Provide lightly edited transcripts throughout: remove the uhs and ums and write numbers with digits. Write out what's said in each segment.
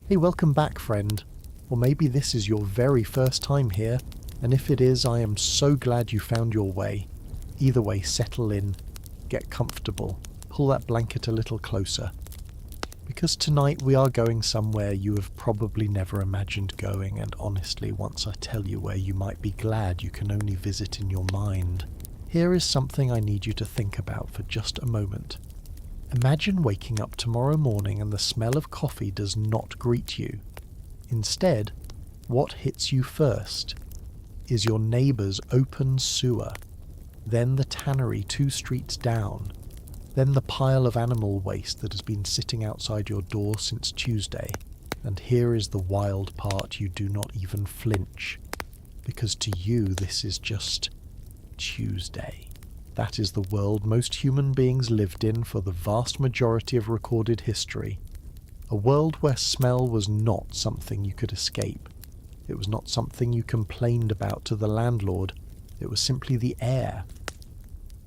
Hey, welcome back, friend. Or maybe this is your very first time here, and if it is, I am so glad you found your way. Either way, settle in, get comfortable, pull that blanket a little closer. Because tonight we are going somewhere you have probably never imagined going, and honestly, once I tell you where, you might be glad you can only visit in your mind. Here is something I need you to think about for just a moment. Imagine waking up tomorrow morning and the smell of coffee does not greet you. Instead, what hits you first is your neighbour's open sewer, then the tannery 2 streets down, then the pile of animal waste that has been sitting outside your door since Tuesday. And here is the wild part: you do not even flinch, because to you this is just Tuesday. That is the world most human beings lived in for the vast majority of recorded history. A world where smell was not something you could escape. It was not something you complained about to the landlord. It was simply the air.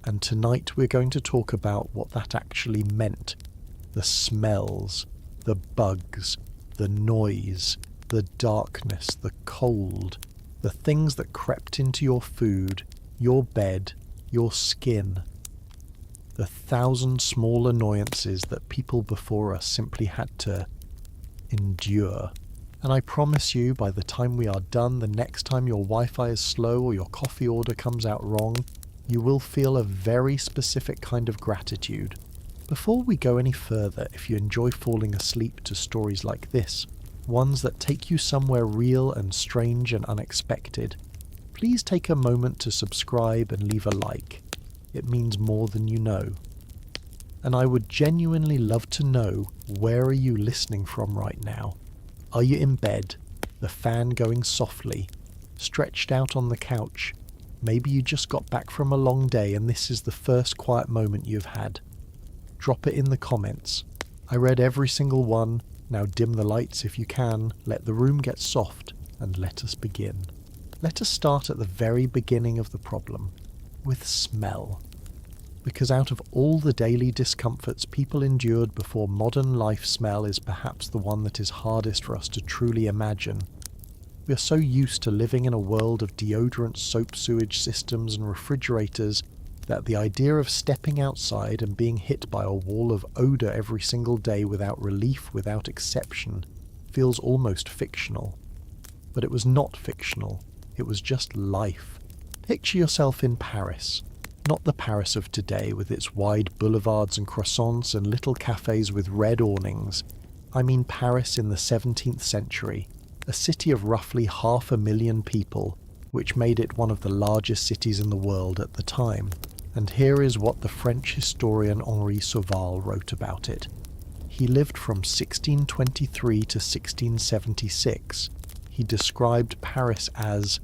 And tonight we're going to talk about what that actually meant. The smells, the bugs, the noise, the darkness, the cold, the things that crept into your food, your bed, your skin, the 1,000 small annoyances that people before us simply had to endure. And I promise you, by the time we are done, the next time your Wi-Fi is slow or your coffee order comes out wrong, you will feel a very specific kind of gratitude. Before we go any further, if you enjoy falling asleep to stories like this, ones that take you somewhere real and strange and unexpected, please take a moment to subscribe and leave a like. It means more than you know. And I would genuinely love to know, where are you listening from right now? Are you in bed, the fan going softly, stretched out on the couch? Maybe you just got back from a long day and this is the first quiet moment you've had. Drop it in the comments. I read every single one. Now dim the lights if you can, let the room get soft, and let us begin. Let us start at the very beginning of the problem, with smell. Because out of all the daily discomforts people endured before modern life, smell is perhaps the one that is hardest for us to truly imagine. We are so used to living in a world of deodorant, soap sewage systems and refrigerators that the idea of stepping outside and being hit by a wall of odour every single day without relief, without exception, feels almost fictional. But it was not fictional. It was just life. Picture yourself in Paris. Not the Paris of today with its wide boulevards and croissants and little cafes with red awnings. I mean Paris in the 17th century, a city of roughly 500,000 people, which made it one of the largest cities in the world at the time. And here is what the French historian Henri Sauval wrote about it. He lived from 1623 to 1676. He described Paris as,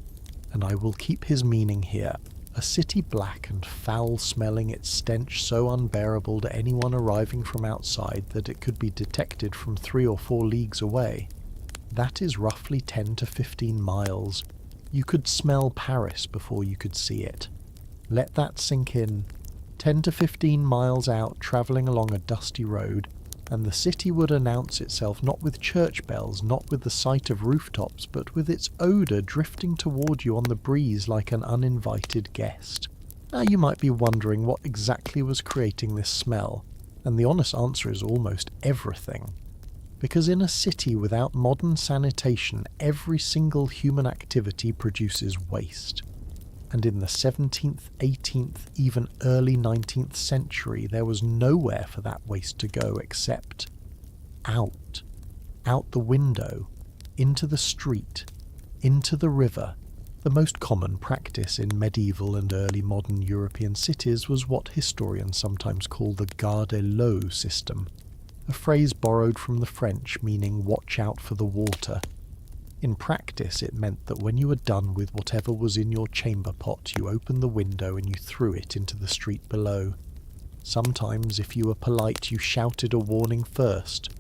and I will keep his meaning here, a city black and foul-smelling, its stench so unbearable to anyone arriving from outside that it could be detected from 3 or 4 leagues away. That is roughly 10 to 15 miles. You could smell Paris before you could see it. Let that sink in. 10 to 15 miles out, travelling along a dusty road, and the city would announce itself not with church bells, not with the sight of rooftops, but with its odour drifting toward you on the breeze like an uninvited guest. Now you might be wondering what exactly was creating this smell, and the honest answer is almost everything. Because in a city without modern sanitation, every single human activity produces waste. And in the 17th, 18th, even early 19th century, there was nowhere for that waste to go except out. Out the window, into the street, into the river. The most common practice in medieval and early modern European cities was what historians sometimes call the garde l'eau system, a phrase borrowed from the French meaning watch out for the water. In practice, it meant that when you were done with whatever was in your chamber pot, you opened the window and you threw it into the street below. Sometimes, if you were polite, you shouted a warning first.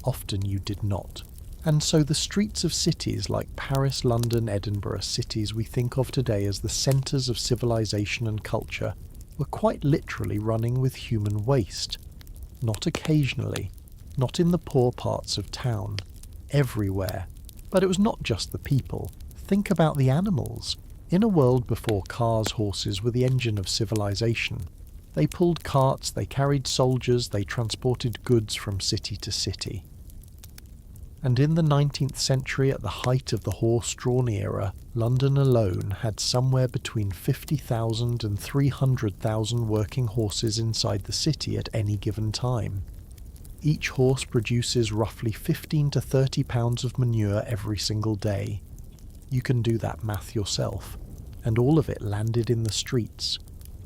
Often you did not. And so the streets of cities like Paris, London, Edinburgh, cities we think of today as the centres of civilization and culture, were quite literally running with human waste. Not occasionally, not in the poor parts of town, everywhere. But it was not just the people. Think about the animals. In a world before cars, horses were the engine of civilization. They pulled carts, they carried soldiers, they transported goods from city to city. And in the 19th century, at the height of the horse-drawn era, London alone had somewhere between 50,000 and 300,000 working horses inside the city at any given time. Each horse produces roughly 15 to 30 pounds of manure every single day. You can do that math yourself. And all of it landed in the streets.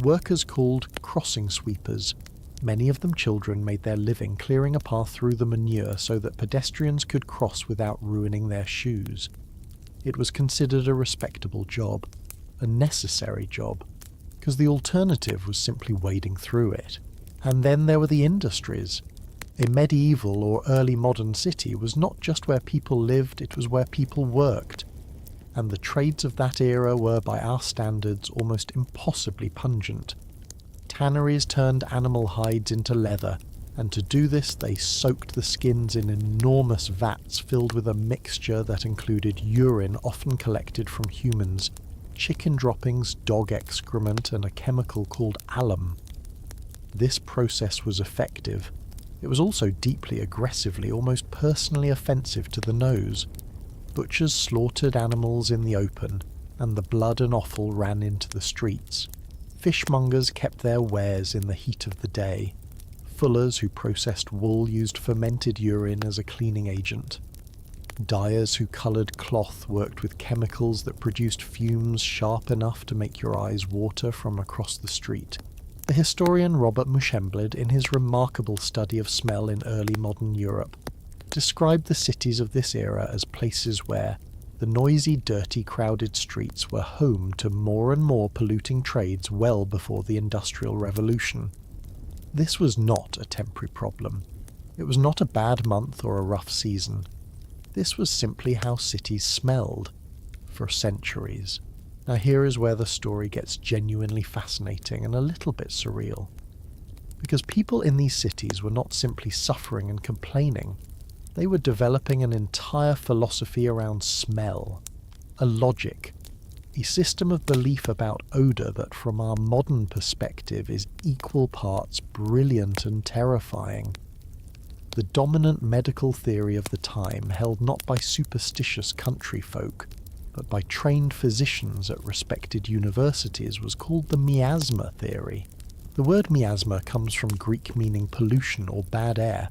Workers called crossing sweepers. Many of them children made their living clearing a path through the manure so that pedestrians could cross without ruining their shoes. It was considered a respectable job, a necessary job, because the alternative was simply wading through it. And then there were the industries. A medieval or early modern city was not just where people lived, it was where people worked. And the trades of that era were, by our standards, almost impossibly pungent. Tanneries turned animal hides into leather, and to do this they soaked the skins in enormous vats filled with a mixture that included urine often collected from humans, chicken droppings, dog excrement, and a chemical called alum. This process was effective. It was also deeply aggressively, almost personally offensive to the nose. Butchers slaughtered animals in the open, and the blood and offal ran into the streets. Fishmongers kept their wares in the heat of the day. Fullers who processed wool used fermented urine as a cleaning agent. Dyers who coloured cloth worked with chemicals that produced fumes sharp enough to make your eyes water from across the street. The historian Robert Mushemblid, in his remarkable study of smell in early modern Europe, described the cities of this era as places where the noisy, dirty, crowded streets were home to more and more polluting trades well before the Industrial Revolution. This was not a temporary problem. It was not a bad month or a rough season. This was simply how cities smelled for centuries. Now here is where the story gets genuinely fascinating and a little bit surreal. Because people in these cities were not simply suffering and complaining. They were developing an entire philosophy around smell, a logic, a system of belief about odour that from our modern perspective is equal parts brilliant and terrifying. The dominant medical theory of the time, held not by superstitious country folk, but by trained physicians at respected universities, was called the miasma theory. The word miasma comes from Greek meaning pollution or bad air,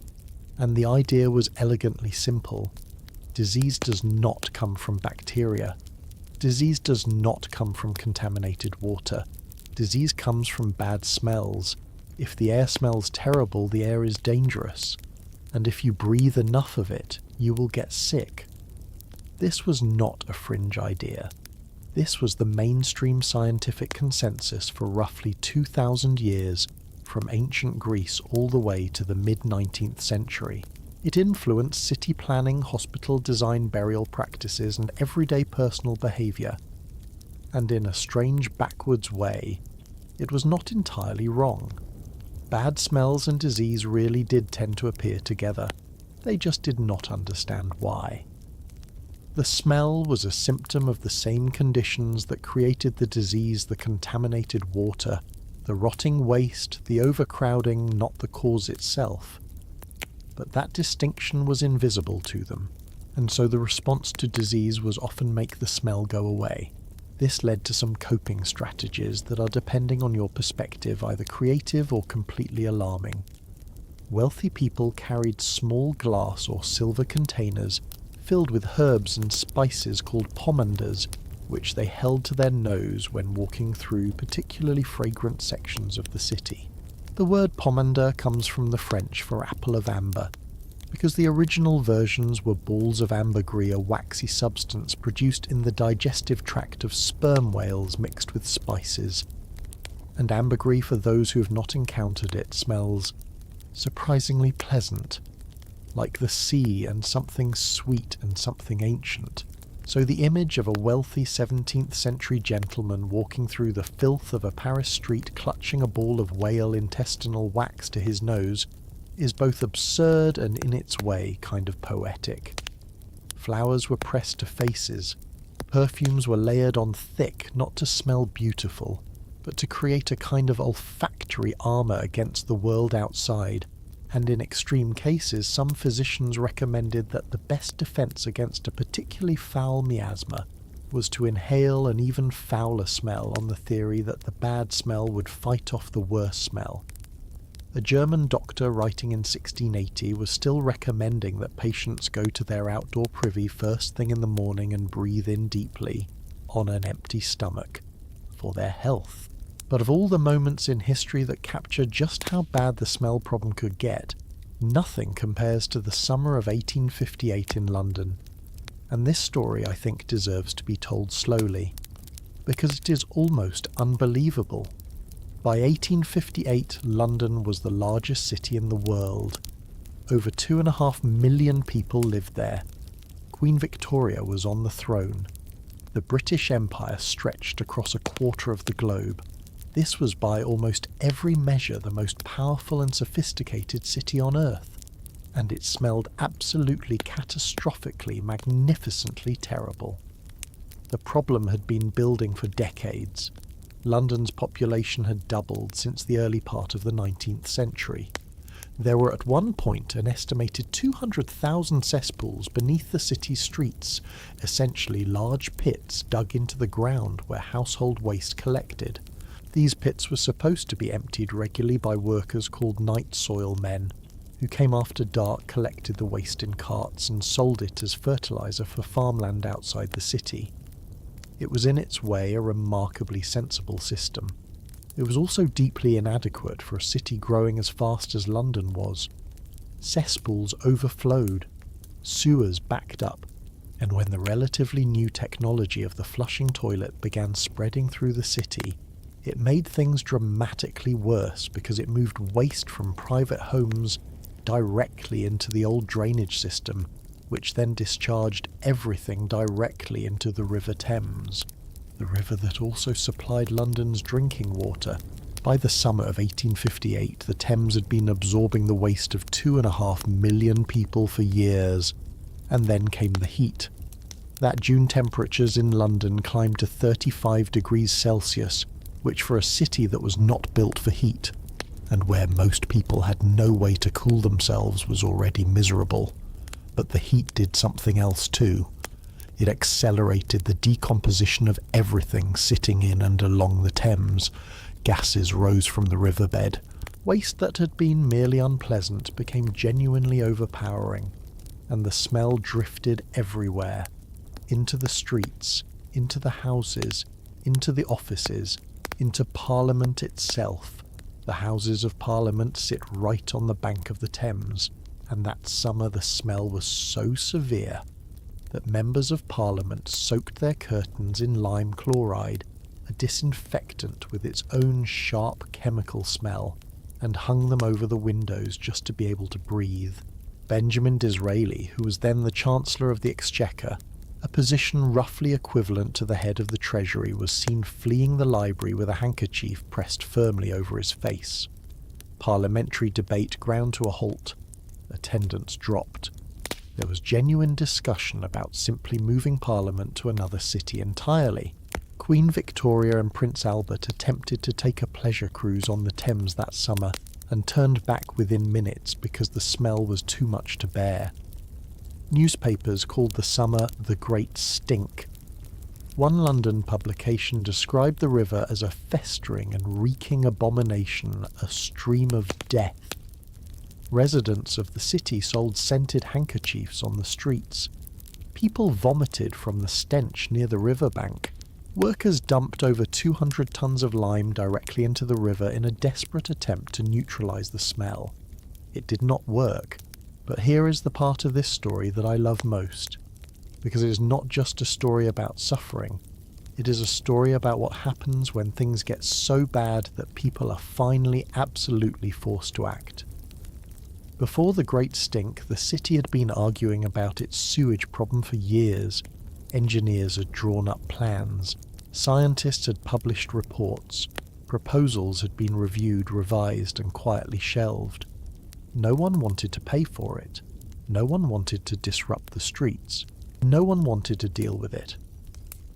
and the idea was elegantly simple. Disease does not come from bacteria. Disease does not come from contaminated water. Disease comes from bad smells. If the air smells terrible, the air is dangerous. And if you breathe enough of it, you will get sick. This was not a fringe idea. This was the mainstream scientific consensus for roughly 2,000 years, from ancient Greece all the way to the mid-19th century. It influenced city planning, hospital design, burial practices, and everyday personal behaviour. And in a strange backwards way, it was not entirely wrong. Bad smells and disease really did tend to appear together. They just did not understand why. The smell was a symptom of the same conditions that created the disease, the contaminated water, the rotting waste, the overcrowding, not the cause itself. But that distinction was invisible to them, and so the response to disease was often make the smell go away. This led to some coping strategies that are, depending on your perspective, either creative or completely alarming. Wealthy people carried small glass or silver containers filled with herbs and spices called pomanders, which they held to their nose when walking through particularly fragrant sections of the city. The word pomander comes from the French for apple of amber, because the original versions were balls of ambergris, a waxy substance produced in the digestive tract of sperm whales mixed with spices. And ambergris, for those who have not encountered it, smells surprisingly pleasant, like the sea and something sweet and something ancient. So the image of a wealthy 17th century gentleman walking through the filth of a Paris street clutching a ball of whale intestinal wax to his nose is both absurd and in its way kind of poetic. Flowers were pressed to faces. Perfumes were layered on thick, not to smell beautiful, but to create a kind of olfactory armour against the world outside, and in extreme cases some physicians recommended that the best defence against a particularly foul miasma was to inhale an even fouler smell on the theory that the bad smell would fight off the worse smell. A German doctor writing in 1680 was still recommending that patients go to their outdoor privy first thing in the morning and breathe in deeply, on an empty stomach, for their health. But of all the moments in history that capture just how bad the smell problem could get, nothing compares to the summer of 1858 in London. And this story, I think, deserves to be told slowly, because it is almost unbelievable. By 1858, London was the largest city in the world. Over 2.5 million people lived there. Queen Victoria was on the throne. The British Empire stretched across a quarter of the globe. This was by almost every measure the most powerful and sophisticated city on earth, and it smelled absolutely catastrophically, magnificently terrible. The problem had been building for decades. London's population had doubled since the early part of the 19th century. There were at one point an estimated 200,000 cesspools beneath the city's streets, essentially large pits dug into the ground where household waste collected. These pits were supposed to be emptied regularly by workers called night soil men, who came after dark, collected the waste in carts and sold it as fertiliser for farmland outside the city. It was in its way a remarkably sensible system. It was also deeply inadequate for a city growing as fast as London was. Cesspools overflowed, sewers backed up, and when the relatively new technology of the flushing toilet began spreading through the city, it made things dramatically worse because it moved waste from private homes directly into the old drainage system, which then discharged everything directly into the River Thames, the river that also supplied London's drinking water. By the summer of 1858, the Thames had been absorbing the waste of 2.5 million people for years, and then came the heat. That June temperatures in London climbed to 35 degrees Celsius, which for a city that was not built for heat, and where most people had no way to cool themselves, was already miserable. But the heat did something else too. It accelerated the decomposition of everything sitting in and along the Thames. Gases rose from the riverbed. Waste that had been merely unpleasant became genuinely overpowering, and the smell drifted everywhere, into the streets, into the houses, into the offices, into Parliament itself. The Houses of Parliament sit right on the bank of the Thames, and that summer the smell was so severe that members of Parliament soaked their curtains in lime chloride, a disinfectant with its own sharp chemical smell, and hung them over the windows just to be able to breathe. Benjamin Disraeli, who was then the Chancellor of the Exchequer, a position roughly equivalent to the head of the Treasury, was seen fleeing the library with a handkerchief pressed firmly over his face. Parliamentary debate ground to a halt. Attendance dropped. There was genuine discussion about simply moving Parliament to another city entirely. Queen Victoria and Prince Albert attempted to take a pleasure cruise on the Thames that summer and turned back within minutes because the smell was too much to bear. Newspapers called the summer the Great Stink. One London publication described the river as a festering and reeking abomination, a stream of death. Residents of the city sold scented handkerchiefs on the streets. People vomited from the stench near the riverbank. Workers dumped over 200 tons of lime directly into the river in a desperate attempt to neutralize the smell. It did not work, but here is the part of this story that I love most, because it is not just a story about suffering. It is a story about what happens when things get so bad that people are finally absolutely forced to act. Before the Great Stink, the city had been arguing about its sewage problem for years. Engineers had drawn up plans. Scientists had published reports. Proposals had been reviewed, revised, and quietly shelved. No one wanted to pay for it. No one wanted to disrupt the streets. No one wanted to deal with it.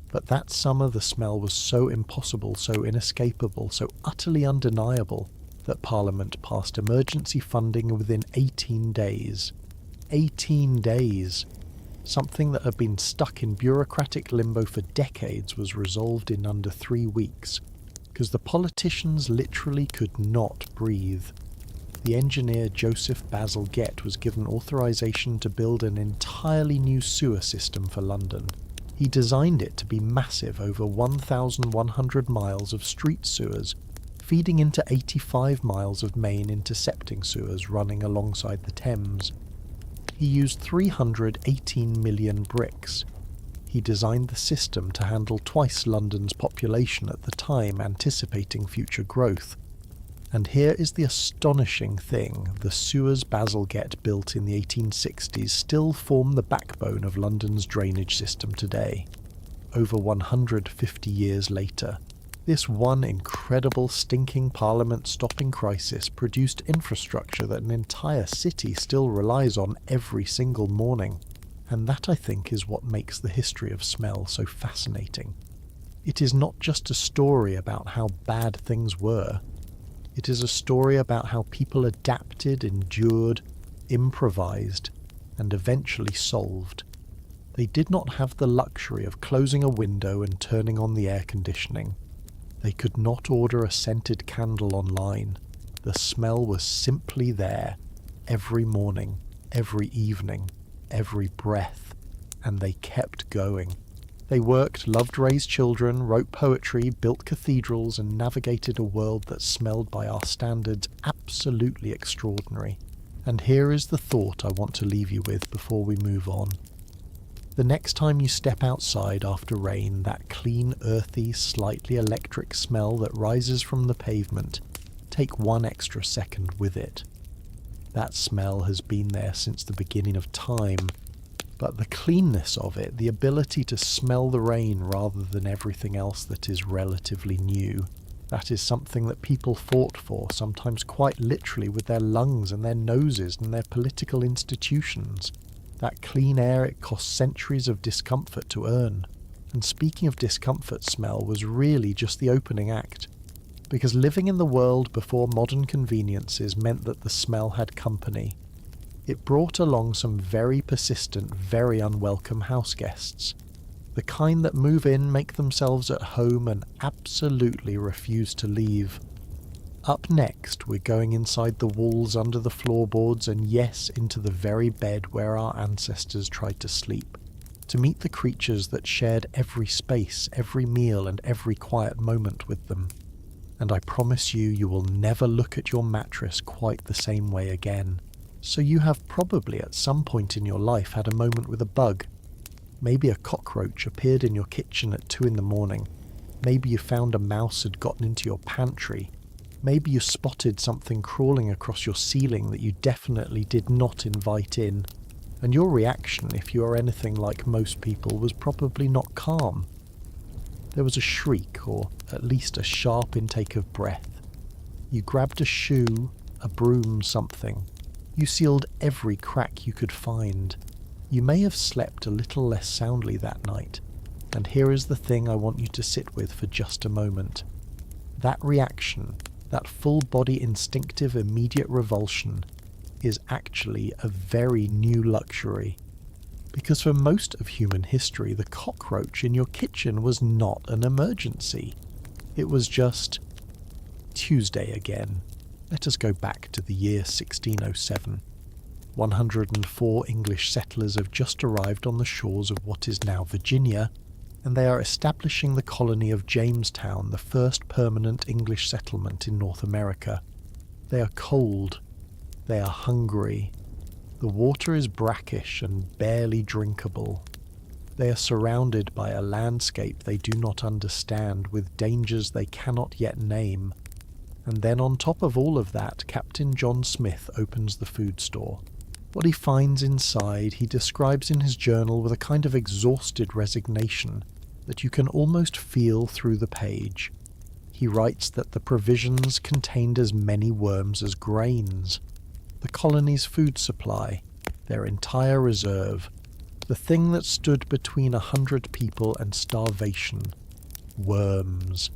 But that summer the smell was so impossible, so inescapable, so utterly undeniable that Parliament passed emergency funding within 18 days. 18 days! Something that had been stuck in bureaucratic limbo for decades was resolved in under 3 weeks, because the politicians literally could not breathe. The engineer Joseph Basil Gett was given authorization to build an entirely new sewer system for London. He designed it to be massive, over 1,100 miles of street sewers, feeding into 85 miles of main intercepting sewers running alongside the Thames. He used 318 million bricks. He designed the system to handle twice London's population at the time, anticipating future growth. And here is the astonishing thing: the sewers Basil Gett built in the 1860s still form the backbone of London's drainage system today. Over 150 years later, this one incredible stinking Parliament-stopping crisis produced infrastructure that an entire city still relies on every single morning. And that, I think, is what makes the history of smell so fascinating. It is not just a story about how bad things were. It is a story about how people adapted, endured, improvised, and eventually solved. They did not have the luxury of closing a window and turning on the air conditioning. They could not order a scented candle online. The smell was simply there, every morning, every evening, every breath, and they kept going. They worked, loved, raised children, wrote poetry, built cathedrals, and navigated a world that smelled by our standards absolutely extraordinary. And here is the thought I want to leave you with before we move on. The next time you step outside after rain, that clean, earthy, slightly electric smell that rises from the pavement, take 1 extra second with it. That smell has been there since the beginning of time, but the cleanness of it, the ability to smell the rain rather than everything else that is relatively new, that is something that people fought for, sometimes quite literally with their lungs and their noses and their political institutions. That clean air, it cost centuries of discomfort to earn. And speaking of discomfort, smell was really just the opening act. Because living in the world before modern conveniences meant that the smell had company. It brought along some very persistent, very unwelcome house guests. The kind that move in, make themselves at home, and absolutely refuse to leave. Up next, we're going inside the walls, under the floorboards, and yes, into the very bed where our ancestors tried to sleep, to meet the creatures that shared every space, every meal, and every quiet moment with them. And I promise you, you will never look at your mattress quite the same way again. So you have probably at some point in your life had a moment with a bug. Maybe a cockroach appeared in your kitchen at 2 a.m. Maybe you found a mouse had gotten into your pantry. Maybe you spotted something crawling across your ceiling that you definitely did not invite in. And your reaction, if you are anything like most people, was probably not calm. There was a shriek, or at least a sharp intake of breath. You grabbed a shoe, a broom, something. You sealed every crack you could find. You may have slept a little less soundly that night, and here is the thing I want you to sit with for just a moment. That reaction, that full-body instinctive immediate revulsion, is actually a very new luxury. Because for most of human history, the cockroach in your kitchen was not an emergency. It was just Tuesday again. Let us go back to the year 1607. 104 English settlers have just arrived on the shores of what is now Virginia, and they are establishing the colony of Jamestown, the first permanent English settlement in North America. They are cold. They are hungry. The water is brackish and barely drinkable. They are surrounded by a landscape they do not understand, with dangers they cannot yet name. And then on top of all of that, Captain John Smith opens the food store. What he finds inside he describes in his journal with a kind of exhausted resignation that you can almost feel through the page. He writes that the provisions contained as many worms as grains. The colony's food supply, their entire reserve, The thing that stood between 100 people and starvation. Worms.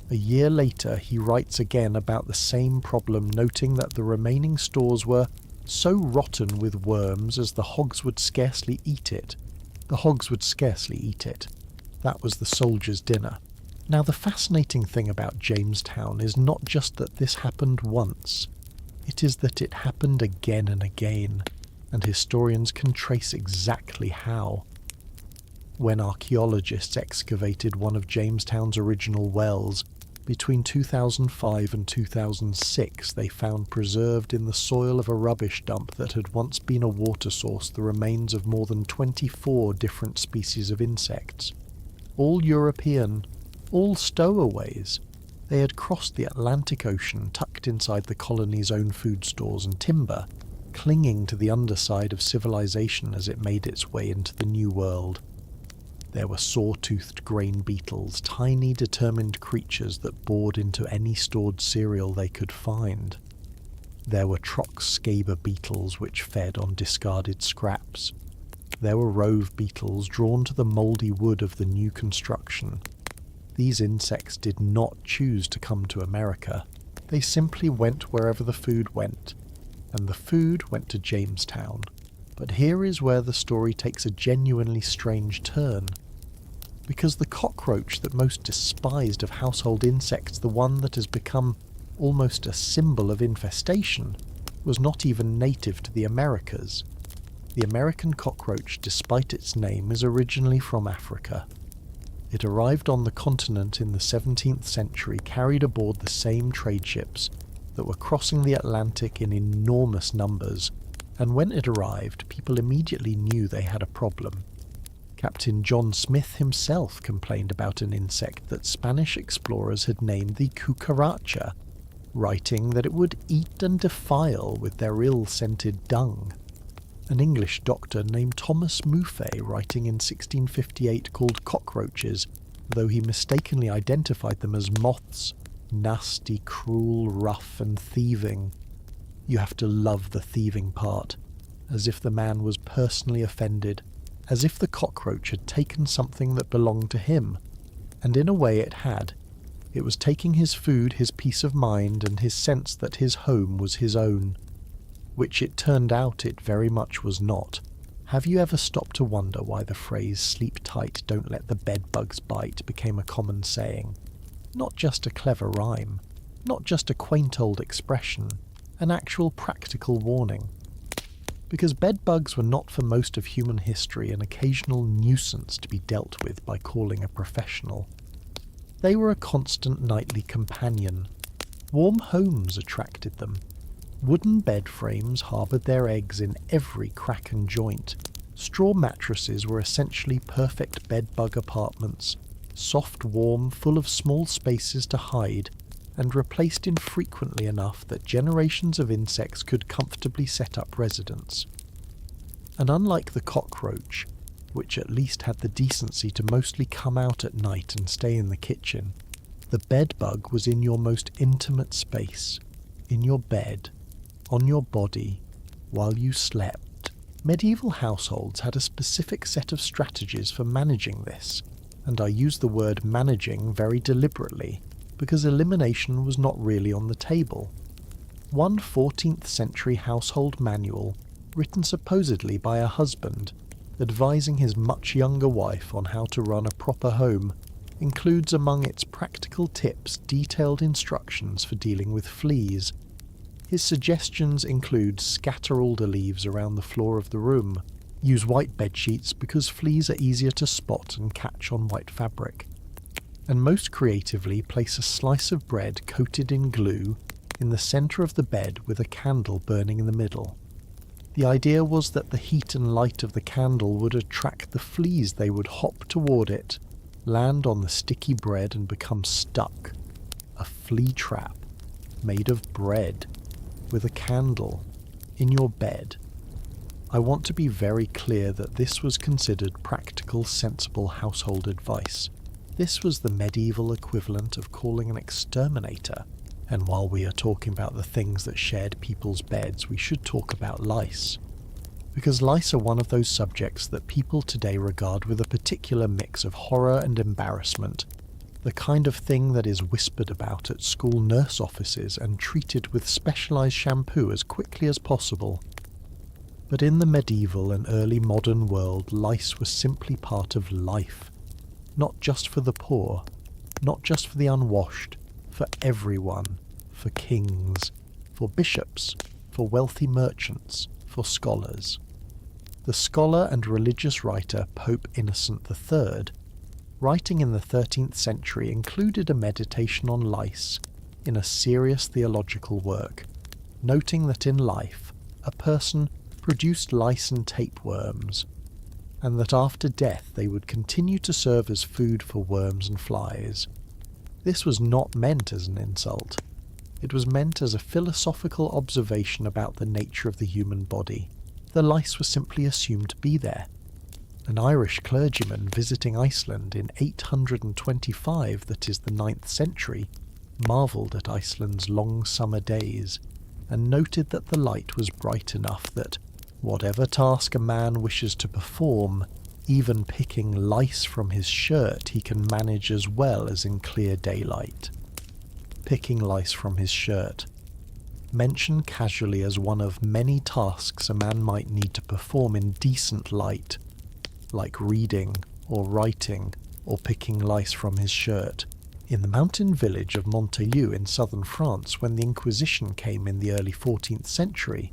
A year later, he writes again about the same problem, noting that the remaining stores were so rotten with worms as the hogs would scarcely eat it. The hogs would scarcely eat it. That was the soldiers' dinner. Now, the fascinating thing about Jamestown is not just that this happened once. It is that it happened again and again, and historians can trace exactly how. When archaeologists excavated one of Jamestown's original wells, between 2005 and 2006, they found preserved in the soil of a rubbish dump that had once been a water source the remains of more than 24 different species of insects. All European, all stowaways. They had crossed the Atlantic Ocean, tucked inside the colony's own food stores and timber, clinging to the underside of civilization as it made its way into the New World. There were saw-toothed grain beetles, tiny determined creatures that bored into any stored cereal they could find. There were Troxscaber beetles which fed on discarded scraps. There were rove beetles drawn to the mouldy wood of the new construction. These insects did not choose to come to America. They simply went wherever the food went, and the food went to Jamestown. But here is where the story takes a genuinely strange turn. Because the cockroach that most despised of household insects, the one that has become almost a symbol of infestation, was not even native to the Americas. The American cockroach, despite its name, is originally from Africa. It arrived on the continent in the 17th century, carried aboard the same trade ships that were crossing the Atlantic in enormous numbers, and when it arrived, people immediately knew they had a problem. Captain John Smith himself complained about an insect that Spanish explorers had named the cucaracha, writing that it would eat and defile with their ill-scented dung. An English doctor named Thomas Mouffet, writing in 1658, called cockroaches, though he mistakenly identified them as moths, nasty, cruel, rough, and thieving. You have to love the thieving part, as if the man was personally offended, as if the cockroach had taken something that belonged to him, and in a way it had. It was taking his food, his peace of mind, and his sense that his home was his own, which it turned out it very much was not. Have you ever stopped to wonder why the phrase "sleep tight, don't let the bedbugs bite" became a common saying? Not just a clever rhyme, not just a quaint old expression, an actual practical warning. Because bedbugs were not for most of human history an occasional nuisance to be dealt with by calling a professional. They were a constant nightly companion. Warm homes attracted them. Wooden bed frames harboured their eggs in every crack and joint. Straw mattresses were essentially perfect bedbug apartments, soft, warm, full of small spaces to hide, and replaced infrequently enough that generations of insects could comfortably set up residence. And unlike the cockroach, which at least had the decency to mostly come out at night and stay in the kitchen, the bedbug was in your most intimate space, in your bed, on your body, while you slept. Medieval households had a specific set of strategies for managing this, and I use the word managing very deliberately, because elimination was not really on the table. One 14th century household manual, written supposedly by a husband, advising his much younger wife on how to run a proper home, includes among its practical tips detailed instructions for dealing with fleas. His suggestions include scatter alder leaves around the floor of the room, use white bedsheets because fleas are easier to spot and catch on white fabric, and most creatively place a slice of bread coated in glue in the centre of the bed with a candle burning in the middle. The idea was that the heat and light of the candle would attract the fleas. They would hop toward it, land on the sticky bread and become stuck. A flea trap made of bread with a candle in your bed. I want to be very clear that this was considered practical, sensible household advice. This was the medieval equivalent of calling an exterminator. And while we are talking about the things that shared people's beds, we should talk about lice. because lice are one of those subjects that people today regard with a particular mix of horror and embarrassment, the kind of thing that is whispered about at school nurse offices and treated with specialised shampoo as quickly as possible. But in the medieval and early modern world, lice were simply part of life, not just for the poor, not just for the unwashed, for everyone, for kings, for bishops, for wealthy merchants, for scholars. The scholar and religious writer Pope Innocent III, writing in the 13th century, included a meditation on lice in a serious theological work, noting that in life a person produced lice and tapeworms, and that after death they would continue to serve as food for worms and flies. This was not meant as an insult. It was meant as a philosophical observation about the nature of the human body. The lice were simply assumed to be there. An Irish clergyman visiting Iceland in 825, that is the 9th century, marvelled at Iceland's long summer days, and noted that the light was bright enough that, whatever task a man wishes to perform, even picking lice from his shirt he can manage as well as in clear daylight. Picking lice from his shirt, mentioned casually as one of many tasks a man might need to perform in decent light, like reading or writing or picking lice from his shirt, in the mountain village of Montaigu in southern France when the Inquisition came in the early 14th century,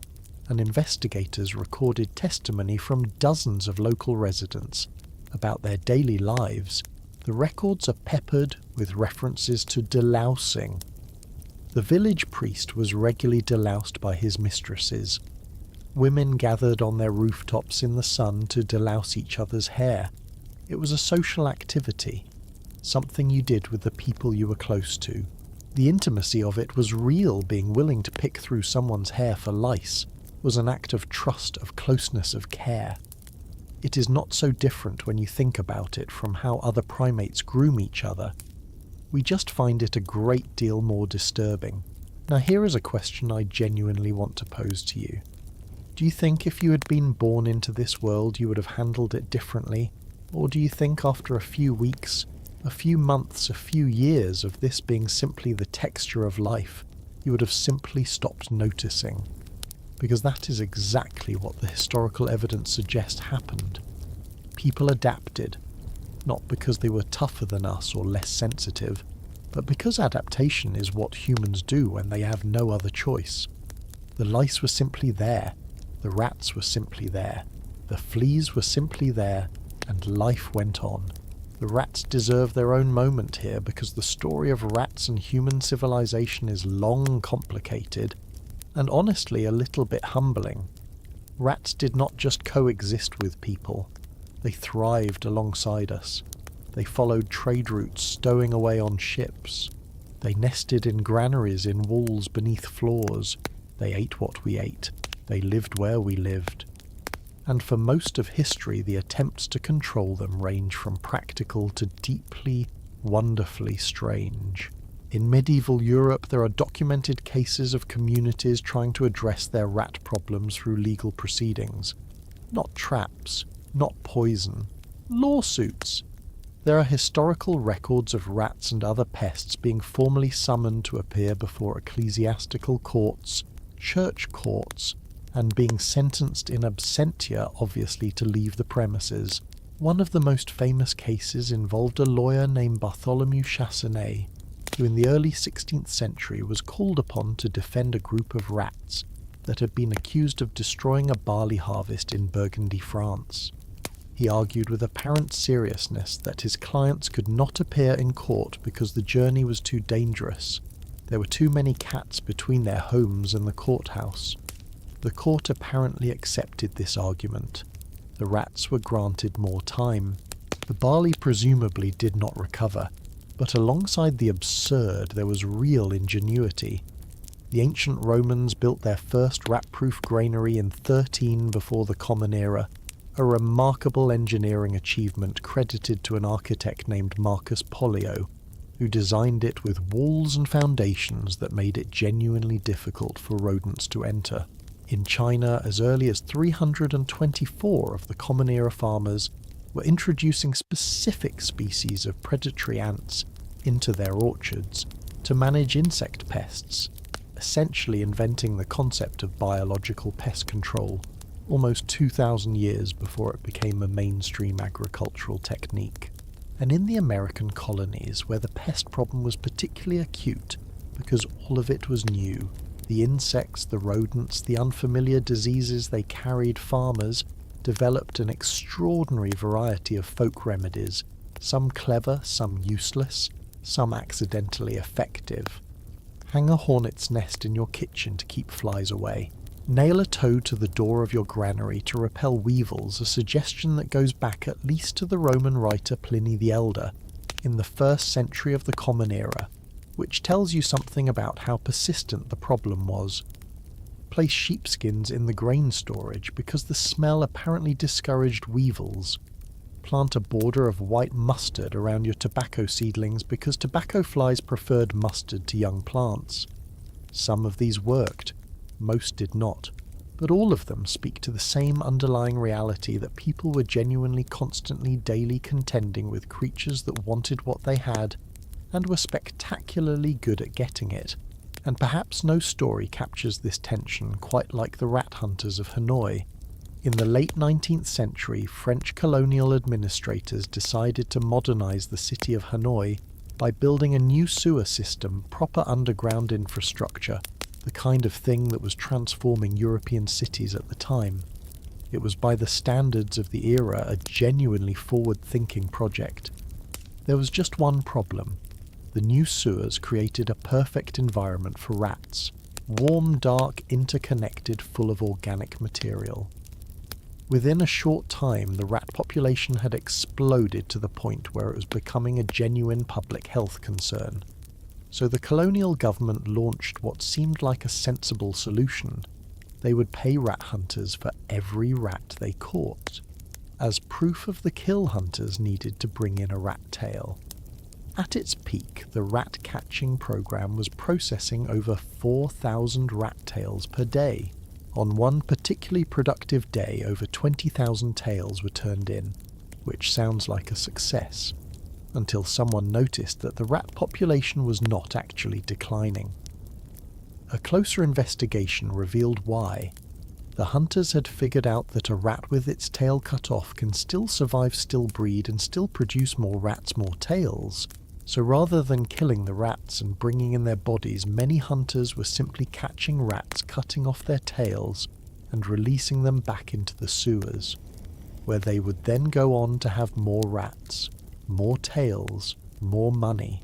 and investigators recorded testimony from dozens of local residents about their daily lives. The records are peppered with references to delousing. The village priest was regularly deloused by his mistresses. Women gathered on their rooftops in the sun to delouse each other's hair. It was a social activity, something you did with the people you were close to. The intimacy of it was real. Being willing to pick through someone's hair for lice was an act of trust, of closeness, of care. It is not so different when you think about it from how other primates groom each other. We just find it a great deal more disturbing. Now here is a question I genuinely want to pose to you. Do you think if you had been born into this world you would have handled it differently? Or do you think after a few weeks, a few months, a few years of this being simply the texture of life, you would have simply stopped noticing? Because that is exactly what the historical evidence suggests happened. People adapted, not because they were tougher than us or less sensitive, but because adaptation is what humans do when they have no other choice. The lice were simply there, the rats were simply there, the fleas were simply there, and life went on. The rats deserve their own moment here because the story of rats and human civilization is long, complicated, and honestly a little bit humbling. Rats did not just coexist with people, they thrived alongside us. They followed trade routes, stowing away on ships. They nested in granaries in walls beneath floors. They ate what we ate. They lived where we lived. And for most of history, the attempts to control them range from practical to deeply, wonderfully strange. In medieval Europe, there are documented cases of communities trying to address their rat problems through legal proceedings. Not traps, not poison, lawsuits. There are historical records of rats and other pests being formally summoned to appear before ecclesiastical courts, church courts, and being sentenced in absentia, obviously, to leave the premises. One of the most famous cases involved a lawyer named Bartholomew Chassenet, who in the early 16th century was called upon to defend a group of rats that had been accused of destroying a barley harvest in Burgundy, France. He argued with apparent seriousness that his clients could not appear in court because the journey was too dangerous. There were too many cats between their homes and the courthouse. The court apparently accepted this argument. The rats were granted more time. The barley presumably did not recover, but alongside the absurd there was real ingenuity. The ancient Romans built their first rat-proof granary in 13 before the Common Era, a remarkable engineering achievement credited to an architect named Marcus Pollio, who designed it with walls and foundations that made it genuinely difficult for rodents to enter. In China, as early as 324 of the common era farmers were introducing specific species of predatory ants into their orchards to manage insect pests, essentially inventing the concept of biological pest control almost 2,000 years before it became a mainstream agricultural technique. And in the American colonies, where the pest problem was particularly acute because all of it was new, the insects, the rodents, the unfamiliar diseases they carried, farmers developed an extraordinary variety of folk remedies, some clever, some useless, some accidentally effective. Hang a hornet's nest in your kitchen to keep flies away. Nail a toad to the door of your granary to repel weevils, a suggestion that goes back at least to the Roman writer Pliny the Elder in the 1st century of the Common Era, which tells you something about how persistent the problem was. Place sheepskins in the grain storage because the smell apparently discouraged weevils. Plant a border of white mustard around your tobacco seedlings because tobacco flies preferred mustard to young plants. Some of these worked, most did not, but all of them speak to the same underlying reality that people were genuinely, constantly, daily contending with creatures that wanted what they had and were spectacularly good at getting it. And perhaps no story captures this tension quite like the rat hunters of Hanoi. In the late 19th century, French colonial administrators decided to modernize the city of Hanoi by building a new sewer system, proper underground infrastructure, the kind of thing that was transforming European cities at the time. It was, by the standards of the era, a genuinely forward-thinking project. There was just one problem. The new sewers created a perfect environment for rats. Warm, dark, interconnected, full of organic material. Within a short time, the rat population had exploded to the point where it was becoming a genuine public health concern. So the colonial government launched what seemed like a sensible solution. They would pay rat hunters for every rat they caught, as proof of the kill hunters needed to bring in a rat tail. At its peak, the rat-catching program was processing over 4,000 rat tails per day. On one particularly productive day, over 20,000 tails were turned in, which sounds like a success, until someone noticed that the rat population was not actually declining. A closer investigation revealed why. The hunters had figured out that a rat with its tail cut off can still survive, still breed, and still produce more rats, more tails. So rather than killing the rats and bringing in their bodies, many hunters were simply catching rats, cutting off their tails, and releasing them back into the sewers, where they would then go on to have more rats, more tails, more money.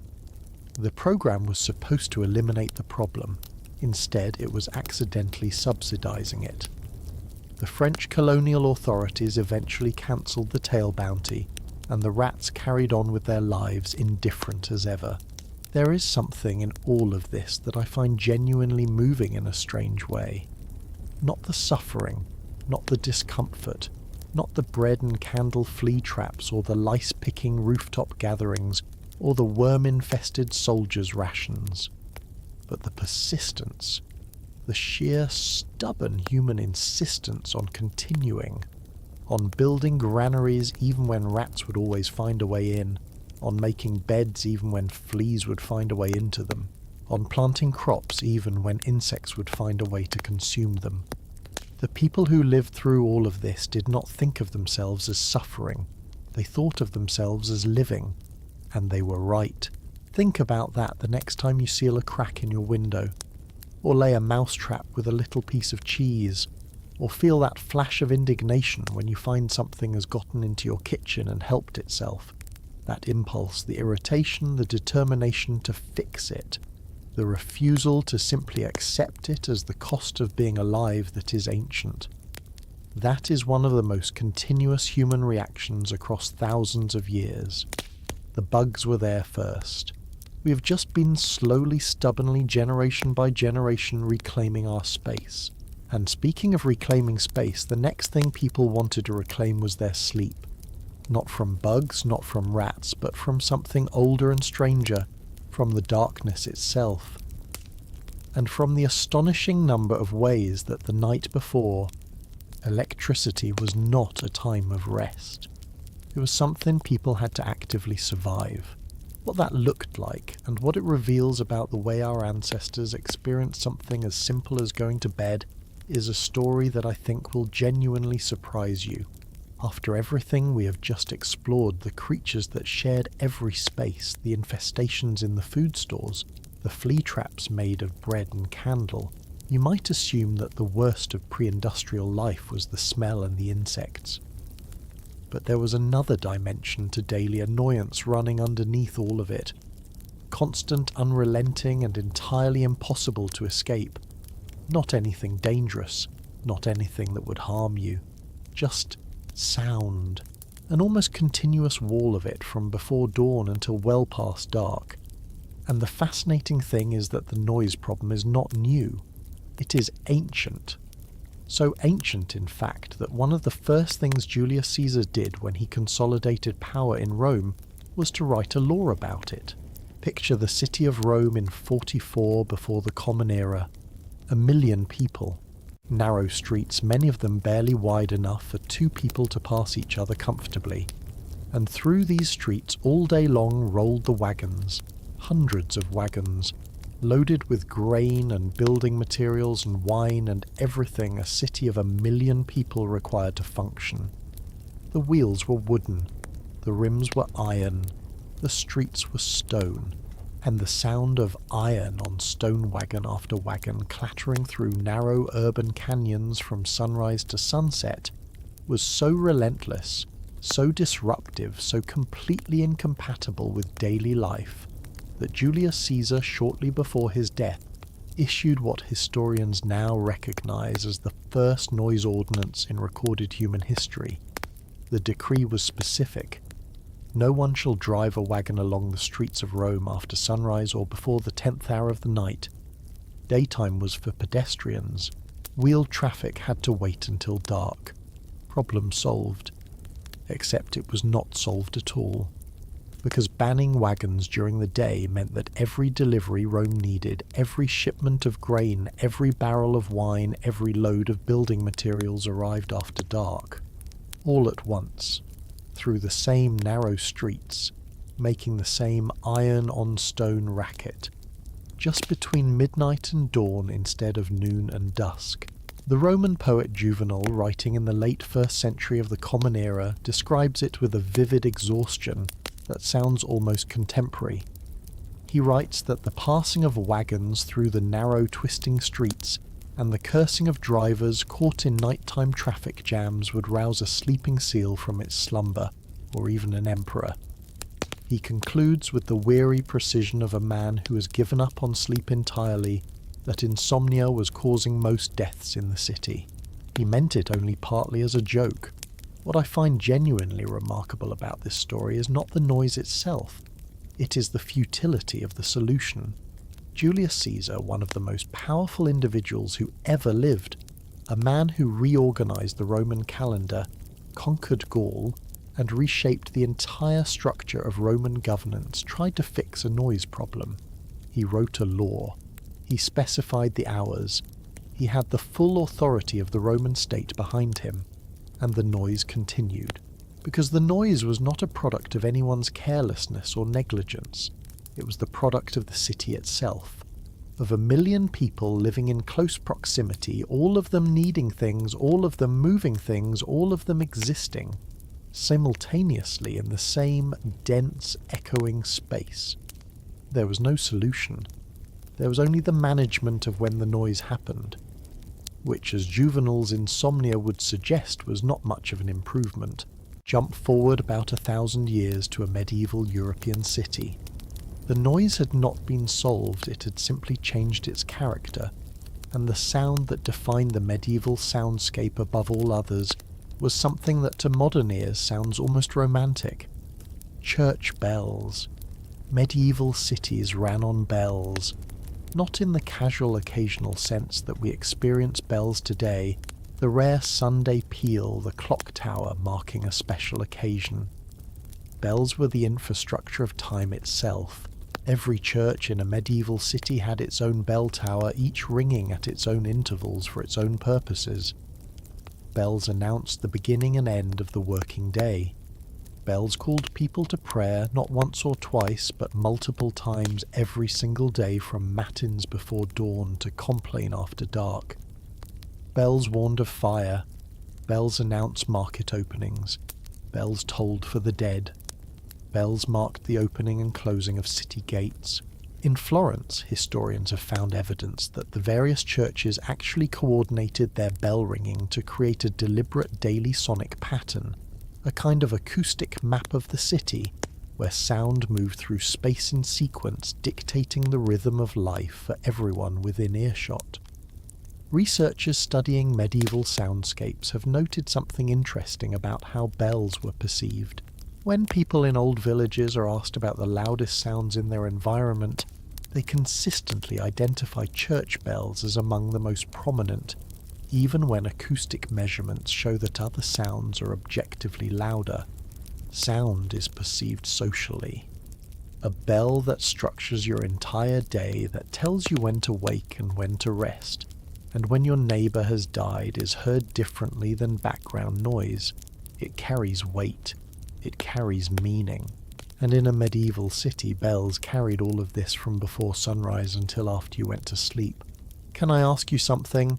The program was supposed to eliminate the problem. Instead, it was accidentally subsidizing it. The French colonial authorities eventually cancelled the tail bounty, and the rats carried on with their lives indifferent as ever. There is something in all of this that I find genuinely moving in a strange way. Not the suffering, not the discomfort, not the bread and candle flea traps or the lice-picking rooftop gatherings or the worm-infested soldiers' rations, but the persistence, the sheer stubborn human insistence on continuing, on building granaries even when rats would always find a way in, on making beds even when fleas would find a way into them, on planting crops even when insects would find a way to consume them. The people who lived through all of this did not think of themselves as suffering. They thought of themselves as living. And they were right. Think about that the next time you seal a crack in your window, or lay a mousetrap with a little piece of cheese, or feel that flash of indignation when you find something has gotten into your kitchen and helped itself. That impulse, the irritation, the determination to fix it, the refusal to simply accept it as the cost of being alive that is ancient. That is one of the most continuous human reactions across thousands of years. The bugs were there first. We have just been slowly, stubbornly, generation by generation reclaiming our space. And speaking of reclaiming space, the next thing people wanted to reclaim was their sleep. Not from bugs, not from rats, but from something older and stranger, from the darkness itself. and from the astonishing number of ways that the night before, electricity was not a time of rest. It was something people had to actively survive. What that looked like, and what it reveals about the way our ancestors experienced something as simple as going to bed, is a story that I think will genuinely surprise you. After everything we have just explored, the creatures that shared every space, the infestations in the food stores, the flea traps made of bread and candle, you might assume that the worst of pre-industrial life was the smell and the insects. But there was another dimension to daily annoyance running underneath all of it. Constant, unrelenting, and entirely impossible to escape. Not anything dangerous, not anything that would harm you. Just sound. An almost continuous wall of it from before dawn until well past dark. And the fascinating thing is that the noise problem is not new. It is ancient. So ancient, in fact, that one of the first things Julius Caesar did when he consolidated power in Rome was to write a law about it. Picture the city of Rome in 44 before the Common Era. 1 million people. Narrow streets, many of them barely wide enough for 2 people to pass each other comfortably. And through these streets all day long rolled the wagons. Hundreds of wagons, loaded with grain and building materials and wine and everything a city of 1 million people required to function. The wheels were wooden, the rims were iron, the streets were stone, and the sound of iron on stone wagon after wagon clattering through narrow urban canyons from sunrise to sunset was so relentless, so disruptive, so completely incompatible with daily life, that Julius Caesar, shortly before his death, issued what historians now recognize as the first noise ordinance in recorded human history. The decree was specific. No one shall drive a wagon along the streets of Rome after sunrise or before the 10th hour of the night. Daytime was for pedestrians. Wheeled traffic had to wait until dark. Problem solved. Except it was not solved at all. Because banning wagons during the day meant that every delivery Rome needed, every shipment of grain, every barrel of wine, every load of building materials arrived after dark. All at once, through the same narrow streets, making the same iron-on-stone racket, just between midnight and dawn instead of noon and dusk. The Roman poet Juvenal, writing in the late 1st century of the Common Era, describes it with a vivid exhaustion that sounds almost contemporary. He writes that the passing of wagons through the narrow twisting streets and the cursing of drivers caught in nighttime traffic jams would rouse a sleeping seal from its slumber, or even an emperor. He concludes with the weary precision of a man who has given up on sleep entirely, that insomnia was causing most deaths in the city. He meant it only partly as a joke. What I find genuinely remarkable about this story is not the noise itself, it is the futility of the solution. Julius Caesar, one of the most powerful individuals who ever lived, a man who reorganized the Roman calendar, conquered Gaul, and reshaped the entire structure of Roman governance, tried to fix a noise problem. He wrote a law. He specified the hours. He had the full authority of the Roman state behind him. And the noise continued. Because the noise was not a product of anyone's carelessness or negligence. It was the product of the city itself. Of 1 million people living in close proximity, all of them needing things, all of them moving things, all of them existing simultaneously in the same dense, echoing space. There was no solution. There was only the management of when the noise happened, which, as Juvenal's Insomnia would suggest, was not much of an improvement. Jump forward about 1,000 years to a medieval European city. The noise had not been solved, it had simply changed its character, and the sound that defined the medieval soundscape above all others was something that to modern ears sounds almost romantic. Church bells. Medieval cities ran on bells, not in the casual occasional sense that we experience bells today, the rare Sunday peal, the clock tower marking a special occasion. Bells were the infrastructure of time itself. Every church in a medieval city had its own bell tower, each ringing at its own intervals for its own purposes. Bells announced the beginning and end of the working day. Bells called people to prayer not once or twice, but multiple times every single day, from matins before dawn to compline after dark. Bells warned of fire. Bells announced market openings. Bells tolled for the dead. Bells marked the opening and closing of city gates. In Florence, historians have found evidence that the various churches actually coordinated their bell ringing to create a deliberate daily sonic pattern, a kind of acoustic map of the city, where sound moved through space in sequence, dictating the rhythm of life for everyone within earshot. Researchers studying medieval soundscapes have noted something interesting about how bells were perceived. When people in old villages are asked about the loudest sounds in their environment, they consistently identify church bells as among the most prominent, even when acoustic measurements show that other sounds are objectively louder. Sound is perceived socially. A bell that structures your entire day, that tells you when to wake and when to rest, and when your neighbour has died, is heard differently than background noise. It carries weight. It carries meaning. And in a medieval city, bells carried all of this from before sunrise until after you went to sleep. Can I ask you something?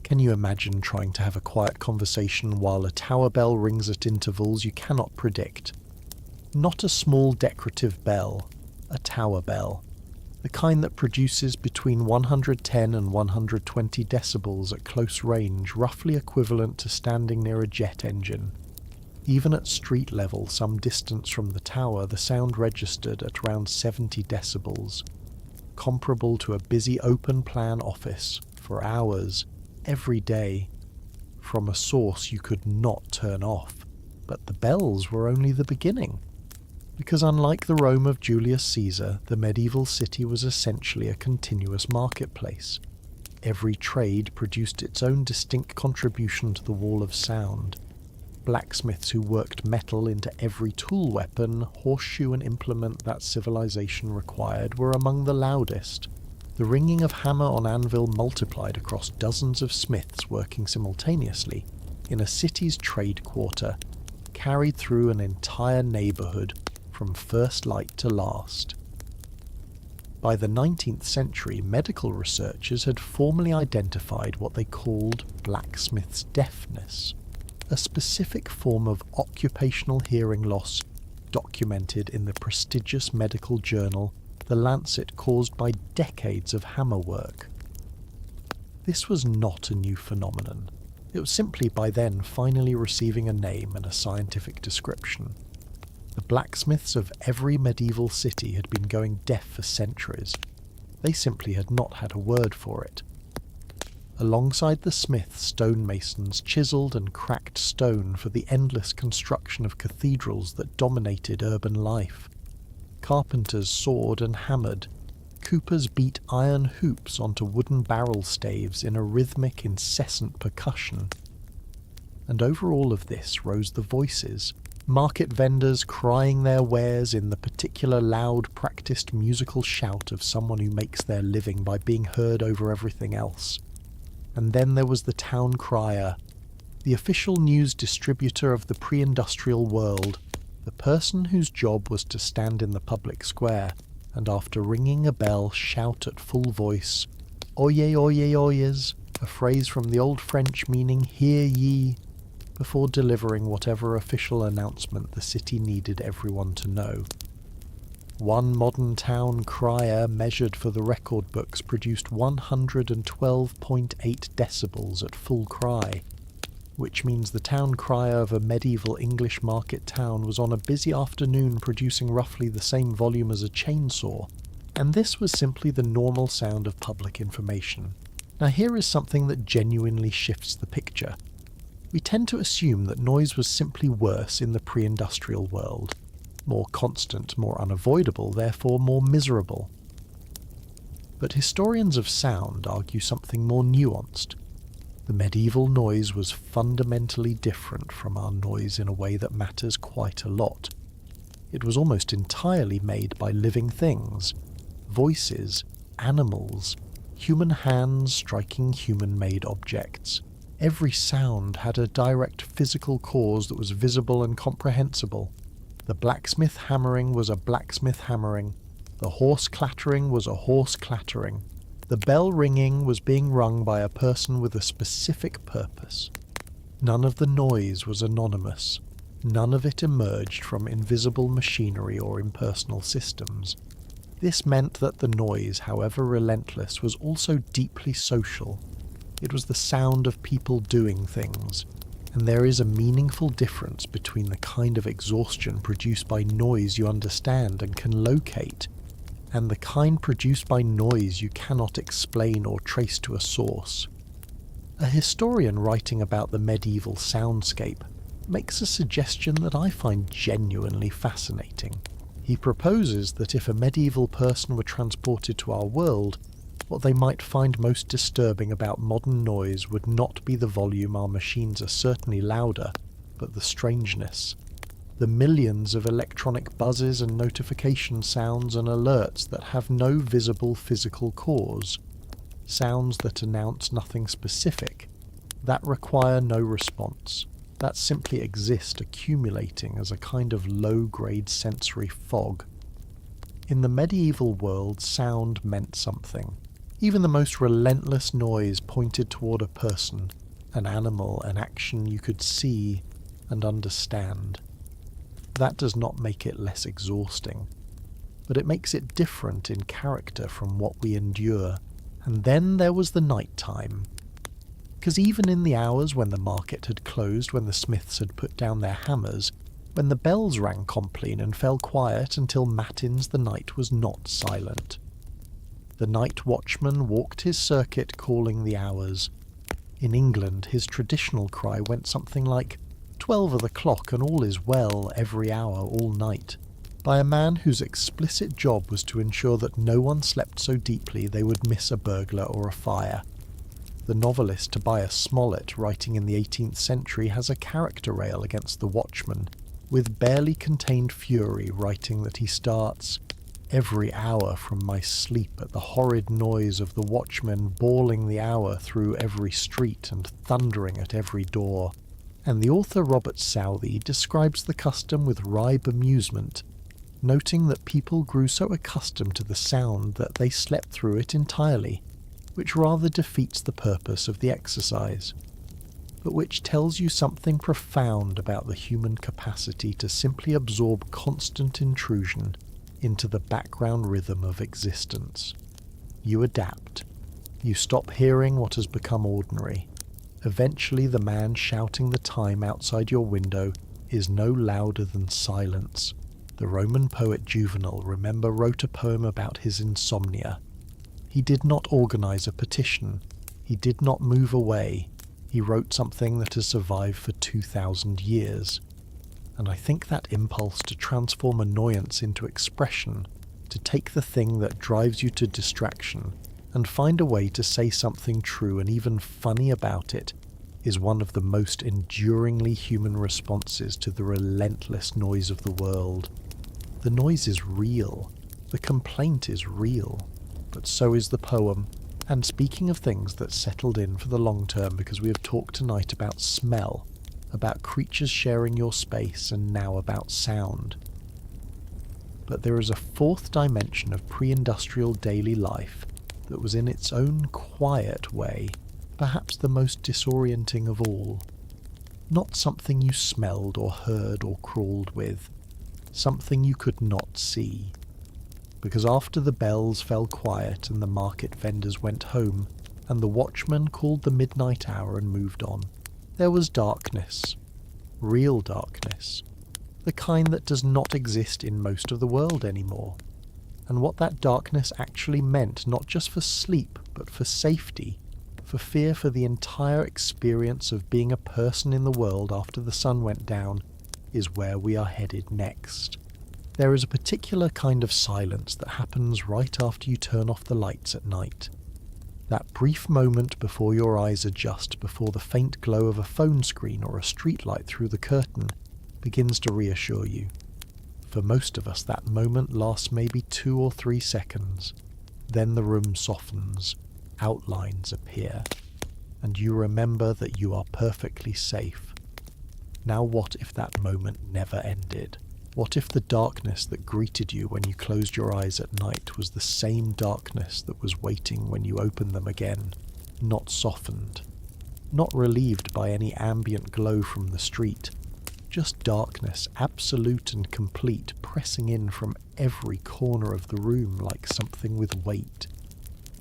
Can you imagine trying to have a quiet conversation while a tower bell rings at intervals you cannot predict? Not a small decorative bell, a tower bell. The kind that produces between 110 and 120 decibels at close range, roughly equivalent to standing near a jet engine. Even at street level, some distance from the tower, the sound registered at around 70 decibels, comparable to a busy open-plan office for hours, every day, from a source you could not turn off. But the bells were only the beginning, because unlike the Rome of Julius Caesar, the medieval city was essentially a continuous marketplace. Every trade produced its own distinct contribution to the wall of sound. Blacksmiths who worked metal into every tool weapon, horseshoe and implement that civilization required were among the loudest. The ringing of hammer on anvil multiplied across dozens of smiths working simultaneously in a city's trade quarter, carried through an entire neighbourhood from first light to last. By the 19th century, medical researchers had formally identified what they called blacksmith's deafness, a specific form of occupational hearing loss documented in the prestigious medical journal The Lancet, caused by decades of hammer work. This was not a new phenomenon. It was simply by then finally receiving a name and a scientific description. The blacksmiths of every medieval city had been going deaf for centuries. They simply had not had a word for it. Alongside the smiths, stonemasons chiselled and cracked stone for the endless construction of cathedrals that dominated urban life. Carpenters sawed and hammered. Coopers beat iron hoops onto wooden barrel staves in a rhythmic, incessant percussion. And over all of this rose the voices, market vendors crying their wares in the particular loud, practiced musical shout of someone who makes their living by being heard over everything else. And then there was the town crier, the official news distributor of the pre-industrial world, the person whose job was to stand in the public square and after ringing a bell shout at full voice, "Oyez, oyez, oyez," a phrase from the Old French meaning "hear ye," before delivering whatever official announcement the city needed everyone to know. One modern town crier measured for the record books produced 112.8 decibels at full cry, which means the town crier of a medieval English market town was on a busy afternoon producing roughly the same volume as a chainsaw, and this was simply the normal sound of public information. Now here is something that genuinely shifts the picture. We tend to assume that noise was simply worse in the pre-industrial world. More constant, more unavoidable, therefore more miserable. But historians of sound argue something more nuanced. The medieval noise was fundamentally different from our noise in a way that matters quite a lot. It was almost entirely made by living things, voices, animals, human hands striking human-made objects. Every sound had a direct physical cause that was visible and comprehensible. The blacksmith hammering was a blacksmith hammering. The horse clattering was a horse clattering. The bell ringing was being rung by a person with a specific purpose. None of the noise was anonymous. None of it emerged from invisible machinery or impersonal systems. This meant that the noise, however relentless, was also deeply social. It was the sound of people doing things, and there is a meaningful difference between the kind of exhaustion produced by noise you understand and can locate, and the kind produced by noise you cannot explain or trace to a source. A historian writing about the medieval soundscape makes a suggestion that I find genuinely fascinating. He proposes that if a medieval person were transported to our world, what they might find most disturbing about modern noise would not be the volume — our machines are certainly louder — but the strangeness. The millions of electronic buzzes and notification sounds and alerts that have no visible physical cause. Sounds that announce nothing specific, that require no response, that simply exist accumulating as a kind of low-grade sensory fog. In the medieval world, sound meant something. Even the most relentless noise pointed toward a person, an animal, an action you could see and understand. That does not make it less exhausting, but it makes it different in character from what we endure. And then there was the night time. Because even in the hours when the market had closed, when the smiths had put down their hammers, when the bells rang compline and fell quiet until matins, the night was not silent. The night watchman walked his circuit calling the hours. In England, his traditional cry went something like 12 of the clock and all is well, every hour, all night, by a man whose explicit job was to ensure that no one slept so deeply they would miss a burglar or a fire. The novelist Tobias Smollett, writing in the 18th century, has a character rail against the watchman, with barely contained fury, writing that he starts every hour from my sleep at the horrid noise of the watchman bawling the hour through every street and thundering at every door. And the author Robert Southey describes the custom with wry bemusement, noting that people grew so accustomed to the sound that they slept through it entirely, which rather defeats the purpose of the exercise, but which tells you something profound about the human capacity to simply absorb constant intrusion into the background rhythm of existence. You adapt. You stop hearing what has become ordinary. Eventually the man shouting the time outside your window is no louder than silence. The Roman poet Juvenal, remember, wrote a poem about his insomnia. He did not organize a petition. He did not move away. He wrote something that has survived for 2,000 years. And I think that impulse to transform annoyance into expression, to take the thing that drives you to distraction and find a way to say something true and even funny about it, is one of the most enduringly human responses to the relentless noise of the world. The noise is real. The complaint is real. But so is the poem. And speaking of things that settled in for the long term, because we have talked tonight about smell, about creatures sharing your space, and now about sound. But there is a fourth dimension of pre-industrial daily life that was in its own quiet way, perhaps the most disorienting of all. Not something you smelled or heard or crawled with, something you could not see. Because after the bells fell quiet and the market vendors went home, and the watchman called the midnight hour and moved on, there was darkness. Real darkness. The kind that does not exist in most of the world anymore. And what that darkness actually meant, not just for sleep, but for safety, for fear for the entire experience of being a person in the world after the sun went down, is where we are headed next. There is a particular kind of silence that happens right after you turn off the lights at night. That brief moment before your eyes adjust, before the faint glow of a phone screen or a streetlight through the curtain begins to reassure you. For most of us, that moment lasts maybe 2 or 3 seconds. Then the room softens, outlines appear, and you remember that you are perfectly safe. Now what if that moment never ended? What if the darkness that greeted you when you closed your eyes at night was the same darkness that was waiting when you opened them again, not softened, not relieved by any ambient glow from the street, just darkness, absolute and complete, pressing in from every corner of the room like something with weight.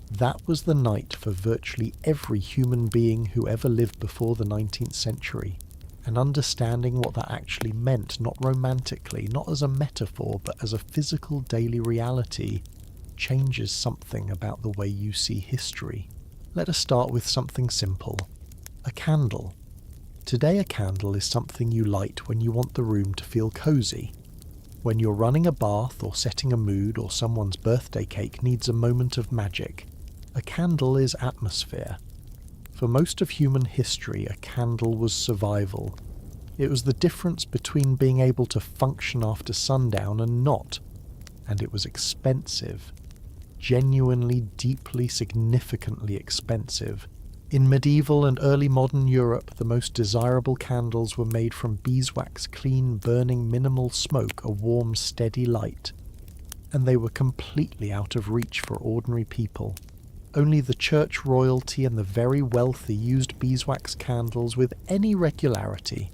That was the night for virtually every human being who ever lived before the 19th century. And understanding what that actually meant, not romantically, not as a metaphor, but as a physical daily reality, changes something about the way you see history. Let us start with something simple. A candle. Today a candle is something you light when you want the room to feel cozy. When you're running a bath or setting a mood or someone's birthday cake needs a moment of magic. A candle is atmosphere. For most of human history, a candle was survival. It was the difference between being able to function after sundown and not. And it was expensive. Genuinely, deeply, significantly expensive. In medieval and early modern Europe, the most desirable candles were made from beeswax, clean, burning, minimal smoke, a warm, steady light. And they were completely out of reach for ordinary people. Only the church royalty and the very wealthy used beeswax candles with any regularity.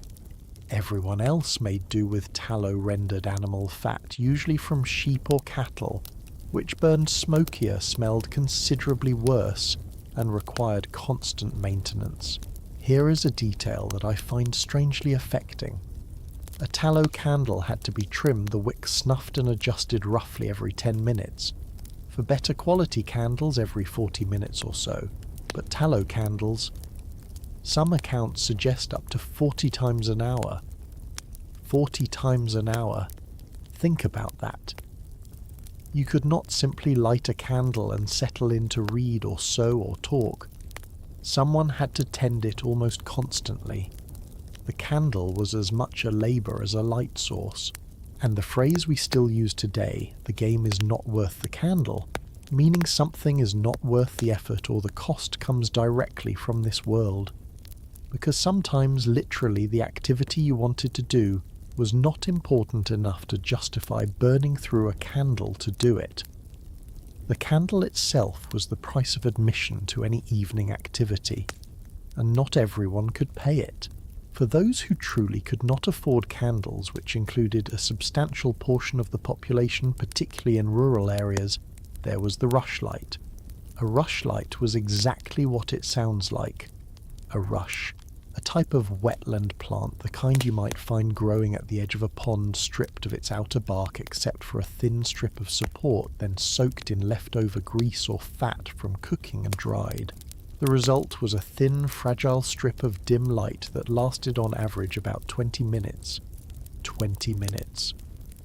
Everyone else made do with tallow-rendered animal fat, usually from sheep or cattle, which burned smokier, smelled considerably worse, and required constant maintenance. Here is a detail that I find strangely affecting. A tallow candle had to be trimmed, the wick snuffed and adjusted roughly every 10 minutes. For better quality candles every 40 minutes or so, but tallow candles, some accounts suggest up to 40 times an hour. 40 times an hour. Think about that. You could not simply light a candle and settle in to read or sew or talk. Someone had to tend it almost constantly. The candle was as much a labour as a light source. And the phrase we still use today, the game is not worth the candle, meaning something is not worth the effort or the cost comes directly from this world. Because sometimes literally the activity you wanted to do was not important enough to justify burning through a candle to do it. The candle itself was the price of admission to any evening activity, and not everyone could pay it. For those who truly could not afford candles, which included a substantial portion of the population, particularly in rural areas, there was the rushlight. A rushlight was exactly what it sounds like. A rush. A type of wetland plant, the kind you might find growing at the edge of a pond, stripped of its outer bark except for a thin strip of support, then soaked in leftover grease or fat from cooking and dried. The result was a thin, fragile strip of dim light that lasted on average about 20 minutes. 20 minutes.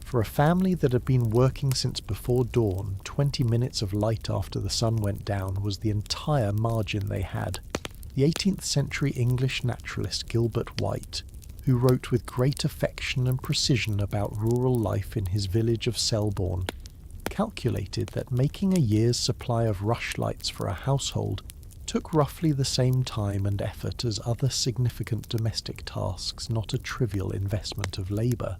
For a family that had been working since before dawn, 20 minutes of light after the sun went down was the entire margin they had. The 18th century English naturalist Gilbert White, who wrote with great affection and precision about rural life in his village of Selborne, calculated that making a year's supply of rushlights for a household took roughly the same time and effort as other significant domestic tasks, not a trivial investment of labour.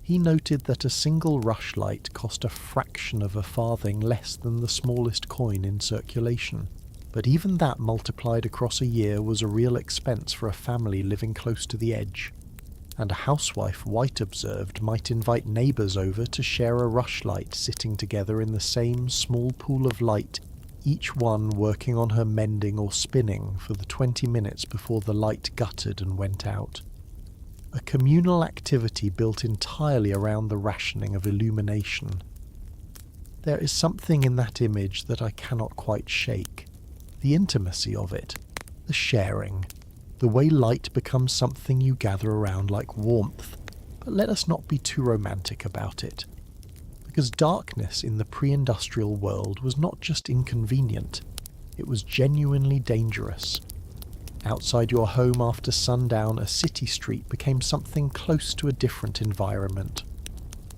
He noted that a single rushlight cost a fraction of a farthing less than the smallest coin in circulation, but even that multiplied across a year was a real expense for a family living close to the edge. And a housewife, White observed, might invite neighbours over to share a rushlight, sitting together in the same small pool of light, each one working on her mending or spinning for the 20 minutes before the light guttered and went out. A communal activity built entirely around the rationing of illumination. There is something in that image that I cannot quite shake. The intimacy of it, the sharing, the way light becomes something you gather around like warmth. But let us not be too romantic about it. Because darkness in the pre-industrial world was not just inconvenient, it was genuinely dangerous. Outside your home after sundown, a city street became something close to a different environment.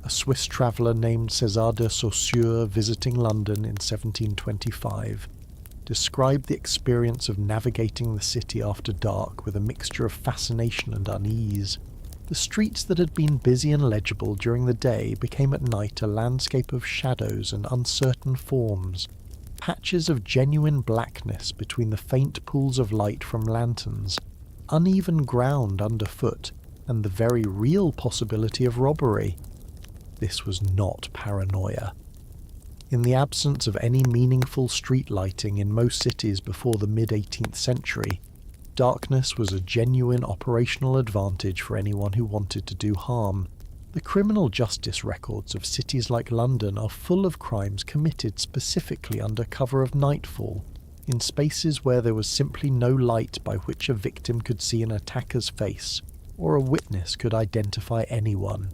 A Swiss traveller named César de Saussure, visiting London in 1725, described the experience of navigating the city after dark with a mixture of fascination and unease. The streets that had been busy and legible during the day became at night a landscape of shadows and uncertain forms, patches of genuine blackness between the faint pools of light from lanterns, uneven ground underfoot, and the very real possibility of robbery. This was not paranoia. In the absence of any meaningful street lighting in most cities before the mid-18th century, darkness was a genuine operational advantage for anyone who wanted to do harm. The criminal justice records of cities like London are full of crimes committed specifically under cover of nightfall, in spaces where there was simply no light by which a victim could see an attacker's face, or a witness could identify anyone.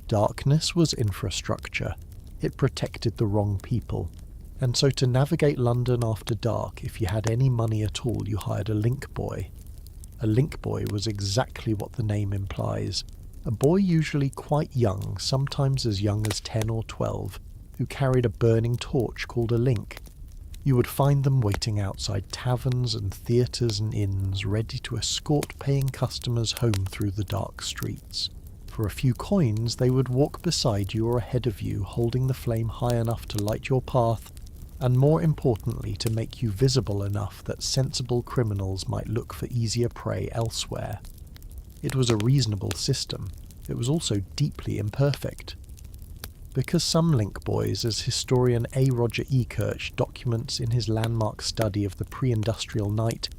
Darkness was infrastructure. It protected the wrong people. And so to navigate London after dark, if you had any money at all, you hired a link boy. A link boy was exactly what the name implies. A boy usually quite young, sometimes as young as 10 or 12, who carried a burning torch called a link. You would find them waiting outside taverns and theatres and inns, ready to escort paying customers home through the dark streets. For a few coins, they would walk beside you or ahead of you, holding the flame high enough to light your path, and more importantly to make you visible enough that sensible criminals might look for easier prey elsewhere. It was a reasonable system. It was also deeply imperfect. Because some link boys, as historian A. Roger E. Kirch documents in his landmark study of the pre-industrial night,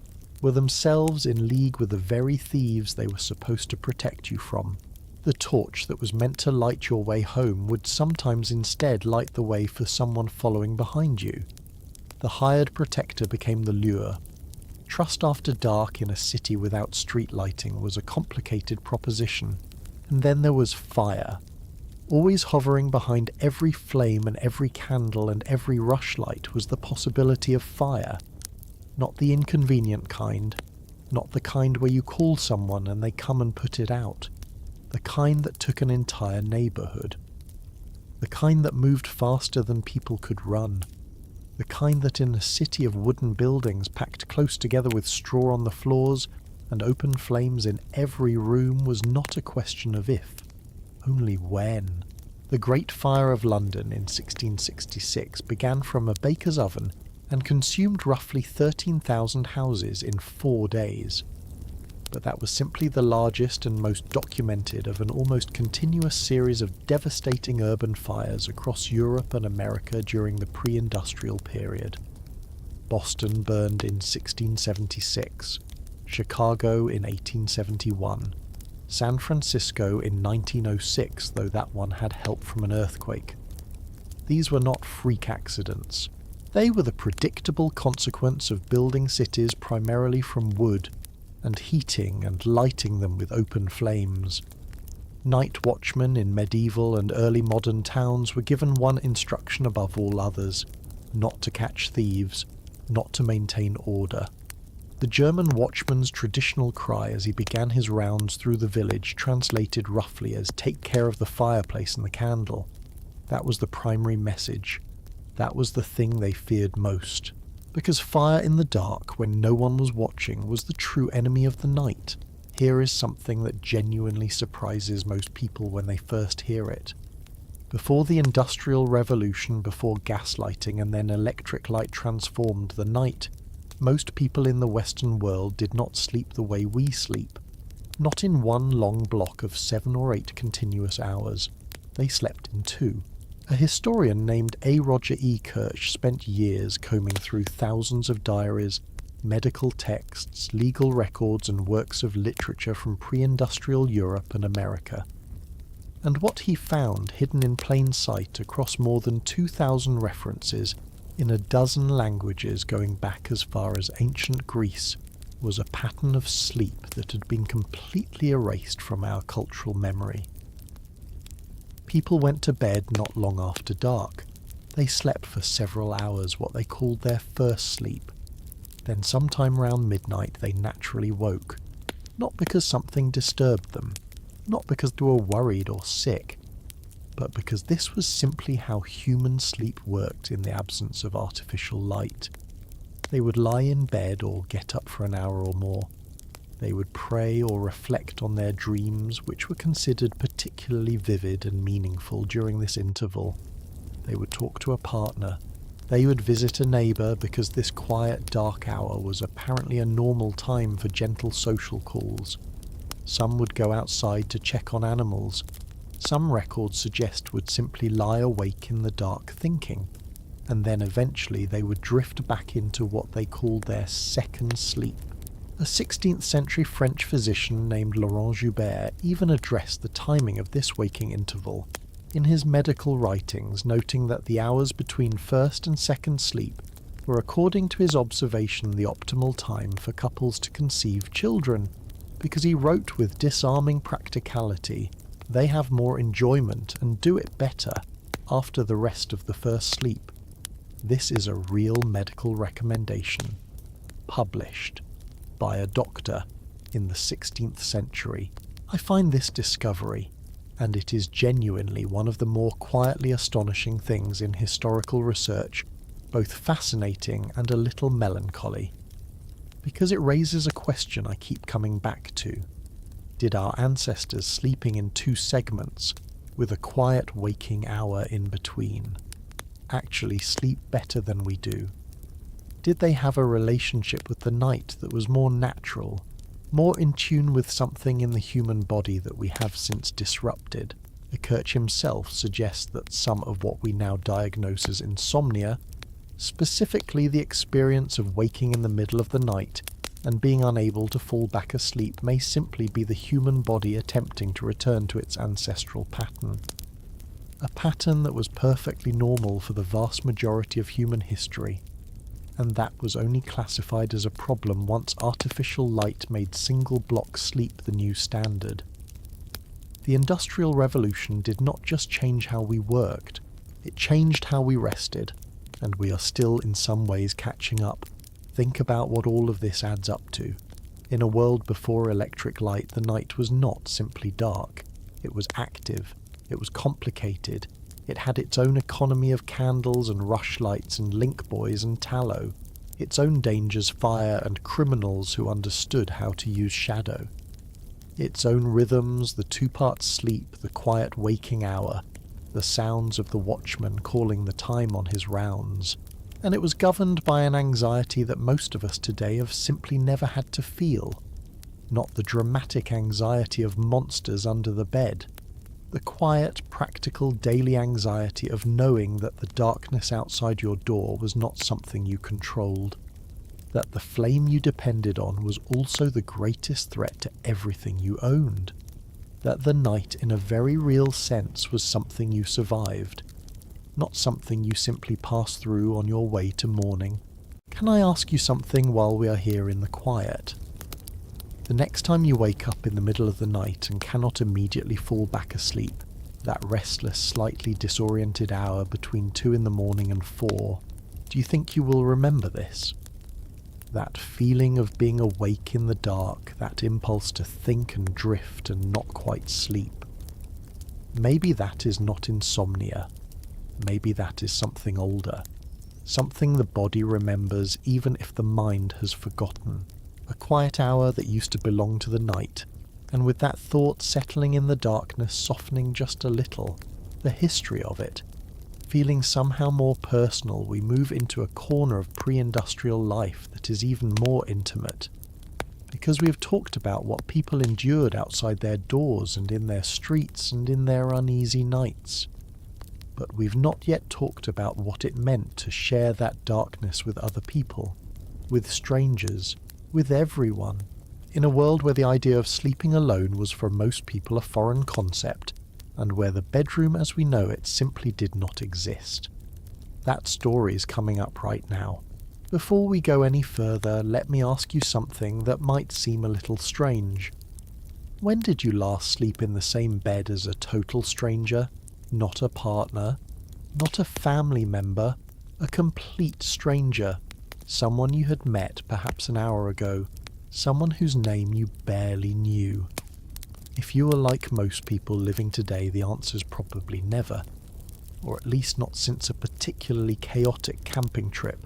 were themselves in league with the very thieves they were supposed to protect you from. The torch that was meant to light your way home would sometimes instead light the way for someone following behind you. The hired protector became the lure. Trust after dark in a city without street lighting was a complicated proposition. And then there was fire. Always hovering behind every flame and every candle and every rushlight was the possibility of fire. Not the inconvenient kind, not the kind where you call someone and they come and put it out. The kind that took an entire neighbourhood. The kind that moved faster than people could run. The kind that in a city of wooden buildings packed close together with straw on the floors and open flames in every room was not a question of if, only when. The Great Fire of London in 1666 began from a baker's oven and consumed roughly 13,000 houses in 4 days. But that was simply the largest and most documented of an almost continuous series of devastating urban fires across Europe and America during the pre-industrial period. Boston burned in 1676, Chicago in 1871, San Francisco in 1906, though that one had help from an earthquake. These were not freak accidents. They were the predictable consequence of building cities primarily from wood, and heating and lighting them with open flames. Night watchmen in medieval and early modern towns were given one instruction above all others: not to catch thieves, not to maintain order. The German watchman's traditional cry as he began his rounds through the village translated roughly as "take care of the fireplace and the candle." That was the primary message. That was the thing they feared most. Because fire in the dark, when no one was watching, was the true enemy of the night. Here is something that genuinely surprises most people when they first hear it. Before the Industrial Revolution, before gaslighting and then electric light transformed the night, most people in the Western world did not sleep the way we sleep. Not in one long block of 7 or 8 continuous hours. They slept in 2. A historian named A. Roger E. Kirch spent years combing through thousands of diaries, medical texts, legal records and works of literature from pre-industrial Europe and America. And what he found hidden in plain sight across more than 2,000 references in a dozen languages going back as far as ancient Greece was a pattern of sleep that had been completely erased from our cultural memory. People went to bed not long after dark. They slept for several hours, what they called their first sleep. Then sometime round midnight they naturally woke, not because something disturbed them, not because they were worried or sick. but because this was simply how human sleep worked in the absence of artificial light. They would lie in bed or get up for an hour or more. They would pray or reflect on their dreams, which were considered particularly vivid and meaningful during this interval. They would talk to a partner. They would visit a neighbour, because this quiet, dark hour was apparently a normal time for gentle social calls. Some would go outside to check on animals. Some records suggest would simply lie awake in the dark thinking, and then eventually they would drift back into what they called their second sleep. A 16th century French physician named Laurent Joubert even addressed the timing of this waking interval in his medical writings, noting that the hours between first and second sleep were, according to his observation, the optimal time for couples to conceive children, because he wrote with disarming practicality, they have more enjoyment and do it better after the rest of the first sleep. This is a real medical recommendation, published by a doctor in the 16th century. I find this discovery, and it is genuinely one of the more quietly astonishing things in historical research, both fascinating and a little melancholy, because it raises a question I keep coming back to. Did our ancestors sleeping in two segments, with a quiet waking hour in between, actually sleep better than we do? Did they have a relationship with the night that was more natural, more in tune with something in the human body that we have since disrupted? Kirch himself suggests that some of what we now diagnose as insomnia, specifically the experience of waking in the middle of the night and being unable to fall back asleep, may simply be the human body attempting to return to its ancestral pattern. A pattern that was perfectly normal for the vast majority of human history, and that was only classified as a problem once artificial light made single-block sleep the new standard. The Industrial Revolution did not just change how we worked, it changed how we rested, and we are still in some ways catching up. Think about what all of this adds up to. In a world before electric light, the night was not simply dark. It was active, it was complicated, it had its own economy of candles and rushlights and link buoys and tallow, its own dangers, fire, and criminals who understood how to use shadow. Its own rhythms, the two-part sleep, the quiet waking hour, the sounds of the watchman calling the time on his rounds. And it was governed by an anxiety that most of us today have simply never had to feel. Not the dramatic anxiety of monsters under the bed. The quiet, practical, daily anxiety of knowing that the darkness outside your door was not something you controlled. That the flame you depended on was also the greatest threat to everything you owned. That the night, in a very real sense, was something you survived, not something you simply passed through on your way to morning. Can I ask you something while we are here in the quiet? The next time you wake up in the middle of the night and cannot immediately fall back asleep, that restless, slightly disoriented hour between 2 in the morning and 4, do you think you will remember this? That feeling of being awake in the dark, that impulse to think and drift and not quite sleep. Maybe that is not insomnia. Maybe that is something older. Something the body remembers even if the mind has forgotten. A quiet hour that used to belong to the night, and with that thought settling in the darkness, softening just a little, the history of it, feeling somehow more personal, we move into a corner of pre-industrial life that is even more intimate. Because we have talked about what people endured outside their doors and in their streets and in their uneasy nights. But we've not yet talked about what it meant to share that darkness with other people, with strangers, with everyone, in a world where the idea of sleeping alone was for most people a foreign concept, and where the bedroom as we know it simply did not exist. That story is coming up right now. Before we go any further, let me ask you something that might seem a little strange. When did you last sleep in the same bed as a total stranger? Not a partner, not a family member, a complete stranger, someone you had met perhaps an hour ago, someone whose name you barely knew. If you are like most people living today, the answer is probably never, or at least not since a particularly chaotic camping trip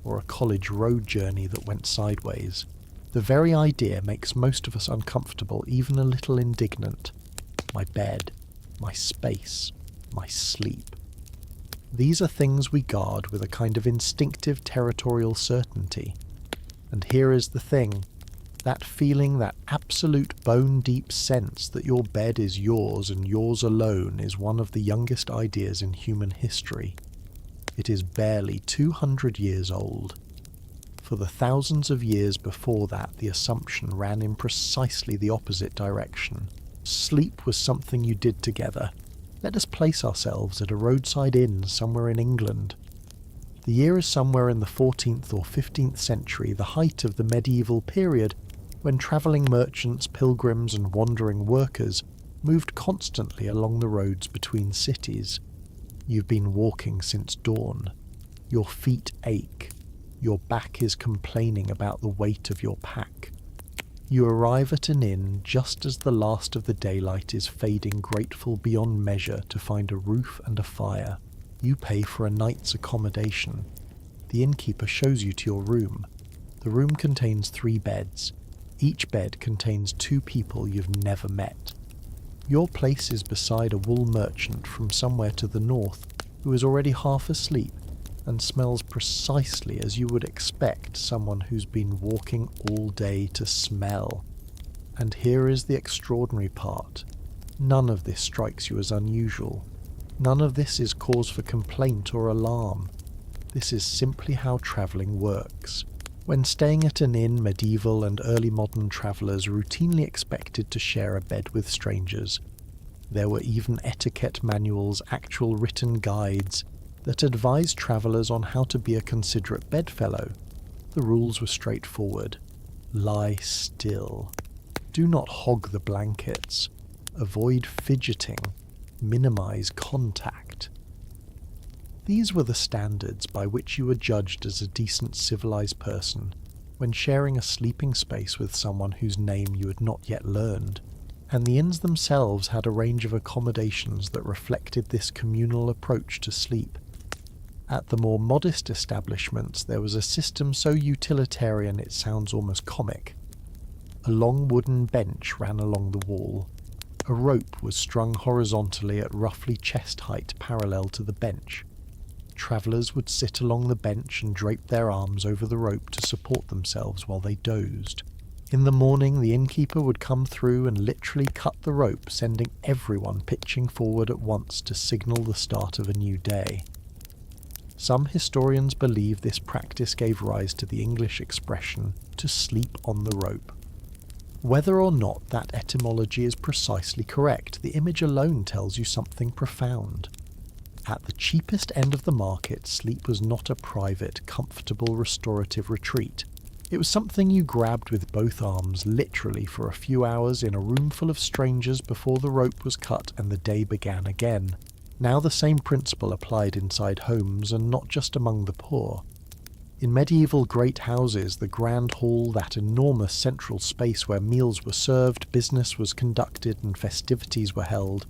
or a college road journey that went sideways. The very idea makes most of us uncomfortable, even a little indignant. My bed, my space, my sleep. These are things we guard with a kind of instinctive territorial certainty. And here is the thing. That feeling, that absolute bone-deep sense that your bed is yours and yours alone is one of the youngest ideas in human history. It is barely 200 years old. For the thousands of years before that, the assumption ran in precisely the opposite direction. Sleep was something you did together. Let us place ourselves at a roadside inn somewhere in England. The year is somewhere in the 14th or 15th century, the height of the medieval period, when travelling merchants, pilgrims and wandering workers moved constantly along the roads between cities. You've been walking since dawn. Your feet ache. Your back is complaining about the weight of your pack. You arrive at an inn just as the last of the daylight is fading, grateful beyond measure to find a roof and a fire. You pay for a night's accommodation. The innkeeper shows you to your room. The room contains 3 beds. Each bed contains 2 people you've never met. Your place is beside a wool merchant from somewhere to the north who is already half asleep and smells precisely as you would expect someone who's been walking all day to smell. And here is the extraordinary part. None of this strikes you as unusual. None of this is cause for complaint or alarm. This is simply how travelling works. When staying at an inn, medieval and early modern travellers routinely expected to share a bed with strangers. There were even etiquette manuals, actual written guides, that advised travellers on how to be a considerate bedfellow. The rules were straightforward. Lie still. Do not hog the blankets. Avoid fidgeting. Minimise contact. These were the standards by which you were judged as a decent civilized person when sharing a sleeping space with someone whose name you had not yet learned, and the inns themselves had a range of accommodations that reflected this communal approach to sleep. At the more modest establishments there was a system so utilitarian it sounds almost comic. A long wooden bench ran along the wall. A rope was strung horizontally at roughly chest height parallel to the bench. Travellers would sit along the bench and drape their arms over the rope to support themselves while they dozed. In the morning, the innkeeper would come through and literally cut the rope, sending everyone pitching forward at once to signal the start of a new day. Some historians believe this practice gave rise to the English expression, to sleep on the rope. Whether or not that etymology is precisely correct, the image alone tells you something profound. At the cheapest end of the market, sleep was not a private, comfortable, restorative retreat. It was something you grabbed with both arms, literally for a few hours in a room full of strangers before the rope was cut and the day began again. Now the same principle applied inside homes, and not just among the poor. In medieval great houses, the grand hall, that enormous central space where meals were served, business was conducted and festivities were held,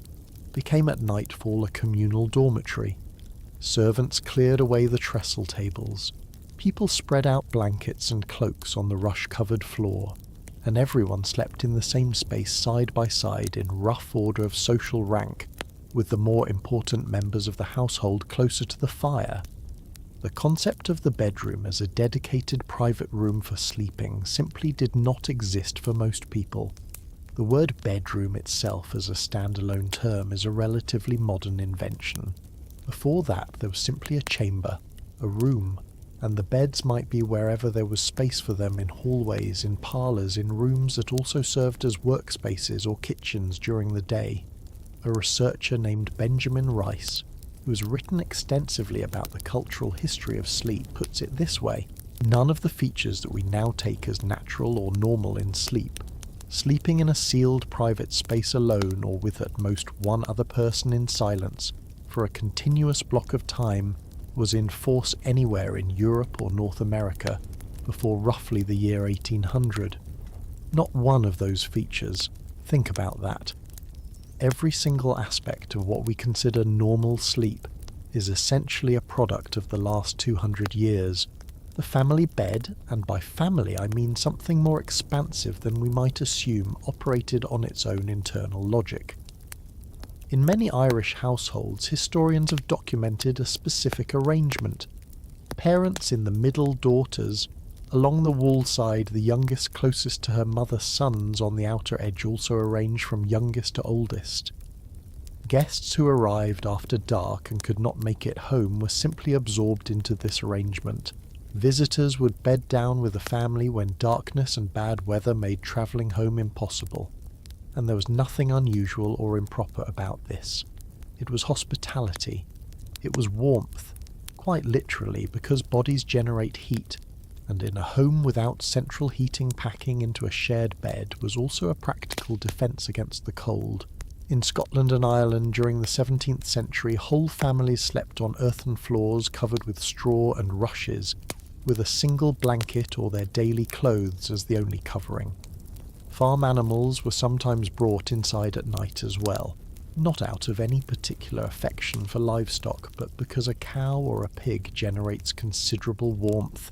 became at nightfall a communal dormitory. Servants cleared away the trestle tables. People spread out blankets and cloaks on the rush-covered floor, and everyone slept in the same space side by side in rough order of social rank, with the more important members of the household closer to the fire. The concept of the bedroom as a dedicated private room for sleeping simply did not exist for most people. The word bedroom itself as a standalone term is a relatively modern invention. Before that, there was simply a chamber, a room, and the beds might be wherever there was space for them, in hallways, in parlours, in rooms that also served as workspaces or kitchens during the day. A researcher named Benjamin Rice, who has written extensively about the cultural history of sleep, puts it this way: none of the features that we now take as natural or normal in sleep, sleeping in a sealed private space alone or with at most one other person in silence for a continuous block of time, was in force anywhere in Europe or North America before roughly the year 1800. Not one of those features, Think about that. Every single aspect of what we consider normal sleep is essentially a product of the last 200 years. The family bed, and by family I mean something more expansive than we might assume, operated on its own internal logic. In many Irish households, historians have documented a specific arrangement. Parents in the middle, daughters. Along the wall side, the youngest closest to her mother, sons on the outer edge, also arranged from youngest to oldest. Guests who arrived after dark and could not make it home were simply absorbed into this arrangement. Visitors would bed down with the family when darkness and bad weather made travelling home impossible. And there was nothing unusual or improper about this. It was hospitality. It was warmth, quite literally, because bodies generate heat, and in a home without central heating, packing into a shared bed was also a practical defence against the cold. In Scotland and Ireland during the 17th century, whole families slept on earthen floors covered with straw and rushes, with a single blanket or their daily clothes as the only covering. Farm animals were sometimes brought inside at night as well, not out of any particular affection for livestock, but because a cow or a pig generates considerable warmth,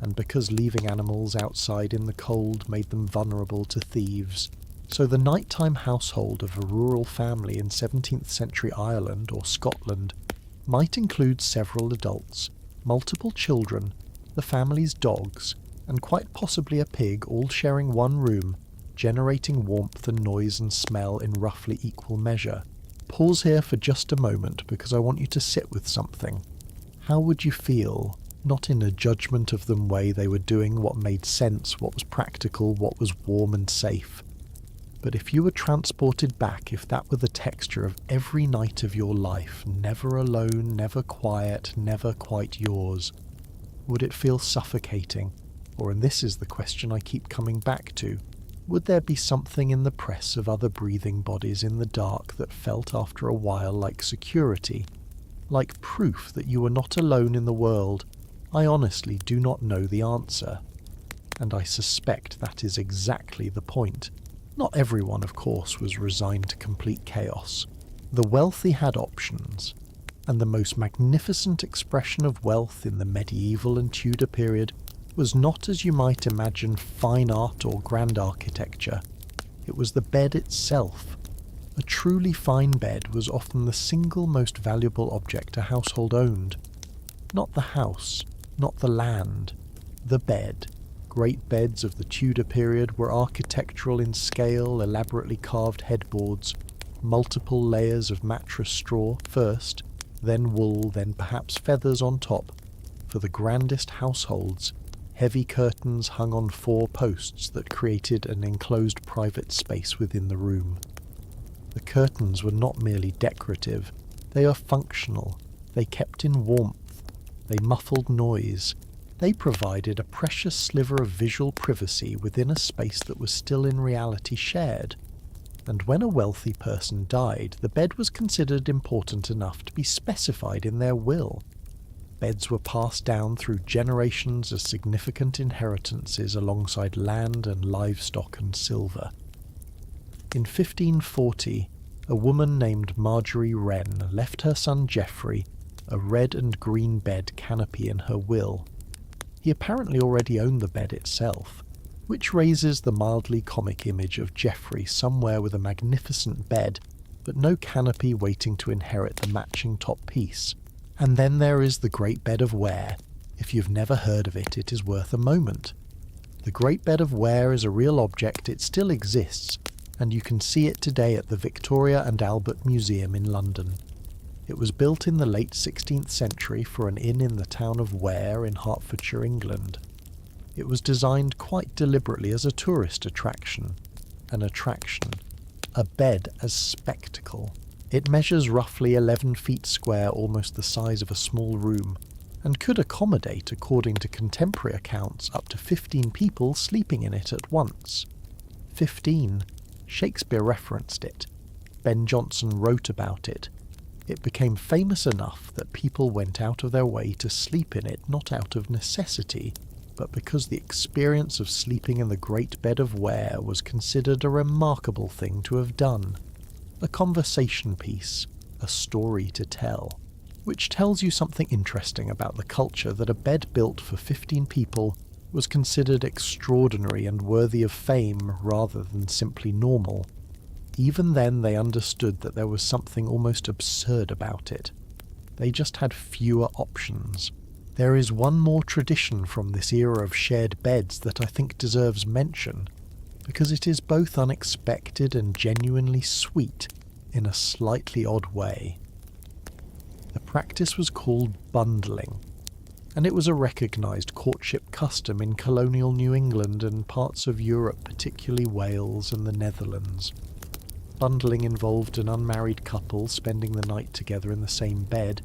and because leaving animals outside in the cold made them vulnerable to thieves. So the nighttime household of a rural family in 17th century Ireland or Scotland might include several adults, multiple children, the family's dogs, and quite possibly a pig, all sharing one room, generating warmth and noise and smell in roughly equal measure. Pause here for just a moment because I want you to sit with something. How would you feel? Not in a judgment of them way they were doing what made sense, what was practical, what was warm and safe. But if you were transported back, if that were the texture of every night of your life, never alone, never quiet, never quite yours, would it feel suffocating? Or, and this is the question I keep coming back to, would there be something in the press of other breathing bodies in the dark that felt after a while like security, like proof that you were not alone in the world? I honestly do not know the answer, and I suspect that is exactly the point. Not everyone, of course, was resigned to complete chaos. The wealthy had options, and the most magnificent expression of wealth in the medieval and Tudor period was not, as you might imagine, fine art or grand architecture. It was the bed itself. A truly fine bed was often the single most valuable object a household owned. Not the house, not the land, the bed. Great beds of the Tudor period were architectural in scale, elaborately carved headboards, multiple layers of mattress straw first, then wool, then perhaps feathers on top. For the grandest households, heavy curtains hung on 4 posts that created an enclosed private space within the room. The curtains were not merely decorative, they are functional, they kept in warmth, they muffled noise, they provided a precious sliver of visual privacy within a space that was still in reality shared. And when a wealthy person died, the bed was considered important enough to be specified in their will. Beds were passed down through generations as significant inheritances alongside land and livestock and silver. In 1540, a woman named Marjorie Wren left her son Geoffrey a red and green bed canopy in her will. He apparently already owned the bed itself, which raises the mildly comic image of Geoffrey somewhere with a magnificent bed, but no canopy waiting to inherit the matching top piece. And then there is the Great Bed of Ware. If you've never heard of it, it is worth a moment. The Great Bed of Ware is a real object, it still exists, and you can see it today at the Victoria and Albert Museum in London. It was built in the late 16th century for an inn in the town of Ware in Hertfordshire, England. It was designed quite deliberately as a tourist attraction. A bed as spectacle. It measures roughly 11 feet square, almost the size of a small room, and could accommodate, according to contemporary accounts, up to 15 people sleeping in it at once. 15. Shakespeare referenced it. Ben Jonson wrote about it. It became famous enough that people went out of their way to sleep in it, not out of necessity, but because the experience of sleeping in the great bed of Ware was considered a remarkable thing to have done. A conversation piece, a story to tell, which tells you something interesting about the culture that a bed built for 15 people was considered extraordinary and worthy of fame rather than simply normal. Even then they understood that there was something almost absurd about it. They just had fewer options. There is one more tradition from this era of shared beds that I think deserves mention, because it is both unexpected and genuinely sweet in a slightly odd way. The practice was called bundling, and it was a recognised courtship custom in colonial New England and parts of Europe, particularly Wales and the Netherlands. Bundling involved an unmarried couple spending the night together in the same bed,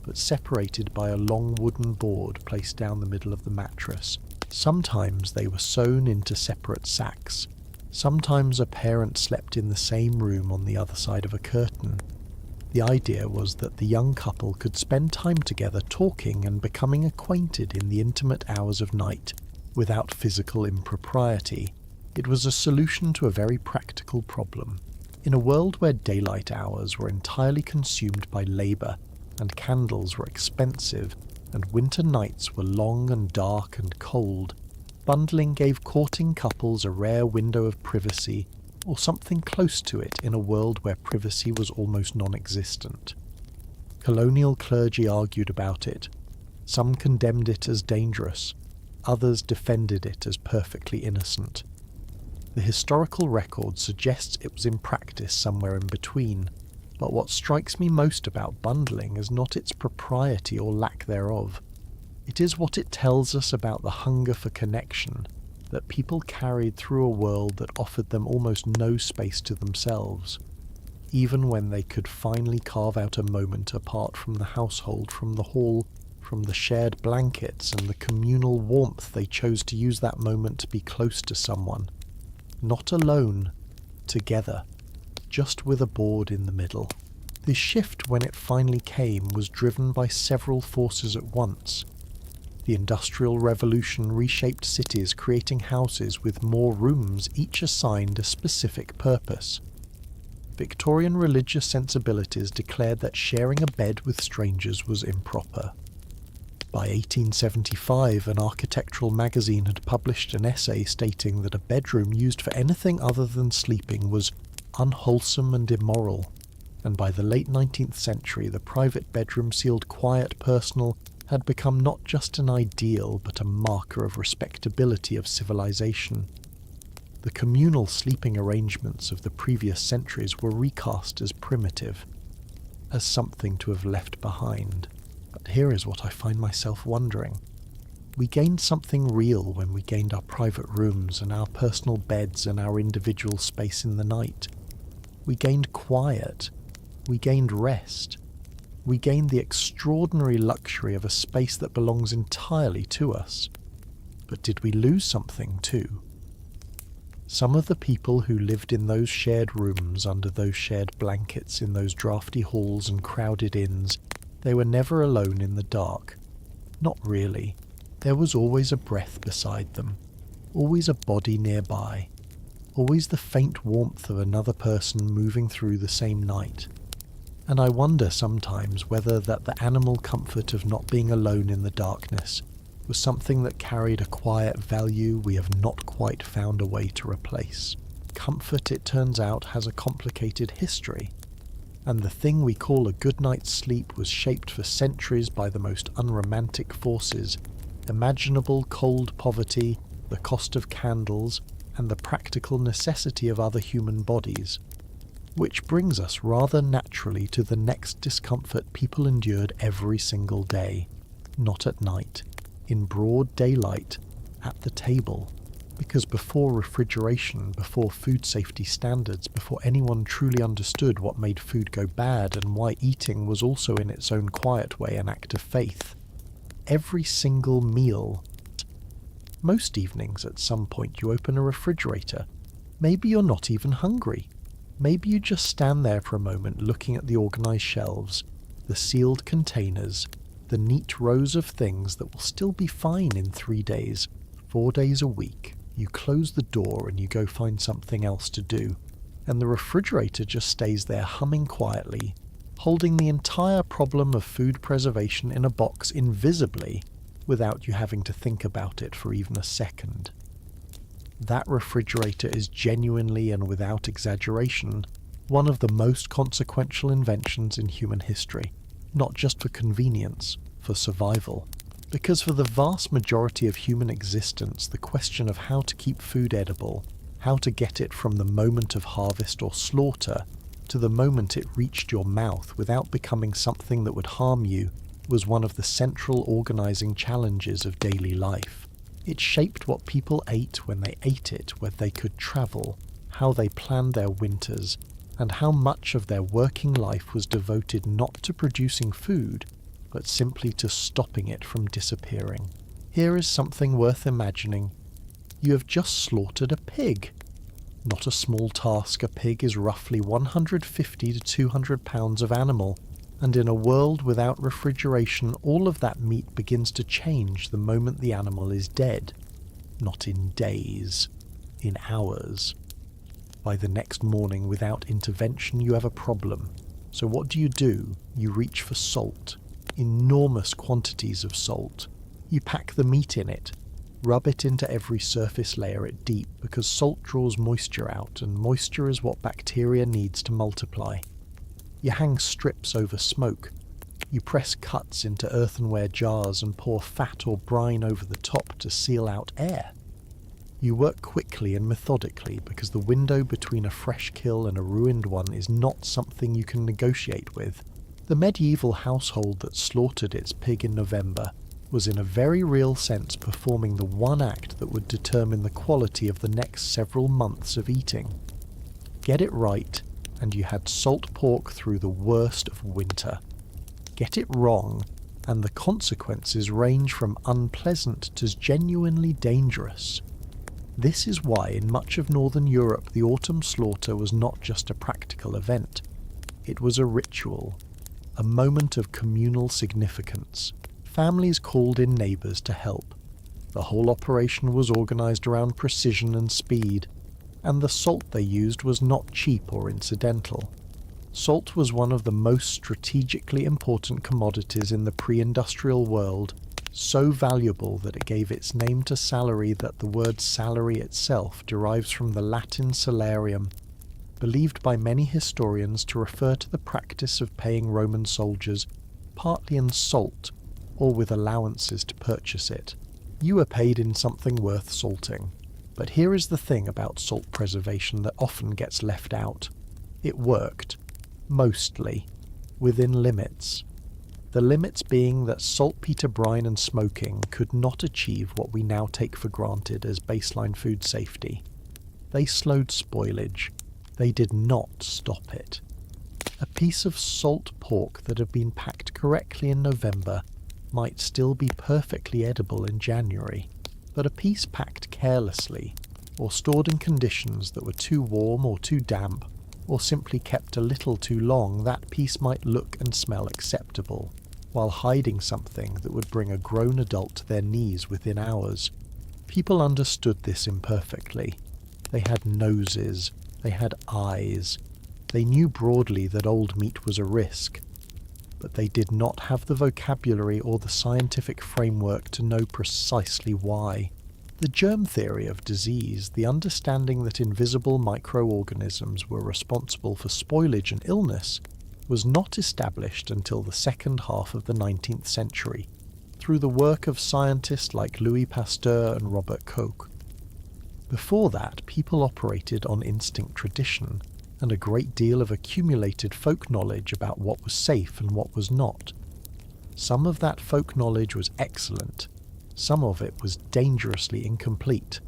but separated by a long wooden board placed down the middle of the mattress. Sometimes they were sewn into separate sacks. Sometimes a parent slept in the same room on the other side of a curtain. The idea was that the young couple could spend time together talking and becoming acquainted in the intimate hours of night, without physical impropriety. It was a solution to a very practical problem. In a world where daylight hours were entirely consumed by labour, and candles were expensive, and winter nights were long and dark and cold, bundling gave courting couples a rare window of privacy, or something close to it in a world where privacy was almost non-existent. Colonial clergy argued about it. Some condemned it as dangerous, others defended it as perfectly innocent. The historical record suggests it was in practice somewhere in between, but what strikes me most about bundling is not its propriety or lack thereof. It is what it tells us about the hunger for connection that people carried through a world that offered them almost no space to themselves, even when they could finally carve out a moment apart from the household, from the hall, from the shared blankets and the communal warmth they chose to use that moment to be close to someone. Not alone, together, just with a board in the middle. This shift, when it finally came, was driven by several forces at once. The Industrial Revolution reshaped cities, creating houses with more rooms, each assigned a specific purpose. Victorian religious sensibilities declared that sharing a bed with strangers was improper. By 1875, an architectural magazine had published an essay stating that a bedroom used for anything other than sleeping was unwholesome and immoral, and by the late 19th century the private bedroom, sealed quiet, personal, had become not just an ideal but a marker of respectability of civilization. The communal sleeping arrangements of the previous centuries were recast as primitive, as something to have left behind. But here is what I find myself wondering. We gained something real when we gained our private rooms and our personal beds and our individual space in the night. We gained quiet. We gained rest. We gained the extraordinary luxury of a space that belongs entirely to us. But did we lose something too? Some of the people who lived in those shared rooms, under those shared blankets, in those drafty halls and crowded inns, they were never alone in the dark. Not really. There was always a breath beside them, always a body nearby, always the faint warmth of another person moving through the same night. And I wonder sometimes whether that the animal comfort of not being alone in the darkness was something that carried a quiet value we have not quite found a way to replace. Comfort, it turns out, has a complicated history, and the thing we call a good night's sleep was shaped for centuries by the most unromantic forces, imaginable cold poverty, the cost of candles, and the practical necessity of other human bodies. Which brings us rather naturally to the next discomfort people endured every single day, not at night, in broad daylight, at the table, because before refrigeration, before food safety standards, before anyone truly understood what made food go bad and why eating was also in its own quiet way an act of faith, every single meal. Most evenings at some point you open a refrigerator. Maybe you're not even hungry. Maybe you just stand there for a moment looking at the organised shelves, the sealed containers, the neat rows of things that will still be fine in 3 days, 4 days a week, you close the door and you go find something else to do, and the refrigerator just stays there humming quietly, holding the entire problem of food preservation in a box invisibly without you having to think about it for even a second. That refrigerator is genuinely and without exaggeration one of the most consequential inventions in human history, not just for convenience, for survival. Because for the vast majority of human existence, the question of how to keep food edible, how to get it from the moment of harvest or slaughter to the moment it reached your mouth without becoming something that would harm you, was one of the central organizing challenges of daily life. It shaped what people ate when they ate it, where they could travel, how they planned their winters, and how much of their working life was devoted not to producing food, but simply to stopping it from disappearing. Here is something worth imagining. You have just slaughtered a pig. Not a small task. A pig is roughly 150 to 200 pounds of animal, and in a world without refrigeration, all of that meat begins to change the moment the animal is dead. Not in days, in hours. By the next morning, without intervention, you have a problem. So what do? You reach for salt. Enormous quantities of salt. You pack the meat in it, rub it into every surface layer it deep, because salt draws moisture out, and moisture is what bacteria needs to multiply. You hang strips over smoke. You press cuts into earthenware jars and pour fat or brine over the top to seal out air. You work quickly and methodically, because the window between a fresh kill and a ruined one is not something you can negotiate with. The medieval household that slaughtered its pig in November was in a very real sense performing the one act that would determine the quality of the next several months of eating. Get it right, and you had salt pork through the worst of winter. Get it wrong, and the consequences range from unpleasant to genuinely dangerous. This is why in much of Northern Europe the autumn slaughter was not just a practical event. It was a ritual, a moment of communal significance. Families called in neighbours to help. The whole operation was organised around precision and speed, and the salt they used was not cheap or incidental. Salt was one of the most strategically important commodities in the pre-industrial world, so valuable that it gave its name to salary, that the word salary itself derives from the Latin salarium, believed by many historians to refer to the practice of paying Roman soldiers partly in salt, or with allowances to purchase it. You were paid in something worth salting. But here is the thing about salt preservation that often gets left out. It worked, mostly, within limits. The limits being that saltpeter brine and smoking could not achieve what we now take for granted as baseline food safety. They slowed spoilage. They did not stop it. A piece of salt pork that had been packed correctly in November might still be perfectly edible in January, but a piece packed carelessly, or stored in conditions that were too warm or too damp, or simply kept a little too long, that piece might look and smell acceptable, while hiding something that would bring a grown adult to their knees within hours. People understood this imperfectly. They had noses, they had eyes, they knew broadly that old meat was a risk, but they did not have the vocabulary or the scientific framework to know precisely why. The germ theory of disease, the understanding that invisible microorganisms were responsible for spoilage and illness, was not established until the second half of the 19th century, through the work of scientists like Louis Pasteur and Robert Koch. Before that, people operated on instinct tradition, and a great deal of accumulated folk knowledge about what was safe and what was not. Some of that folk knowledge was excellent, some of it was dangerously incomplete.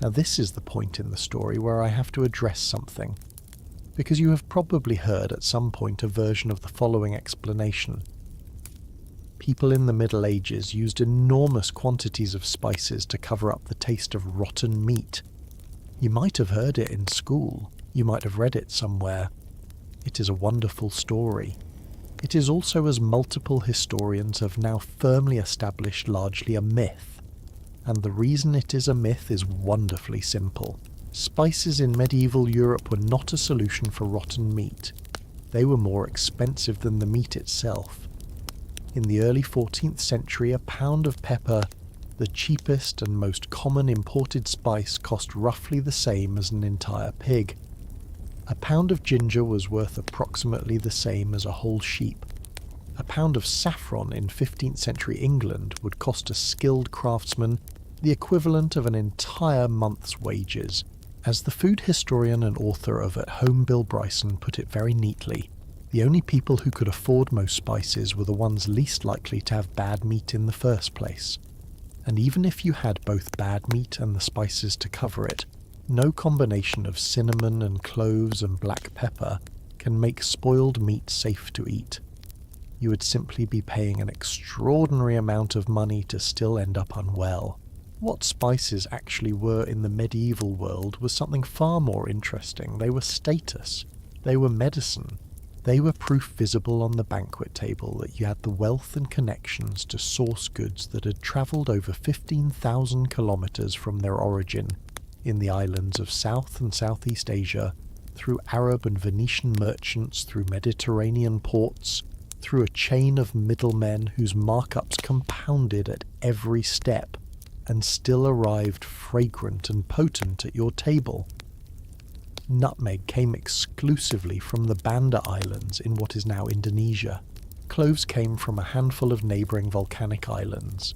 Now this is the point in the story where I have to address something, because you have probably heard at some point a version of the following explanation. People in the Middle Ages used enormous quantities of spices to cover up the taste of rotten meat. You might have heard it in school. You might have read it somewhere. It is a wonderful story. It is also, as multiple historians have now firmly established, largely a myth. and the reason it is a myth is wonderfully simple. Spices in medieval Europe were not a solution for rotten meat. They were more expensive than the meat itself. In the early 14th century, a pound of pepper, the cheapest and most common imported spice, cost roughly the same as an entire pig. A pound of ginger was worth approximately the same as a whole sheep. A pound of saffron in 15th century England would cost a skilled craftsman the equivalent of an entire month's wages. As the food historian and author of At Home Bill Bryson put it very neatly, the only people who could afford most spices were the ones least likely to have bad meat in the first place. And even if you had both bad meat and the spices to cover it, no combination of cinnamon and cloves and black pepper can make spoiled meat safe to eat. You would simply be paying an extraordinary amount of money to still end up unwell. What spices actually were in the medieval world was something far more interesting. They were status. They were medicine. They were proof visible on the banquet table that you had the wealth and connections to source goods that had travelled over 15,000 kilometres from their origin in the islands of South and Southeast Asia, through Arab and Venetian merchants, through Mediterranean ports, through a chain of middlemen whose markups compounded at every step, and still arrived fragrant and potent at your table. Nutmeg came exclusively from the Banda Islands in what is now Indonesia. Cloves came from a handful of neighbouring volcanic islands.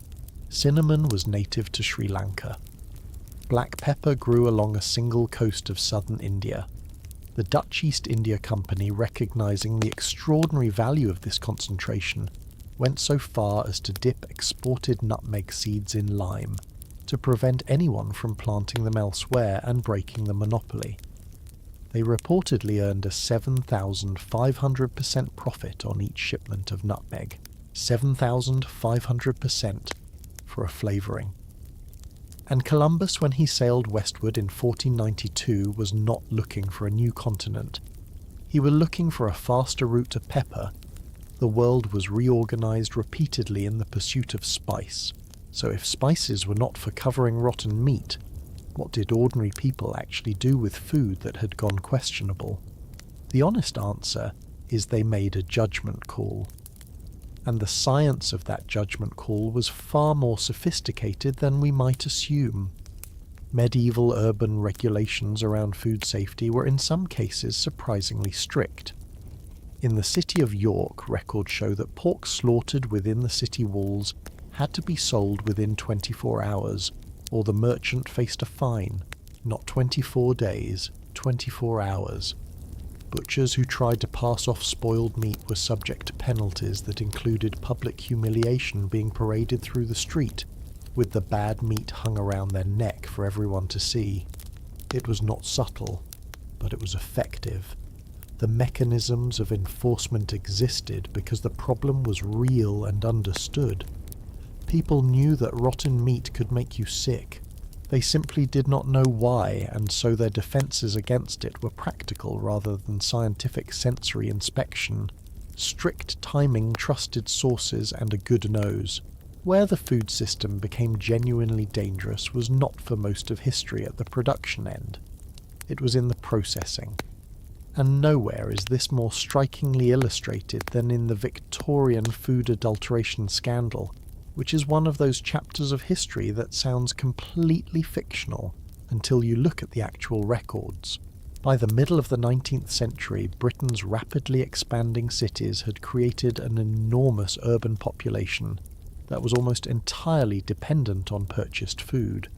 Cinnamon was native to Sri Lanka. Black pepper grew along a single coast of southern India. The Dutch East India Company, recognising the extraordinary value of this concentration, went so far as to dip exported nutmeg seeds in lime, to prevent anyone from planting them elsewhere and breaking the monopoly. They reportedly earned a 7,500% profit on each shipment of nutmeg. 7,500% for a flavouring. And Columbus, when he sailed westward in 1492, was not looking for a new continent. He was looking for a faster route to pepper. The world was reorganised repeatedly in the pursuit of spice. So if spices were not for covering rotten meat, what did ordinary people actually do with food that had gone questionable? The honest answer is they made a judgment call. And the science of that judgment call was far more sophisticated than we might assume. Medieval urban regulations around food safety were in some cases surprisingly strict. In the city of York, records show that pork slaughtered within the city walls had to be sold within 24 hours, or the merchant faced a fine, not 24 days, 24 hours. Butchers who tried to pass off spoiled meat were subject to penalties that included public humiliation, being paraded through the street, with the bad meat hung around their neck for everyone to see. It was not subtle, but it was effective. The mechanisms of enforcement existed because the problem was real and understood. People knew that rotten meat could make you sick. They simply did not know why, and so their defences against it were practical rather than scientific sensory inspection, strict timing, trusted sources, and a good nose. Where the food system became genuinely dangerous was not for most of history at the production end. It was in the processing. And nowhere is this more strikingly illustrated than in the Victorian food adulteration scandal, which is one of those chapters of history that sounds completely fictional until you look at the actual records. By the middle of the 19th century, Britain's rapidly expanding cities had created an enormous urban population that was almost entirely dependent on purchased food.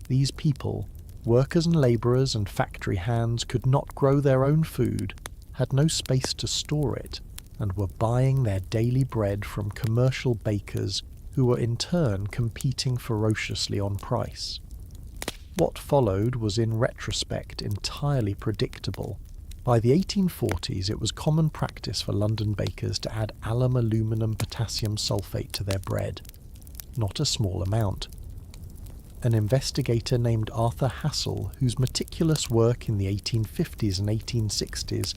These people, workers and labourers and factory hands, could not grow their own food, had no space to store it, and were buying their daily bread from commercial bakers who were in turn competing ferociously on price. What followed was in retrospect entirely predictable. By the 1840s it was common practice for London bakers to add alum aluminum potassium sulfate to their bread. Not a small amount. An investigator named Arthur Hassel, whose meticulous work in the 1850s and 1860s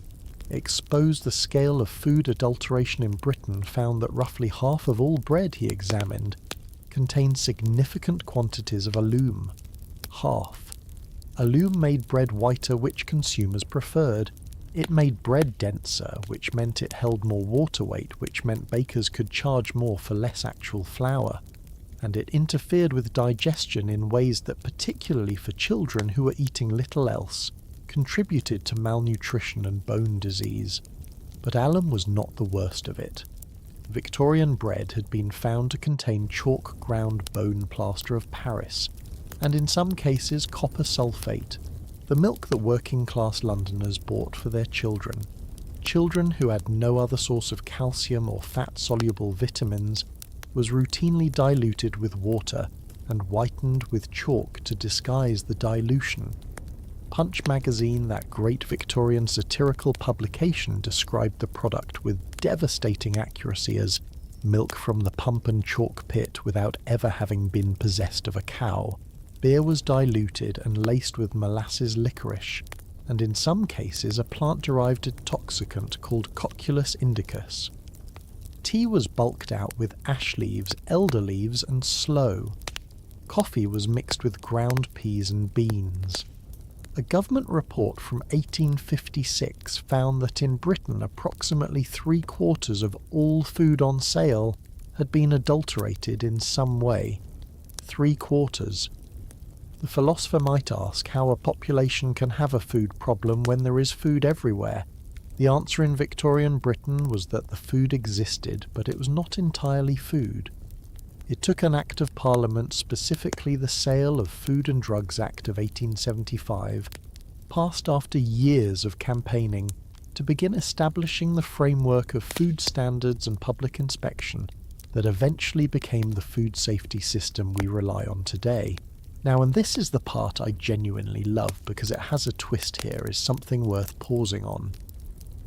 exposed the scale of food adulteration in Britain, found that roughly half of all bread he examined contained significant quantities of alum. Half. Alum made bread whiter, which consumers preferred. It made bread denser, which meant it held more water weight, which meant bakers could charge more for less actual flour. And it interfered with digestion in ways that, particularly for children who were eating little else, contributed to malnutrition and bone disease. But alum was not the worst of it. Victorian bread had been found to contain chalk ground bone plaster of Paris, and in some cases copper sulfate, the milk that working-class Londoners bought for their children. Children who had no other source of calcium or fat-soluble vitamins, was routinely diluted with water and whitened with chalk to disguise the dilution. Punch magazine, that great Victorian satirical publication, described the product with devastating accuracy as milk from the pump and chalk pit without ever having been possessed of a cow. Beer was diluted and laced with molasses licorice, and in some cases a plant-derived intoxicant called Cocculus indicus. Tea was bulked out with ash leaves, elder leaves, and sloe. Coffee was mixed with ground peas and beans. A government report from 1856 found that in Britain approximately 3/4 of all food on sale had been adulterated in some way. 3/4. The philosopher might ask how a population can have a food problem when there is food everywhere. The answer in Victorian Britain was that the food existed, but it was not entirely food. It took an Act of Parliament, specifically the Sale of Food and Drugs Act of 1875, passed after years of campaigning, to begin establishing the framework of food standards and public inspection that eventually became the food safety system we rely on today. Now, and this is the part I genuinely love because it has a twist here, is something worth pausing on.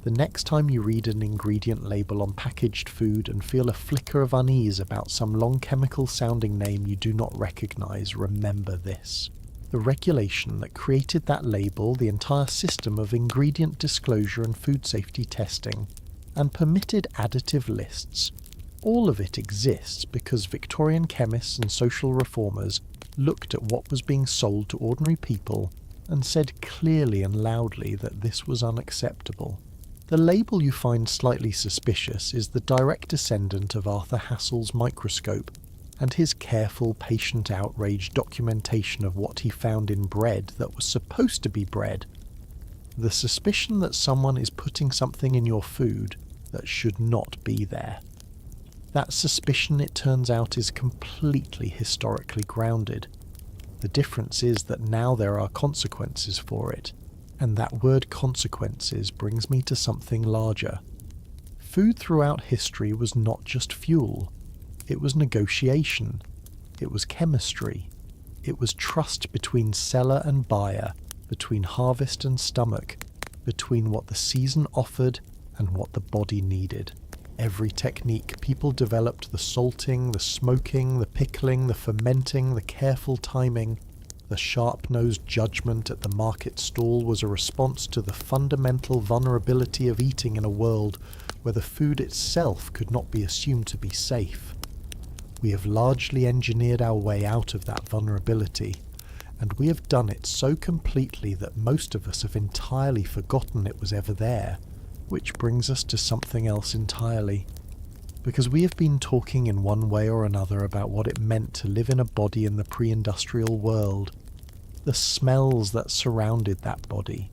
The next time you read an ingredient label on packaged food and feel a flicker of unease about some long chemical-sounding name you do not recognise, remember this. The regulation that created that label, the entire system of ingredient disclosure and food safety testing, and permitted additive lists, all of it exists because Victorian chemists and social reformers looked at what was being sold to ordinary people and said clearly and loudly that this was unacceptable. The label you find slightly suspicious is the direct descendant of Arthur Hassel's microscope and his careful, patient outrage documentation of what he found in bread that was supposed to be bread. The suspicion that someone is putting something in your food that should not be there. That suspicion, it turns out, is completely historically grounded. The difference is that now there are consequences for it, and that word consequences brings me to something larger. Food throughout history was not just fuel. It was negotiation. It was chemistry. It was trust between seller and buyer, between harvest and stomach, between what the season offered and what the body needed. Every technique people developed, the salting, the smoking, the pickling, the fermenting, the careful timing, the sharp-nosed judgment at the market stall was a response to the fundamental vulnerability of eating in a world where the food itself could not be assumed to be safe. We have largely engineered our way out of that vulnerability, and we have done it so completely that most of us have entirely forgotten it was ever there. Which brings us to something else entirely. Because we have been talking in one way or another about what it meant to live in a body in the pre-industrial world, the smells that surrounded that body,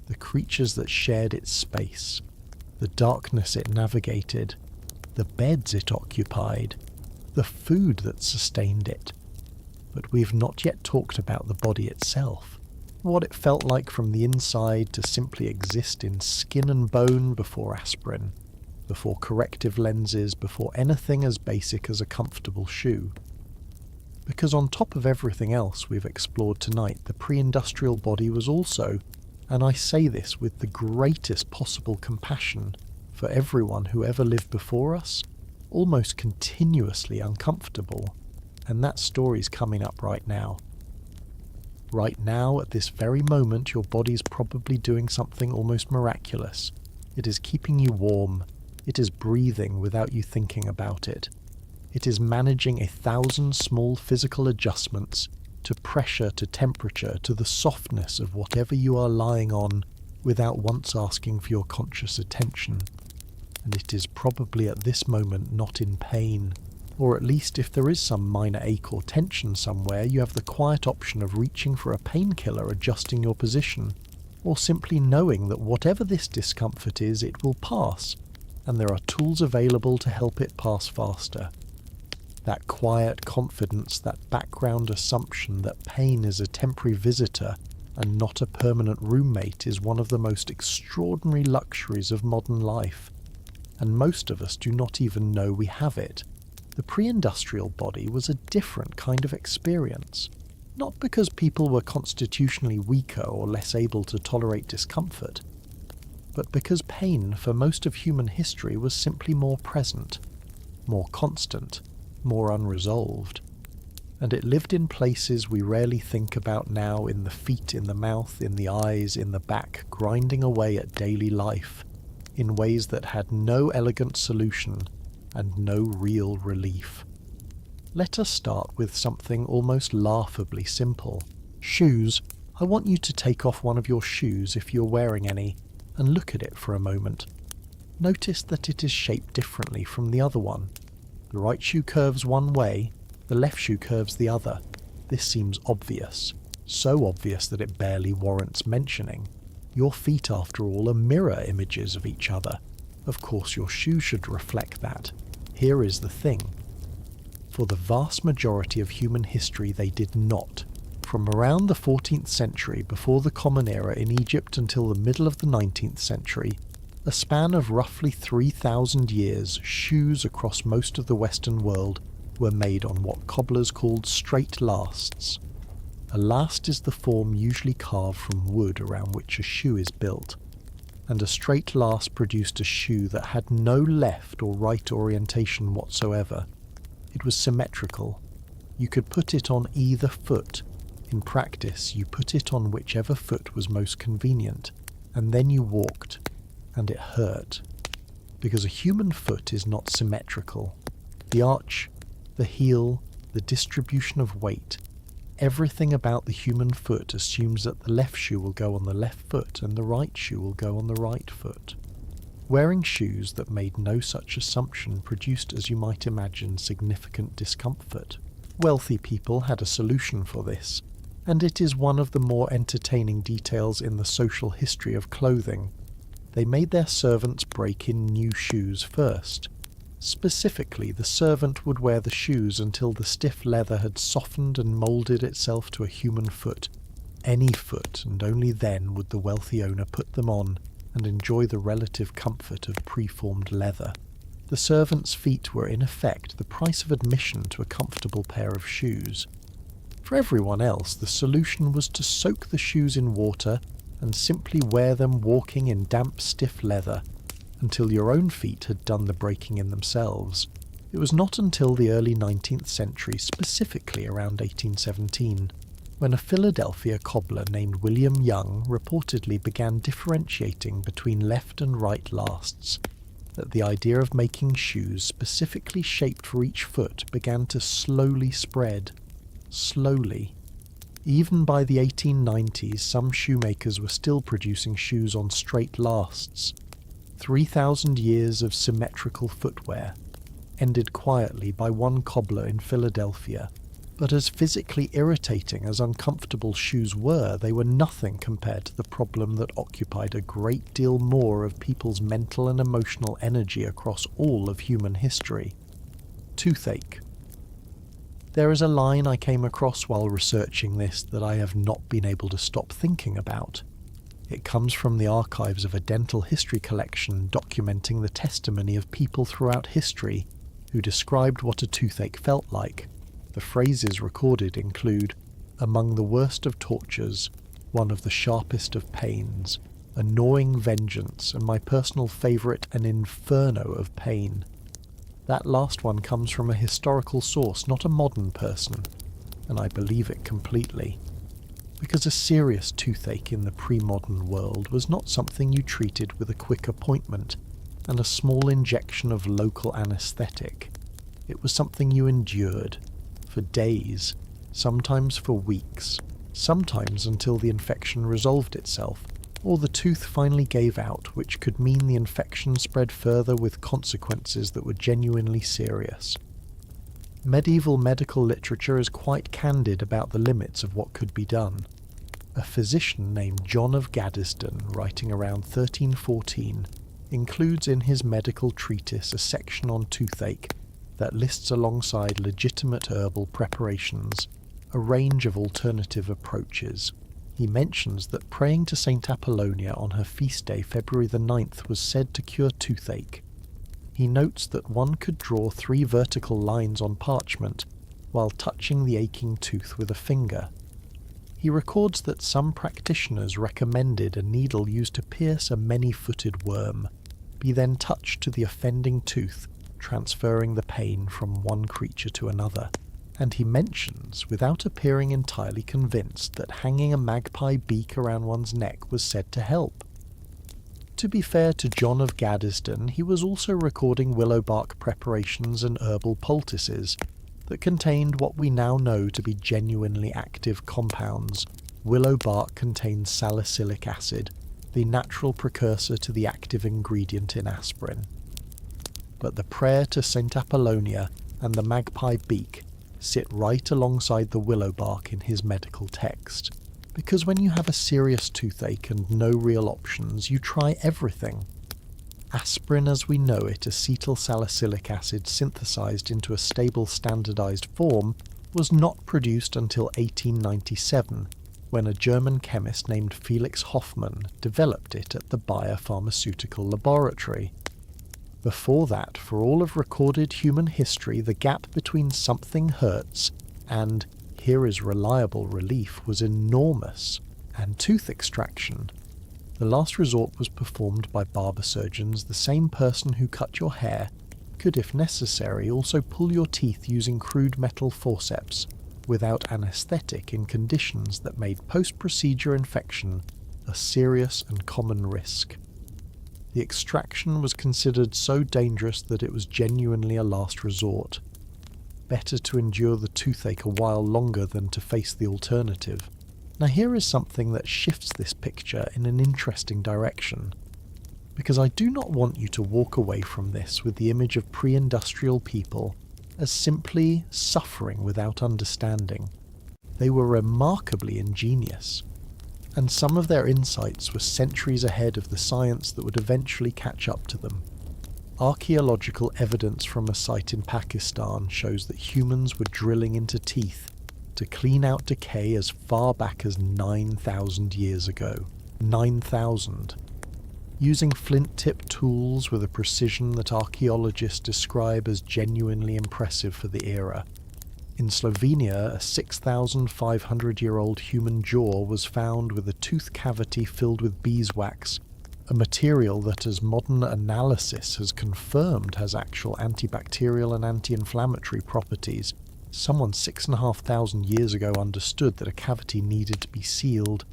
the creatures that shared its space, the darkness it navigated, the beds it occupied, the food that sustained it. But we've not yet talked about the body itself. What it felt like from the inside to simply exist in skin and bone before aspirin, before corrective lenses, before anything as basic as a comfortable shoe. Because on top of everything else we've explored tonight, the pre-industrial body was also, and I say this with the greatest possible compassion for everyone who ever lived before us, almost continuously uncomfortable, and that story's coming up right now. Right now, at this very moment, your body's probably doing something almost miraculous. It is keeping you warm. It is breathing without you thinking about it. It is managing 1,000 small physical adjustments to pressure, to temperature, to the softness of whatever you are lying on without once asking for your conscious attention. And it is probably at this moment not in pain, or at least if there is some minor ache or tension somewhere, you have the quiet option of reaching for a painkiller, adjusting your position, or simply knowing that whatever this discomfort is, it will pass, and there are tools available to help it pass faster. That quiet confidence, that background assumption that pain is a temporary visitor and not a permanent roommate is one of the most extraordinary luxuries of modern life, and most of us do not even know we have it. The pre-industrial body was a different kind of experience, not because people were constitutionally weaker or less able to tolerate discomfort, but because pain for most of human history was simply more present, more constant, more unresolved. And it lived in places we rarely think about now, in the feet, in the mouth, in the eyes, in the back, grinding away at daily life, in ways that had no elegant solution and no real relief. Let us start with something almost laughably simple. Shoes. I want you to take off one of your shoes, if you're wearing any, and look at it for a moment. Notice that it is shaped differently from the other one. The right shoe curves one way, the left shoe curves the other. This seems obvious, so obvious that it barely warrants mentioning. Your feet, after all, are mirror images of each other. Of course your shoe should reflect that. Here is the thing. For the vast majority of human history they did not. From around the 14th century before the Common Era in Egypt until the middle of the 19th century, a span of roughly 3,000 years, shoes across most of the Western world were made on what cobblers called straight lasts. A last is the form usually carved from wood around which a shoe is built, and a straight last produced a shoe that had no left or right orientation whatsoever. It was symmetrical. You could put it on either foot. In practice, you put it on whichever foot was most convenient, and then you walked, and it hurt. Because a human foot is not symmetrical. The arch, the heel, the distribution of weight, everything about the human foot assumes that the left shoe will go on the left foot and the right shoe will go on the right foot. Wearing shoes that made no such assumption produced, as you might imagine, significant discomfort. Wealthy people had a solution for this, and it is one of the more entertaining details in the social history of clothing. They made their servants break in new shoes first. Specifically, the servant would wear the shoes until the stiff leather had softened and moulded itself to a human foot. Any foot, and only then would the wealthy owner put them on and enjoy the relative comfort of preformed leather. The servant's feet were in effect the price of admission to a comfortable pair of shoes. For everyone else, the solution was to soak the shoes in water and simply wear them walking in damp, stiff leather, until your own feet had done the breaking in themselves. It was not until the early 19th century, specifically around 1817, when a Philadelphia cobbler named William Young reportedly began differentiating between left and right lasts, that the idea of making shoes specifically shaped for each foot began to slowly spread. Slowly. Even by the 1890s, some shoemakers were still producing shoes on straight lasts. 3,000 years of symmetrical footwear, ended quietly by one cobbler in Philadelphia. But as physically irritating as uncomfortable shoes were, they were nothing compared to the problem that occupied a great deal more of people's mental and emotional energy across all of human history. Toothache. There is a line I came across while researching this that I have not been able to stop thinking about. It comes from the archives of a dental history collection documenting the testimony of people throughout history who described what a toothache felt like. The phrases recorded include, among the worst of tortures, one of the sharpest of pains, a gnawing vengeance, and my personal favourite, an inferno of pain. That last one comes from a historical source, not a modern person, and I believe it completely. Because a serious toothache in the pre-modern world was not something you treated with a quick appointment and a small injection of local anaesthetic. It was something you endured, for days, sometimes for weeks, sometimes until the infection resolved itself, or the tooth finally gave out, which could mean the infection spread further with consequences that were genuinely serious. Medieval medical literature is quite candid about the limits of what could be done. A physician named John of Gaddesden, writing around 1314, includes in his medical treatise a section on toothache that lists alongside legitimate herbal preparations a range of alternative approaches. He mentions that praying to Saint Apollonia on her feast day, February the 9th, was said to cure toothache. He notes that one could draw 3 vertical lines on parchment while touching the aching tooth with a finger. He records that some practitioners recommended a needle used to pierce a many-footed worm be then touched to the offending tooth, transferring the pain from one creature to another. And he mentions, without appearing entirely convinced, that hanging a magpie beak around one's neck was said to help. To be fair to John of Gaddesden, he was also recording willow bark preparations and herbal poultices that contained what we now know to be genuinely active compounds. Willow bark contains salicylic acid, the natural precursor to the active ingredient in aspirin. But the prayer to Saint Apollonia and the magpie beak sit right alongside the willow bark in his medical text, because when you have a serious toothache and no real options, you try everything. Aspirin as we know it, acetyl salicylic acid synthesized into a stable standardized form, was not produced until 1897, when a German chemist named Felix Hoffmann developed it at the Bayer Pharmaceutical Laboratory. Before that, for all of recorded human history, the gap between something hurts and here is reliable relief was enormous, and tooth extraction, the last resort, was performed by barber surgeons. The same person who cut your hair could, if necessary, also pull your teeth using crude metal forceps without anaesthetic in conditions that made post-procedure infection a serious and common risk. The extraction was considered so dangerous that it was genuinely a last resort. Better to endure the toothache a while longer than to face the alternative. Now here is something that shifts this picture in an interesting direction, because I do not want you to walk away from this with the image of pre-industrial people as simply suffering without understanding. They were remarkably ingenious, and some of their insights were centuries ahead of the science that would eventually catch up to them. Archaeological evidence from a site in Pakistan shows that humans were drilling into teeth to clean out decay as far back as 9,000 years ago. 9,000. Using flint-tipped tools with a precision that archaeologists describe as genuinely impressive for the era. In Slovenia, a 6,500-year-old human jaw was found with a tooth cavity filled with beeswax, a material that, as modern analysis has confirmed, has actual antibacterial and anti-inflammatory properties. Someone 6,500 years ago understood that a cavity needed to be sealed,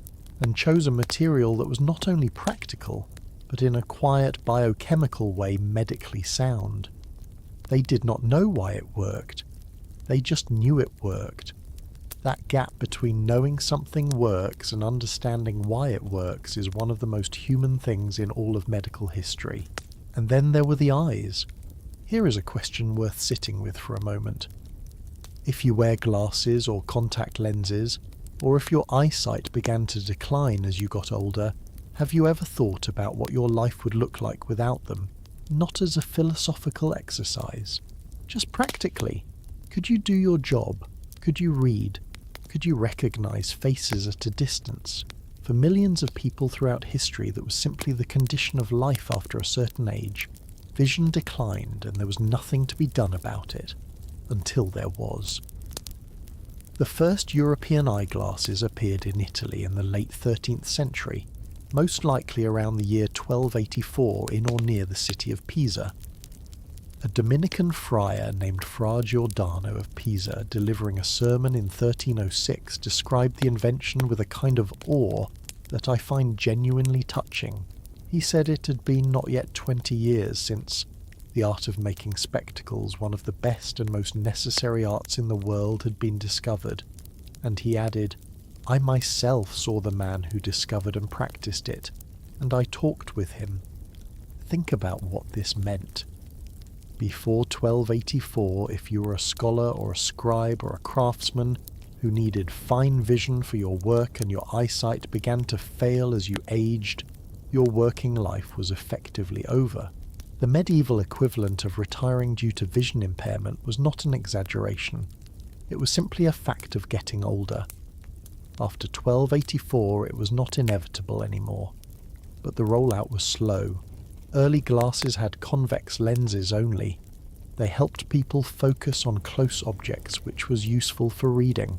and chose a material that was not only practical, but in a quiet biochemical way medically sound. They did not know why it worked. They just knew it worked. That gap between knowing something works and understanding why it works is one of the most human things in all of medical history. And then there were the eyes. Here is a question worth sitting with for a moment. If you wear glasses or contact lenses, or if your eyesight began to decline as you got older, have you ever thought about what your life would look like without them? Not as a philosophical exercise. Just practically. Could you do your job? Could you read? Could you recognize faces at a distance? For millions of people throughout history, that was simply the condition of life after a certain age. Vision declined and there was nothing to be done about it. Until there was. The first European eyeglasses appeared in Italy in the late 13th century, most likely around the year 1284 in or near the city of Pisa. A Dominican friar named Fra Giordano of Pisa, delivering a sermon in 1306, described the invention with a kind of awe that I find genuinely touching. He said it had been not yet 20 years since The art of making spectacles, one of the best and most necessary arts in the world, had been discovered, and he added, "I myself saw the man who discovered and practiced it, and I talked with him." Think about what this meant. Before 1284, if you were a scholar or a scribe or a craftsman who needed fine vision for your work and your eyesight began to fail as you aged, your working life was effectively over. The medieval equivalent of retiring due to vision impairment was not an exaggeration. It was simply a fact of getting older. After 1284, it was not inevitable anymore. But the rollout was slow. Early glasses had convex lenses only. They helped people focus on close objects, which was useful for reading.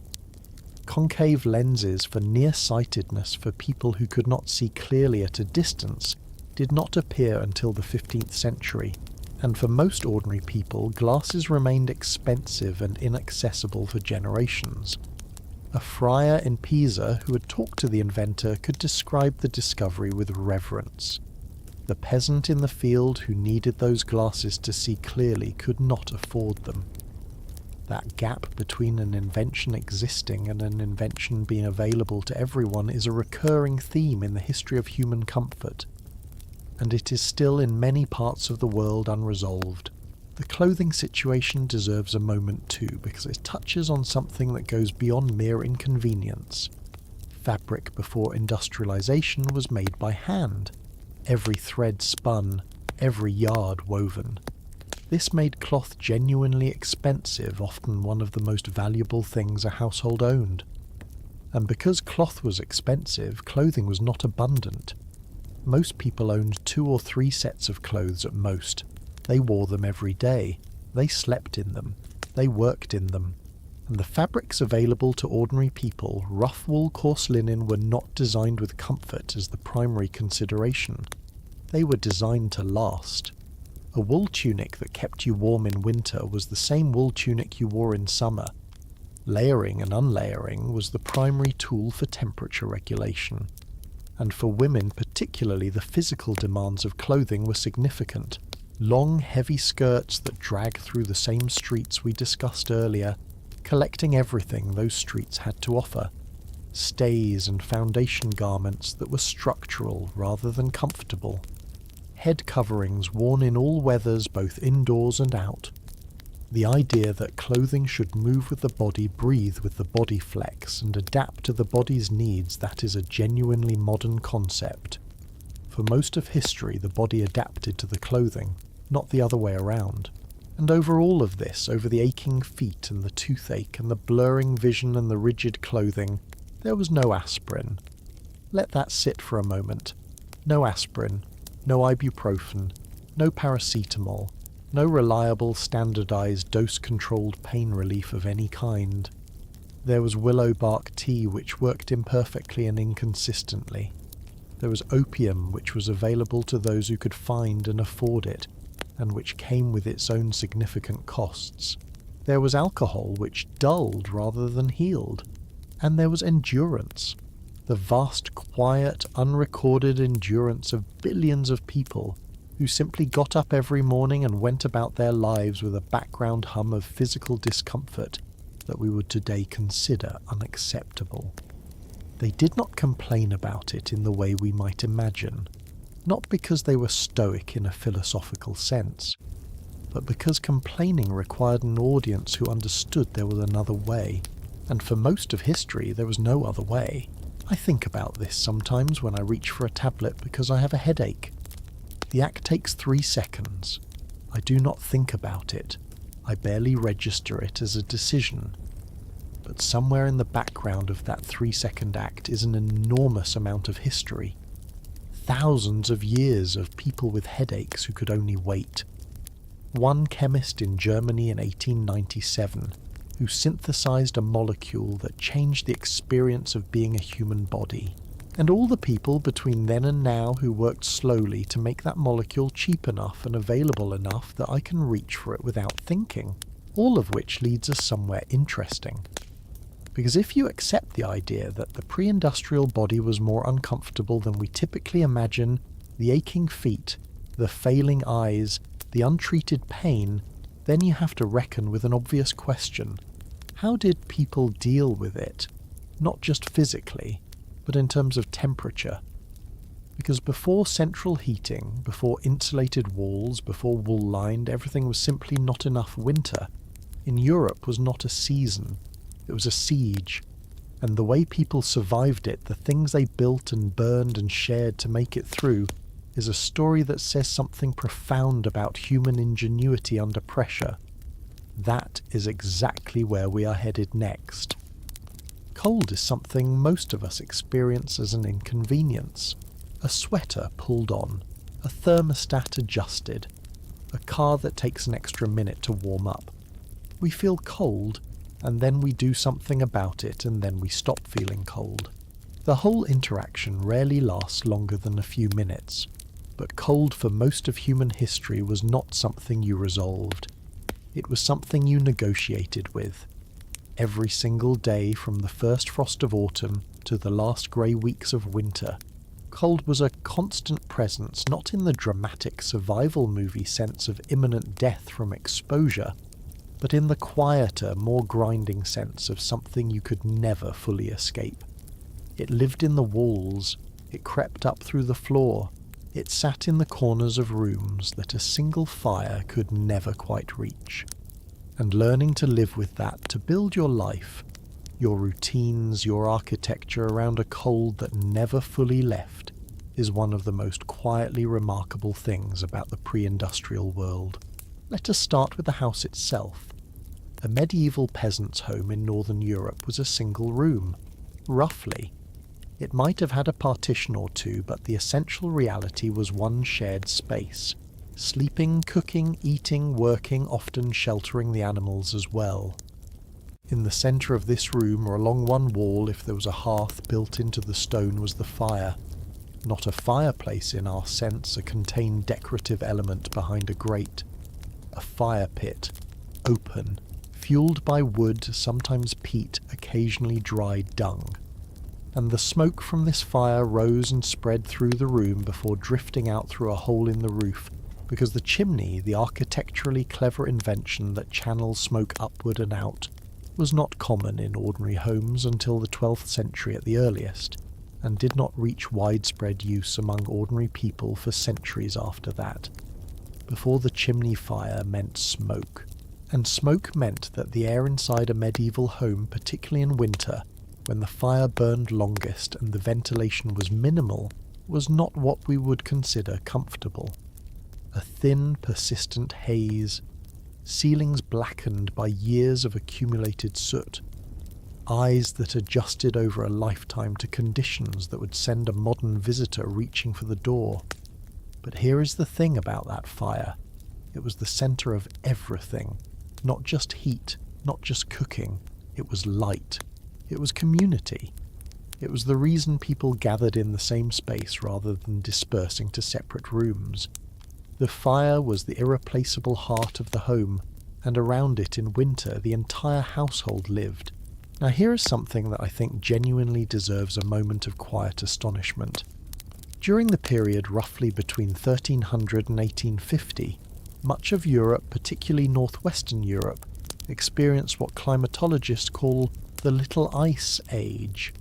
Concave lenses for nearsightedness for people who could not see clearly at a distance did not appear until the 15th century, and for most ordinary people, glasses remained expensive and inaccessible for generations. A friar in Pisa who had talked to the inventor could describe the discovery with reverence. The peasant in the field who needed those glasses to see clearly could not afford them. That gap between an invention existing and an invention being available to everyone is a recurring theme in the history of human comfort, and it is still in many parts of the world unresolved. The clothing situation deserves a moment too, because it touches on something that goes beyond mere inconvenience. Fabric before industrialization was made by hand. Every thread spun, every yard woven. This made cloth genuinely expensive, often one of the most valuable things a household owned. And because cloth was expensive, clothing was not abundant. Most people owned 2 or 3 sets of clothes at most. They wore them every day. They slept in them. They worked in them. And the fabrics available to ordinary people, rough wool, coarse linen, were not designed with comfort as the primary consideration. They were designed to last. A wool tunic that kept you warm in winter was the same wool tunic you wore in summer. Layering and unlayering was the primary tool for temperature regulation. And for women particularly, the physical demands of clothing were significant. Long, heavy skirts that drag through the same streets we discussed earlier, collecting everything those streets had to offer. Stays and foundation garments that were structural rather than comfortable. Head coverings worn in all weathers, both indoors and out. The idea that clothing should move with the body, breathe with the body, flex, and adapt to the body's needs, that is a genuinely modern concept. For most of history, the body adapted to the clothing, not the other way around. And over all of this, over the aching feet and the toothache and the blurring vision and the rigid clothing, there was no aspirin. Let that sit for a moment. No aspirin, no ibuprofen, no paracetamol, no reliable, standardized, dose-controlled pain relief of any kind. There was willow bark tea, which worked imperfectly and inconsistently. There was opium, which was available to those who could find and afford it, and which came with its own significant costs. There was alcohol, which dulled rather than healed. And there was endurance. The vast, quiet, unrecorded endurance of billions of people who simply got up every morning and went about their lives with a background hum of physical discomfort that we would today consider unacceptable. They did not complain about it in the way we might imagine, not because they were stoic in a philosophical sense, but because complaining required an audience who understood there was another way, and for most of history there was no other way. I think about this sometimes when I reach for a tablet because I have a headache. The act takes 3 seconds. I do not think about it. I barely register it as a decision. But somewhere in the background of that 3-second act is an enormous amount of history. Thousands of years of people with headaches who could only wait. One chemist in Germany in 1897 who synthesized a molecule that changed the experience of being a human body. And all the people between then and now who worked slowly to make that molecule cheap enough and available enough that I can reach for it without thinking. All of which leads us somewhere interesting. Because if you accept the idea that the pre-industrial body was more uncomfortable than we typically imagine, the aching feet, the failing eyes, the untreated pain, then you have to reckon with an obvious question. How did people deal with it? Not just physically, but in terms of temperature. Because before central heating, before insulated walls, before wool-lined, everything was simply not enough winter. In Europe was not a season, it was a siege. And the way people survived it, the things they built and burned and shared to make it through, is a story that says something profound about human ingenuity under pressure. That is exactly where we are headed next. Cold is something most of us experience as an inconvenience. A sweater pulled on, a thermostat adjusted, a car that takes an extra minute to warm up. We feel cold, and then we do something about it, and then we stop feeling cold. The whole interaction rarely lasts longer than a few minutes, but cold for most of human history was not something you resolved. It was something you negotiated with. Every single day from the first frost of autumn to the last grey weeks of winter, cold was a constant presence, not in the dramatic survival movie sense of imminent death from exposure, but in the quieter, more grinding sense of something you could never fully escape. It lived in the walls, it crept up through the floor, it sat in the corners of rooms that a single fire could never quite reach. And learning to live with that, to build your life, your routines, your architecture around a cold that never fully left, is one of the most quietly remarkable things about the pre-industrial world. Let us start with the house itself. A medieval peasant's home in northern Europe was a single room, roughly. It might have had a partition or two, but the essential reality was one shared space. Sleeping, cooking, eating, working, often sheltering the animals as well. In the centre of this room, or along one wall if there was a hearth built into the stone, was the fire. Not a fireplace in our sense, a contained decorative element behind a grate. A fire pit, open, fueled by wood, sometimes peat, occasionally dried dung. And the smoke from this fire rose and spread through the room before drifting out through a hole in the roof, because the chimney, the architecturally clever invention that channels smoke upward and out, was not common in ordinary homes until the 12th century at the earliest, and did not reach widespread use among ordinary people for centuries after that. Before the chimney fire meant smoke, and smoke meant that the air inside a medieval home, particularly in winter, when the fire burned longest and the ventilation was minimal, was not what we would consider comfortable. A thin, persistent haze, ceilings blackened by years of accumulated soot, eyes that adjusted over a lifetime to conditions that would send a modern visitor reaching for the door. But here is the thing about that fire. It was the centre of everything. Not just heat, not just cooking. It was light. It was community. It was the reason people gathered in the same space rather than dispersing to separate rooms. The fire was the irreplaceable heart of the home, and around it in winter the entire household lived. Now here is something that I think genuinely deserves a moment of quiet astonishment. During the period roughly between 1300 and 1850, much of Europe, particularly northwestern Europe, experienced what climatologists call the Little Ice Age,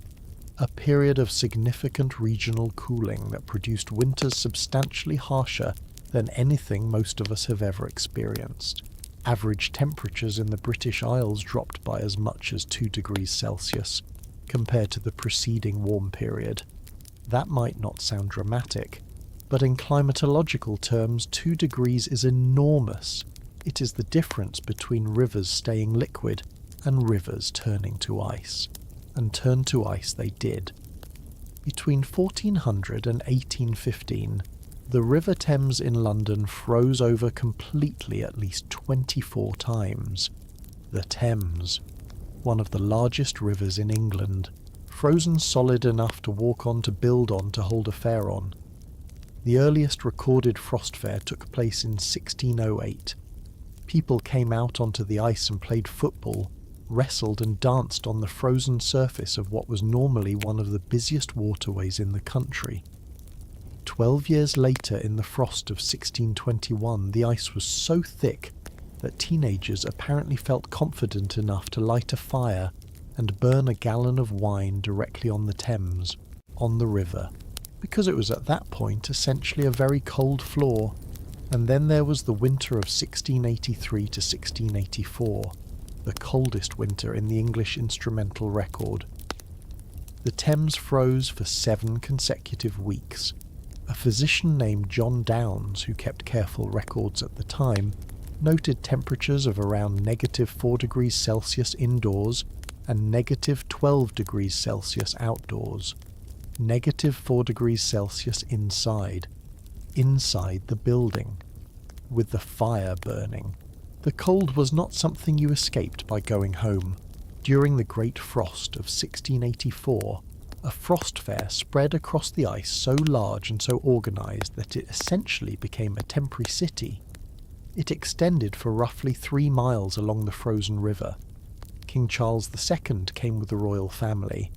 a period of significant regional cooling that produced winters substantially harsher than anything most of us have ever experienced. Average temperatures in the British Isles dropped by as much as 2 degrees Celsius compared to the preceding warm period. That might not sound dramatic, but in climatological terms 2 degrees is enormous. It is the difference between rivers staying liquid and rivers turning to ice. And turn to ice they did. Between 1400 and 1815, the River Thames in London froze over completely at least 24 times. The Thames, one of the largest rivers in England, frozen solid enough to walk on, to build on, to hold a fair on. The earliest recorded frost fair took place in 1608. People came out onto the ice and played football, wrestled and danced on the frozen surface of what was normally one of the busiest waterways in the country. 12 years later, in the frost of 1621, the ice was so thick that teenagers apparently felt confident enough to light a fire and burn a gallon of wine directly on the Thames, on the river, because it was at that point essentially a very cold floor. And then there was the winter of 1683 to 1684, the coldest winter in the English instrumental record. The Thames froze for 7 consecutive weeks. A physician named John Downes, who kept careful records at the time, noted temperatures of around -4 degrees Celsius indoors and -12 degrees Celsius outdoors. -4 degrees Celsius inside the building, with the fire burning. The cold was not something you escaped by going home. During the Great Frost of 1684, a frost fair spread across the ice so large and so organised that it essentially became a temporary city. It extended for roughly 3 miles along the frozen river. King Charles II came with the royal family.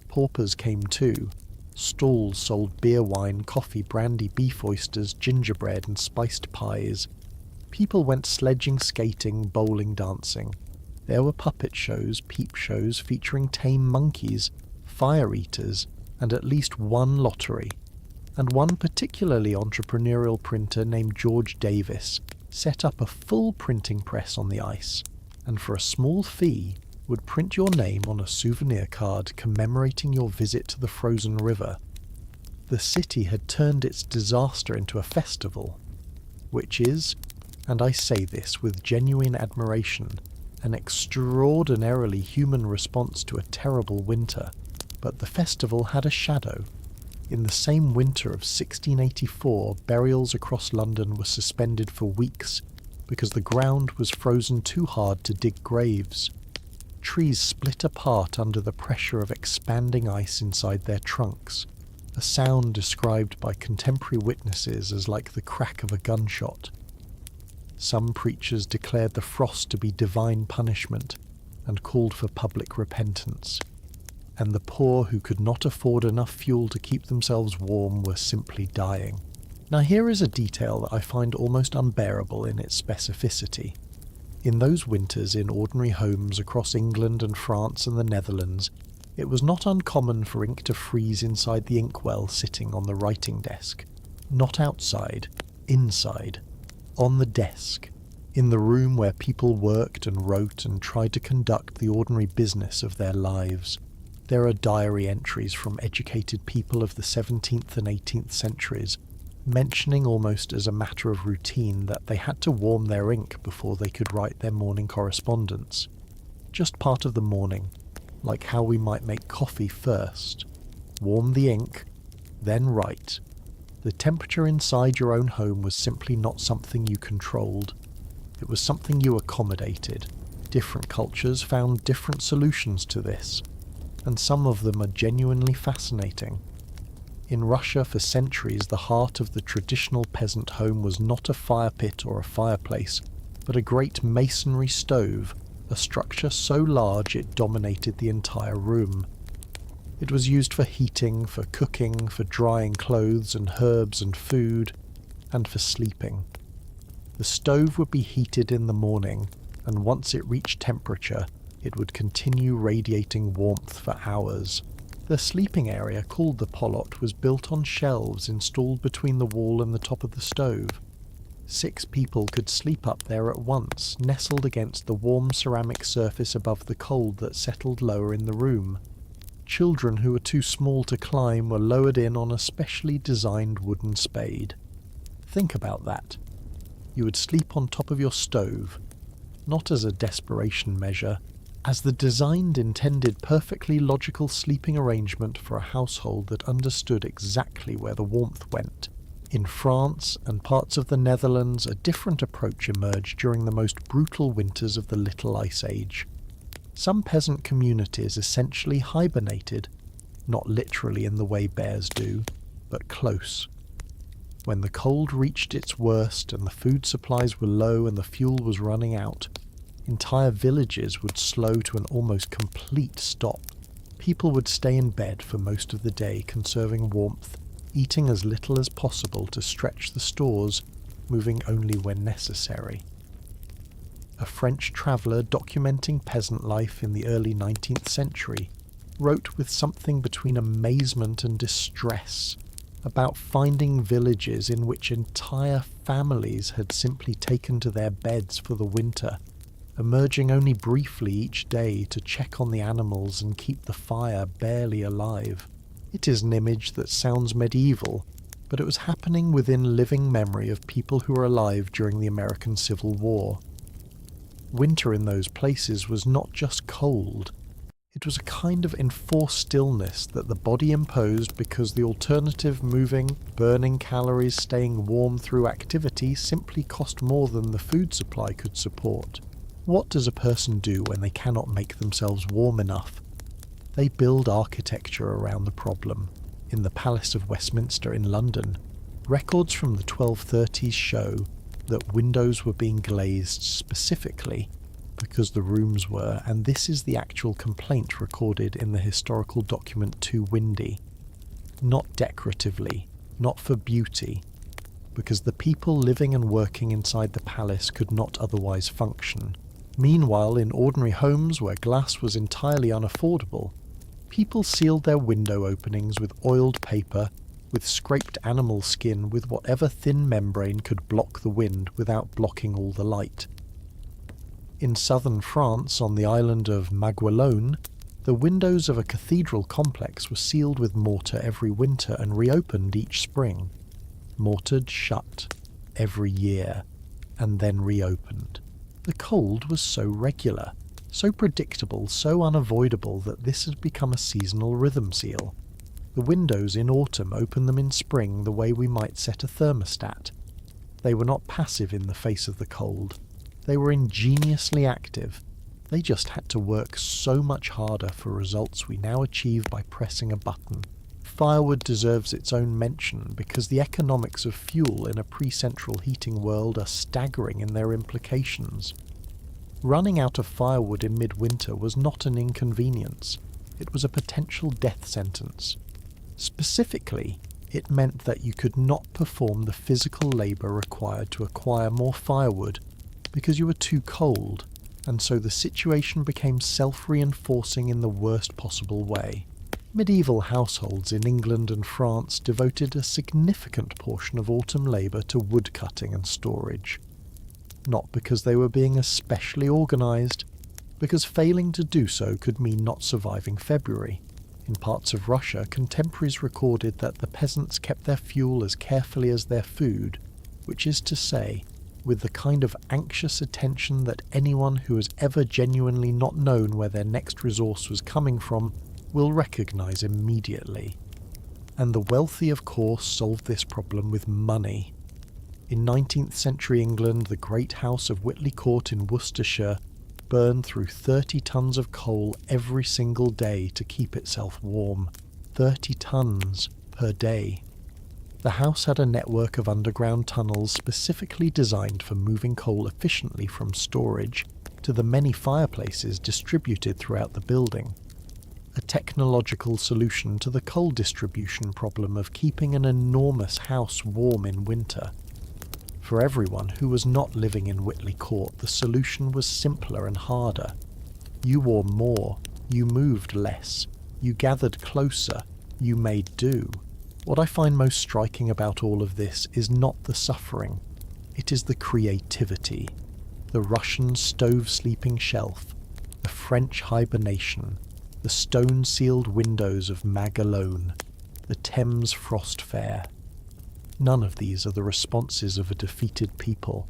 Paupers came too. Stalls sold beer, wine, coffee, brandy, beef oysters, gingerbread and spiced pies. People went sledging, skating, bowling, dancing. There were puppet shows, peep shows featuring tame monkeys, fire eaters, and at least one lottery. And one particularly entrepreneurial printer named George Davis set up a full printing press on the ice, and for a small fee would print your name on a souvenir card commemorating your visit to the frozen river. The city had turned its disaster into a festival, which is, and I say this with genuine admiration, an extraordinarily human response to a terrible winter. But the festival had a shadow. In the same winter of 1684, burials across London were suspended for weeks because the ground was frozen too hard to dig graves. Trees split apart under the pressure of expanding ice inside their trunks, a sound described by contemporary witnesses as like the crack of a gunshot. Some preachers declared the frost to be divine punishment and called for public repentance. And the poor who could not afford enough fuel to keep themselves warm were simply dying. Now here is a detail that I find almost unbearable in its specificity. In those winters in ordinary homes across England and France and the Netherlands, it was not uncommon for ink to freeze inside the inkwell sitting on the writing desk. Not outside, inside, on the desk, in the room where people worked and wrote and tried to conduct the ordinary business of their lives. There are diary entries from educated people of the 17th and 18th centuries mentioning almost as a matter of routine that they had to warm their ink before they could write their morning correspondence. Just part of the morning, like how we might make coffee first, warm the ink, then write. The temperature inside your own home was simply not something you controlled. It was something you accommodated. Different cultures found different solutions to this, and some of them are genuinely fascinating. In Russia for centuries, the heart of the traditional peasant home was not a fire pit or a fireplace, but a great masonry stove, a structure so large it dominated the entire room. It was used for heating, for cooking, for drying clothes and herbs and food, and for sleeping. The stove would be heated in the morning, and once it reached temperature, it would continue radiating warmth for hours. The sleeping area, called the polot, was built on shelves installed between the wall and the top of the stove. 6 people could sleep up there at once, nestled against the warm ceramic surface above the cold that settled lower in the room. Children who were too small to climb were lowered in on a specially designed wooden spade. Think about that. You would sleep on top of your stove, not as a desperation measure, as the designed, intended, perfectly logical sleeping arrangement for a household that understood exactly where the warmth went. In France and parts of the Netherlands, a different approach emerged during the most brutal winters of the Little Ice Age. Some peasant communities essentially hibernated, not literally in the way bears do, but close. When the cold reached its worst and the food supplies were low and the fuel was running out, entire villages would slow to an almost complete stop. People would stay in bed for most of the day, conserving warmth, eating as little as possible to stretch the stores, moving only when necessary. A French traveller documenting peasant life in the early 19th century wrote with something between amazement and distress about finding villages in which entire families had simply taken to their beds for the winter, emerging only briefly each day to check on the animals and keep the fire barely alive. It is an image that sounds medieval, but it was happening within living memory of people who were alive during the American Civil War. Winter in those places was not just cold. It was a kind of enforced stillness that the body imposed because the alternative moving, burning calories staying warm through activity simply cost more than the food supply could support. What does a person do when they cannot make themselves warm enough? They build architecture around the problem. In the Palace of Westminster in London, records from the 1230s show that windows were being glazed specifically because the rooms were, and this is the actual complaint recorded in the historical document Too Windy. Not decoratively, not for beauty, because the people living and working inside the palace could not otherwise function. Meanwhile, in ordinary homes where glass was entirely unaffordable, people sealed their window openings with oiled paper, with scraped animal skin, with whatever thin membrane could block the wind without blocking all the light. In southern France, on the island of Maguelone, the windows of a cathedral complex were sealed with mortar every winter and reopened each spring. Mortared shut every year, and then reopened. The cold was so regular, so predictable, so unavoidable that this had become a seasonal rhythm seal. The windows in autumn opened them in spring the way we might set a thermostat. They were not passive in the face of the cold. They were ingeniously active. They just had to work so much harder for results we now achieve by pressing a button. Firewood deserves its own mention because the economics of fuel in a pre-central heating world are staggering in their implications. Running out of firewood in midwinter was not an inconvenience. It was a potential death sentence. Specifically, it meant that you could not perform the physical labour required to acquire more firewood because you were too cold, and so the situation became self-reinforcing in the worst possible way. Medieval households in England and France devoted a significant portion of autumn labour to woodcutting and storage. Not because they were being especially organised, because failing to do so could mean not surviving February. In parts of Russia, contemporaries recorded that the peasants kept their fuel as carefully as their food, which is to say, with the kind of anxious attention that anyone who has ever genuinely not known where their next resource was coming from will recognise immediately. And the wealthy, of course, solved this problem with money. In 19th century England, the great house of Whitley Court in Worcestershire burned through 30 tons of coal every single day to keep itself warm. 30 tons per day. The house had a network of underground tunnels specifically designed for moving coal efficiently from storage to the many fireplaces distributed throughout the building. A technological solution to the coal distribution problem of keeping an enormous house warm in winter. For everyone who was not living in Whitley Court, the solution was simpler and harder. You wore more, you moved less, you gathered closer, you made do. What I find most striking about all of this is not the suffering, it is the creativity. The Russian stove-sleeping shelf, the French hibernation, the stone-sealed windows of Maguelone, the Thames frost fair. None of these are the responses of a defeated people.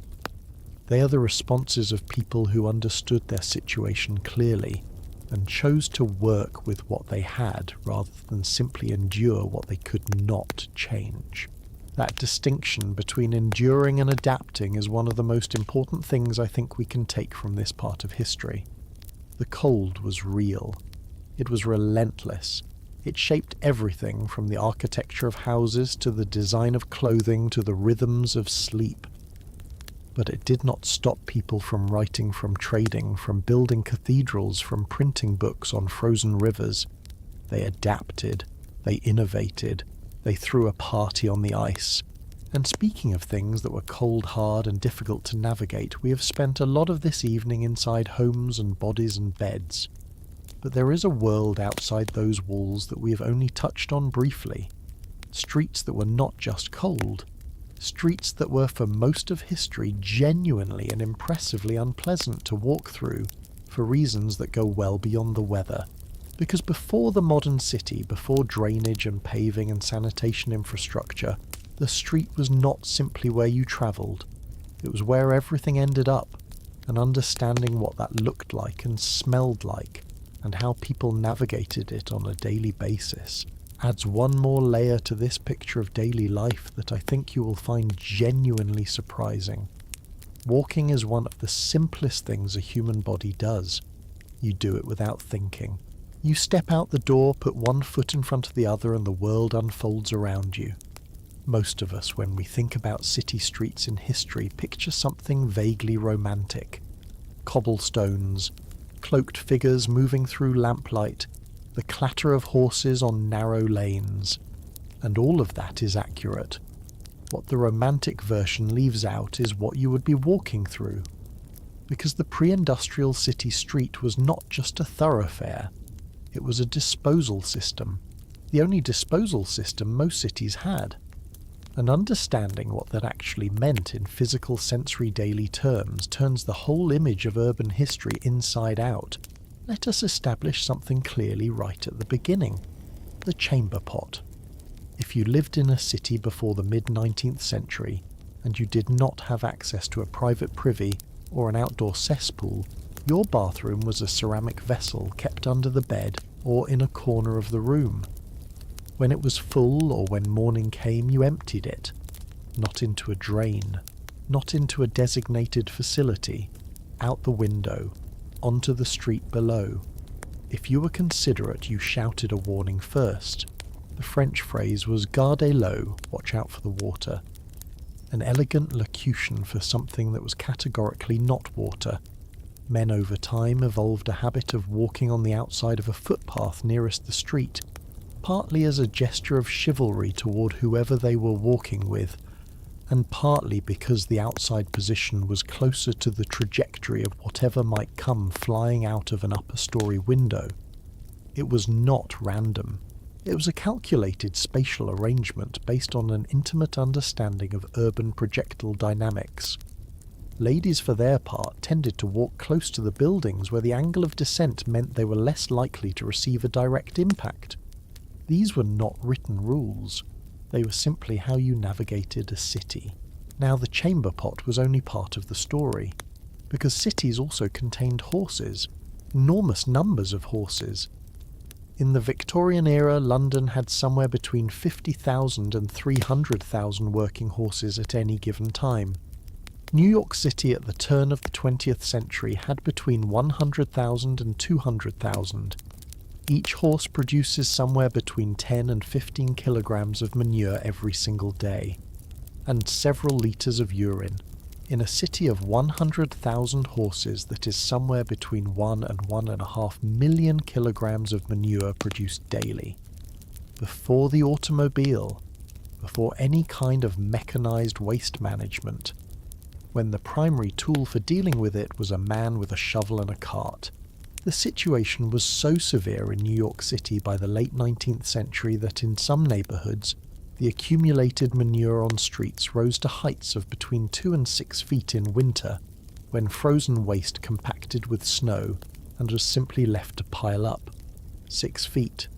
They are the responses of people who understood their situation clearly and chose to work with what they had rather than simply endure what they could not change. That distinction between enduring and adapting is one of the most important things I think we can take from this part of history. The cold was real. It was relentless. It shaped everything from the architecture of houses to the design of clothing to the rhythms of sleep. But it did not stop people from writing, from trading, from building cathedrals, from printing books on frozen rivers. They adapted, they innovated, They threw a party on the ice. And speaking of things that were cold, hard, and difficult to navigate, we have spent a lot of this evening inside homes and bodies and beds. But there is a world outside those walls that we have only touched on briefly. Streets that were not just cold. Streets that were for most of history genuinely and impressively unpleasant to walk through for reasons that go well beyond the weather. Because before the modern city, before drainage and paving and sanitation infrastructure, the street was not simply where you travelled. It was where everything ended up, and understanding what that looked like and smelled like, and how people navigated it on a daily basis, adds one more layer to this picture of daily life that I think you will find genuinely surprising. Walking is one of the simplest things a human body does. You do it without thinking. You step out the door, put one foot in front of the other, and the world unfolds around you. Most of us, when we think about city streets in history, picture something vaguely romantic. Cobblestones, cloaked figures moving through lamplight, the clatter of horses on narrow lanes. And all of that is accurate. What the romantic version leaves out is what you would be walking through. Because the pre-industrial city street was not just a thoroughfare, it was a disposal system. The only disposal system most cities had. And understanding what that actually meant in physical sensory daily terms turns the whole image of urban history inside out. Let us establish something clearly right at the beginning. The chamber pot. If you lived in a city before the mid-19th century, and you did not have access to a private privy or an outdoor cesspool, your bathroom was a ceramic vessel kept under the bed or in a corner of the room. When it was full or when morning came, you emptied it. Not into a drain, not into a designated facility, out the window, onto the street below. If you were considerate, you shouted a warning first. The French phrase was garde l'eau, watch out for the water. An elegant locution for something that was categorically not water. Men over time evolved a habit of walking on the outside of a footpath nearest the street, partly as a gesture of chivalry toward whoever they were walking with, and partly because the outside position was closer to the trajectory of whatever might come flying out of an upper story window. It was not random. It was a calculated spatial arrangement based on an intimate understanding of urban projectile dynamics. Ladies, for their part, tended to walk close to the buildings where the angle of descent meant they were less likely to receive a direct impact. These were not written rules. They were simply how you navigated a city. Now, the chamber pot was only part of the story, because cities also contained horses, enormous numbers of horses. In the Victorian era, London had somewhere between 50,000 and 300,000 working horses at any given time. New York City at the turn of the 20th century had between 100,000 and 200,000. Each horse produces somewhere between 10 and 15 kilograms of manure every single day, and several litres of urine. In a city of 100,000 horses, that is somewhere between 1 and 1.5 million kilograms of manure produced daily. Before the automobile, before any kind of mechanized waste management, when the primary tool for dealing with it was a man with a shovel and a cart. The situation was so severe in New York City by the late 19th century that in some neighborhoods, the accumulated manure on streets rose to heights of between 2 and 6 feet in winter, when frozen waste compacted with snow and was simply left to pile up. 6 feet,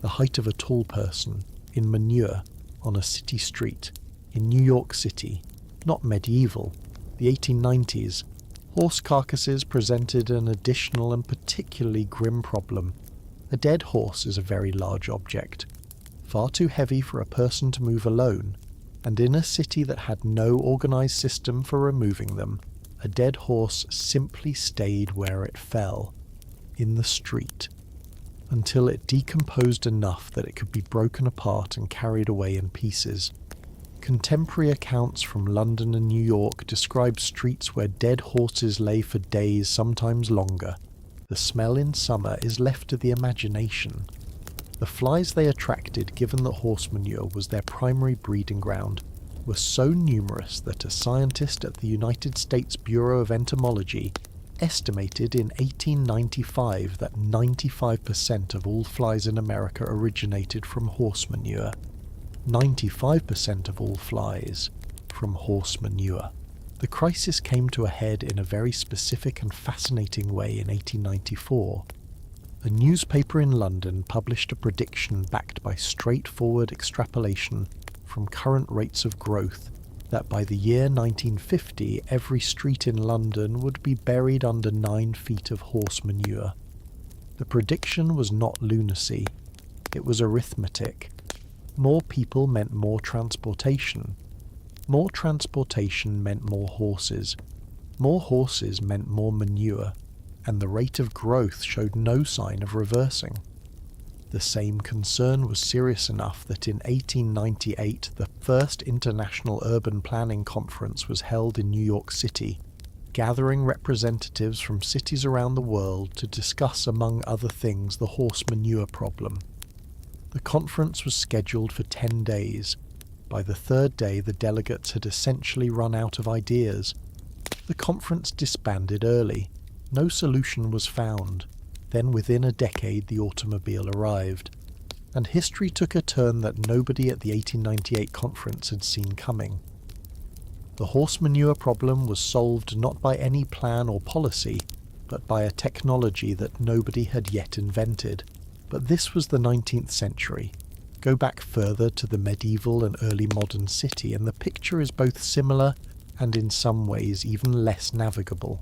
the height of a tall person, in manure on a city street, in New York City, not medieval, the 1890s. Horse carcasses presented an additional and particularly grim problem. A dead horse is a very large object, far too heavy for a person to move alone, and in a city that had no organised system for removing them, a dead horse simply stayed where it fell, in the street, until it decomposed enough that it could be broken apart and carried away in pieces. Contemporary accounts from London and New York describe streets where dead horses lay for days, sometimes longer. The smell in summer is left to the imagination. The flies they attracted, given that horse manure was their primary breeding ground, were so numerous that a scientist at the United States Bureau of Entomology estimated in 1895 that 95% of all flies in America originated from horse manure. 95% of all flies from horse manure. The crisis came to a head in a very specific and fascinating way in 1894. A newspaper in London published a prediction backed by straightforward extrapolation from current rates of growth that by the year 1950 every street in London would be buried under 9 feet of horse manure. The prediction was not lunacy, it was arithmetic. More people meant more transportation. More transportation meant more horses. More horses meant more manure, and the rate of growth showed no sign of reversing. The same concern was serious enough that in 1898 the first International Urban Planning Conference was held in New York City, gathering representatives from cities around the world to discuss, among other things, the horse manure problem. The conference was scheduled for 10 days. By the third day, the delegates had essentially run out of ideas. The conference disbanded early. No solution was found. Then within a decade the automobile arrived, and history took a turn that nobody at the 1898 conference had seen coming. The horse manure problem was solved not by any plan or policy, but by a technology that nobody had yet invented. But this was the 19th century. Go back further to the medieval and early modern city, and the picture is both similar and in some ways even less navigable.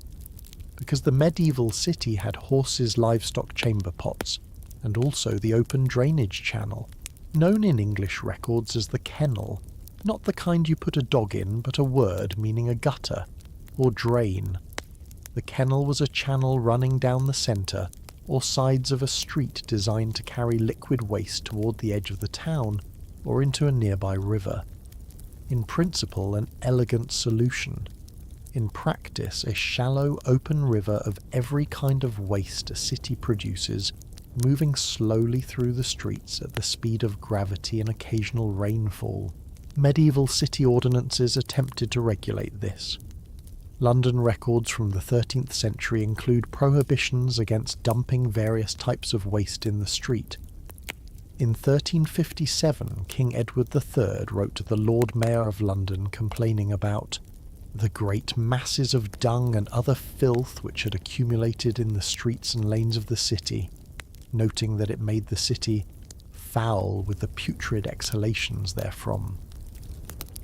Because the medieval city had horses' livestock chamber pots, and also the open drainage channel, known in English records as the kennel, not the kind you put a dog in, but a word meaning a gutter, or drain. The kennel was a channel running down the centre, or sides of a street designed to carry liquid waste toward the edge of the town, or into a nearby river. In principle, an elegant solution. In practice, a shallow, open river of every kind of waste a city produces, moving slowly through the streets at the speed of gravity and occasional rainfall. Medieval city ordinances attempted to regulate this. London records from the 13th century include prohibitions against dumping various types of waste in the street. In 1357, King Edward III wrote to the Lord Mayor of London complaining about the great masses of dung and other filth which had accumulated in the streets and lanes of the city, noting that it made the city foul with the putrid exhalations therefrom.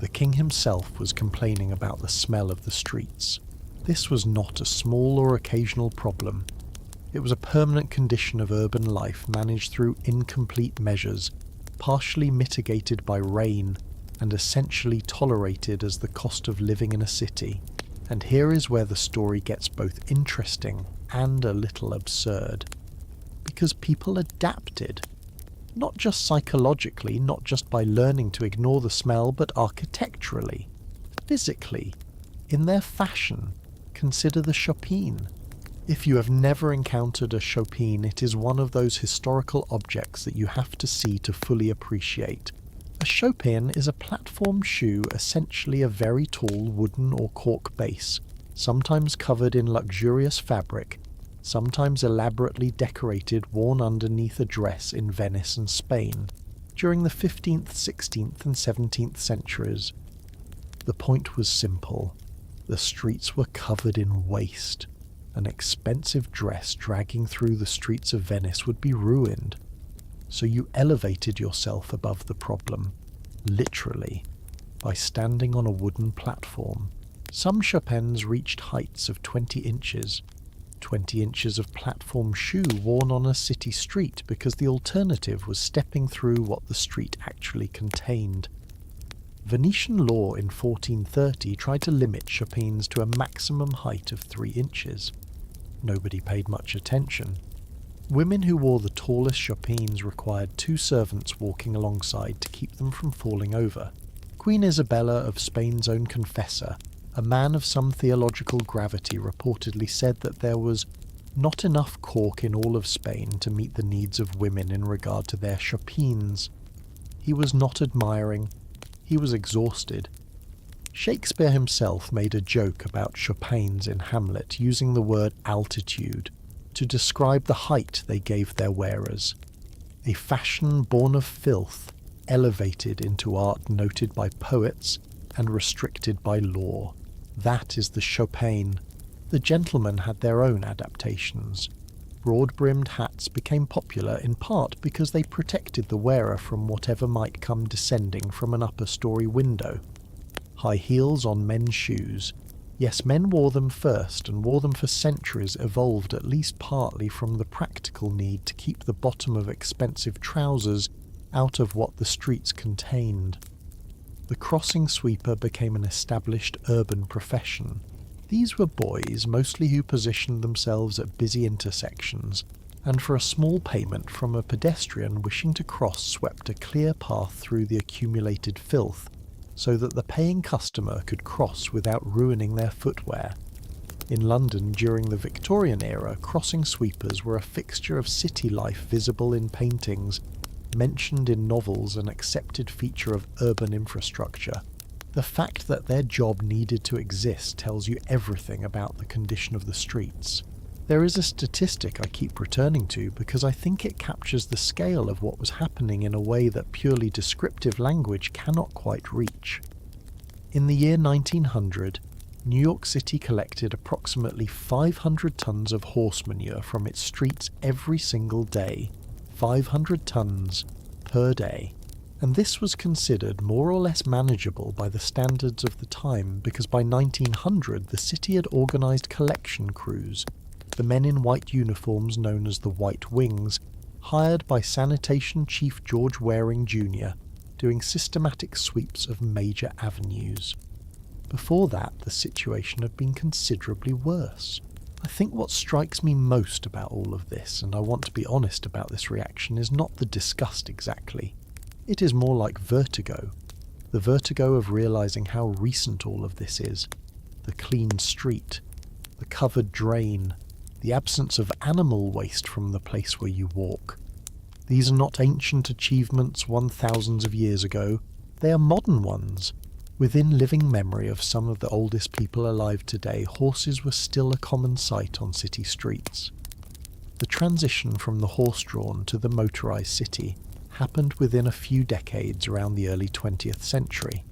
The king himself was complaining about the smell of the streets. This was not a small or occasional problem. It was a permanent condition of urban life managed through incomplete measures, partially mitigated by rain, and essentially tolerated as the cost of living in a city. And here is where the story gets both interesting and a little absurd. Because people adapted. Not just psychologically, not just by learning to ignore the smell, but architecturally, physically, in their fashion. Consider the chopin. If you have never encountered a chopin, it is one of those historical objects that you have to see to fully appreciate. A chopin is a platform shoe, essentially a very tall wooden or cork base, sometimes covered in luxurious fabric, sometimes elaborately decorated, worn underneath a dress in Venice and Spain, during the 15th, 16th and 17th centuries. The point was simple. The streets were covered in waste. An expensive dress dragging through the streets of Venice would be ruined. So you elevated yourself above the problem, literally, by standing on a wooden platform. Some chopins reached heights of 20 inches. 20 inches of platform shoe worn on a city street, because the alternative was stepping through what the street actually contained. Venetian law in 1430 tried to limit chopins to a maximum height of 3 inches. Nobody paid much attention. Women who wore the tallest chopins required 2 servants walking alongside to keep them from falling over. Queen Isabella of Spain's own confessor, a man of some theological gravity, reportedly said that there was Not enough cork in all of Spain to meet the needs of women in regard to their chopines. He was not admiring, he was exhausted. Shakespeare himself made a joke about chopines in Hamlet using the word altitude to describe the height they gave their wearers. A fashion born of filth, elevated into art noted by poets and restricted by law. That is the chopine. The gentlemen had their own adaptations. Broad-brimmed hats became popular in part because they protected the wearer from whatever might come descending from an upper-story window. High heels on men's shoes. Yes, men wore them first, and wore them for centuries, evolved at least partly from the practical need to keep the bottom of expensive trousers out of what the streets contained. The crossing sweeper became an established urban profession. These were boys, mostly who positioned themselves at busy intersections, and for a small payment from a pedestrian wishing to cross swept a clear path through the accumulated filth, so that the paying customer could cross without ruining their footwear. In London during the Victorian era, crossing sweepers were a fixture of city life visible in paintings, mentioned in novels, an accepted feature of urban infrastructure. The fact that their job needed to exist tells you everything about the condition of the streets. There is a statistic I keep returning to because I think it captures the scale of what was happening in a way that purely descriptive language cannot quite reach. In the year 1900, New York City collected approximately 500 tons of horse manure from its streets every single day. 500 tons per day. And this was considered more or less manageable by the standards of the time because by 1900 the city had organised collection crews, the men in white uniforms known as the White Wings, hired by Sanitation Chief George Waring Jr., doing systematic sweeps of major avenues. Before that, the situation had been considerably worse. I think what strikes me most about all of this, and I want to be honest about this reaction, is not the disgust exactly. It is more like vertigo. The vertigo of realising how recent all of this is. The clean street, the covered drain, the absence of animal waste from the place where you walk. These are not ancient achievements won thousands of years ago, they are modern ones. Within living memory of some of the oldest people alive today, horses were still a common sight on city streets. The transition from the horse-drawn to the motorised city happened within a few decades around the early 20th century,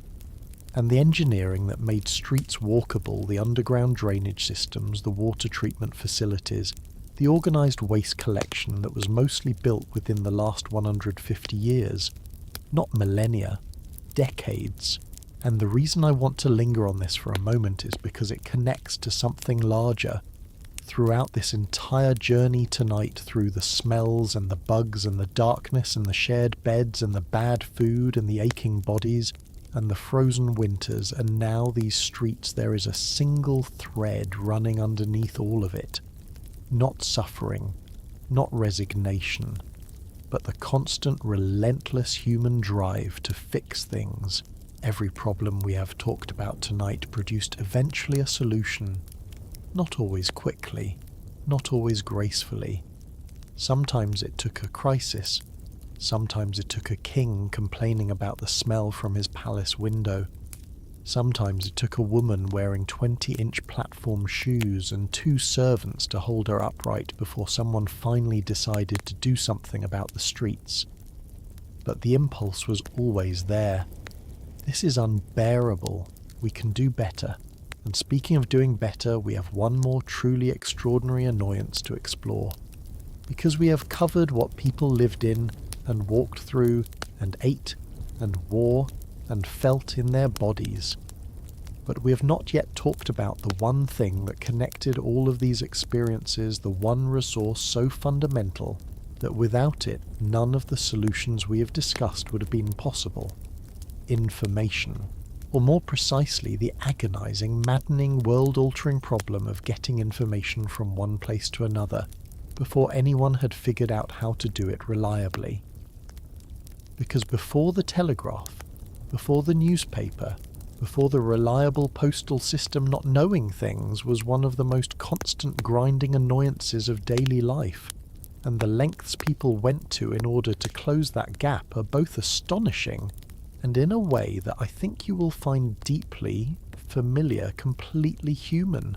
and the engineering that made streets walkable, the underground drainage systems, the water treatment facilities, the organised waste collection that was mostly built within the last 150 years, not millennia, decades. And the reason I want to linger on this for a moment is because it connects to something larger. Throughout this entire journey tonight, through the smells and the bugs and the darkness and the shared beds and the bad food and the aching bodies and the frozen winters, and now these streets, there is a single thread running underneath all of it. Not suffering, not resignation, but the constant, relentless human drive to fix things. Every problem we have talked about tonight produced eventually a solution. Not always quickly, not always gracefully. Sometimes it took a crisis. Sometimes it took a king complaining about the smell from his palace window. Sometimes it took a woman wearing 20-inch platform shoes and 2 servants to hold her upright before someone finally decided to do something about the streets. But the impulse was always there. This is unbearable. We can do better. And speaking of doing better, we have one more truly extraordinary annoyance to explore. Because we have covered what people lived in and walked through and ate and wore and felt in their bodies. But we have not yet talked about the one thing that connected all of these experiences, the one resource so fundamental that without it, none of the solutions we have discussed would have been possible. Information. Or more precisely, the agonizing, maddening, world-altering problem of getting information from one place to another before anyone had figured out how to do it reliably. Because before the telegraph, before the newspaper, before the reliable postal system not knowing things was one of the most constant grinding annoyances of daily life, and the lengths people went to in order to close that gap are both astonishing and in a way that I think you will find deeply familiar, completely human.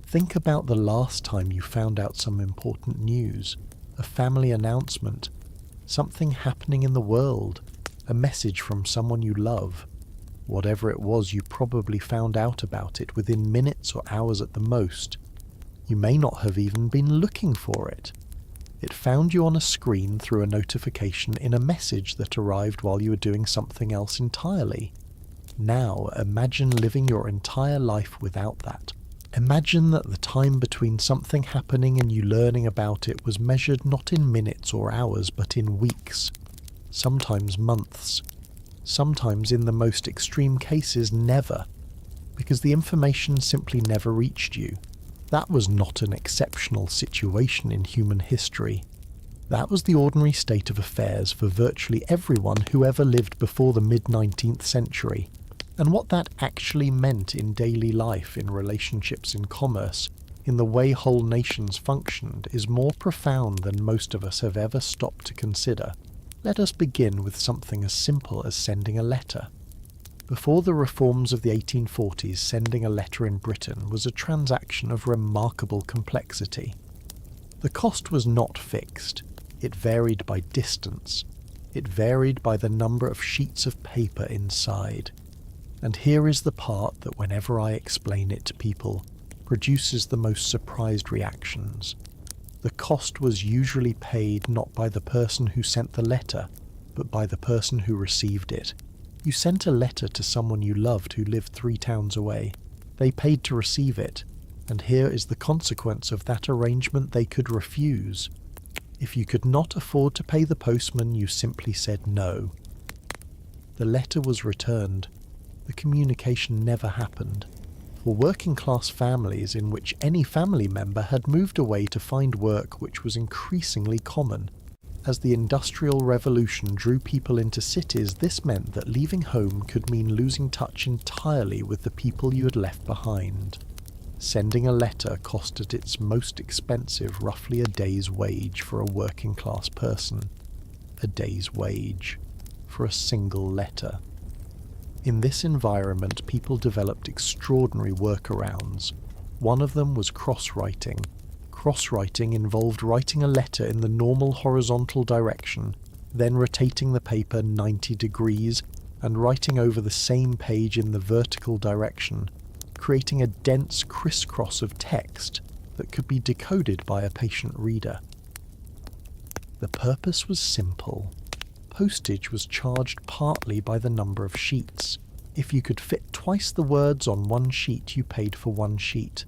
Think about the last time you found out some important news, a family announcement, something happening in the world, a message from someone you love. Whatever it was, you probably found out about it within minutes or hours at the most. You may not have even been looking for it. It found you on a screen through a notification in a message that arrived while you were doing something else entirely. Now, imagine living your entire life without that. Imagine that the time between something happening and you learning about it was measured not in minutes or hours, but in weeks, sometimes months, sometimes in the most extreme cases never, because the information simply never reached you. That was not an exceptional situation in human history. That was the ordinary state of affairs for virtually everyone who ever lived before the mid-19th century. And what that actually meant in daily life, in relationships, in commerce, in the way whole nations functioned, is more profound than most of us have ever stopped to consider. Let us begin with something as simple as sending a letter. Before the reforms of the 1840s, sending a letter in Britain was a transaction of remarkable complexity. The cost was not fixed. It varied by distance. It varied by the number of sheets of paper inside. And here is the part that, whenever I explain it to people, produces the most surprised reactions. The cost was usually paid not by the person who sent the letter, but by the person who received it. You sent a letter to someone you loved who lived 3 towns away. They paid to receive it, and here is the consequence of that arrangement: they could refuse. If you could not afford to pay the postman, you simply said no. The letter was returned. The communication never happened. For working-class families in which any family member had moved away to find work, which was increasingly common. As the Industrial Revolution drew people into cities, this meant that leaving home could mean losing touch entirely with the people you had left behind. Sending a letter cost at its most expensive roughly a day's wage for a working-class person. A day's wage for a single letter. In this environment, people developed extraordinary workarounds. One of them was cross-writing. Cross-writing involved writing a letter in the normal horizontal direction, then rotating the paper 90 degrees and writing over the same page in the vertical direction, creating a dense crisscross of text that could be decoded by a patient reader. The purpose was simple. Postage was charged partly by the number of sheets. If you could fit twice the words on one sheet, you paid for one sheet.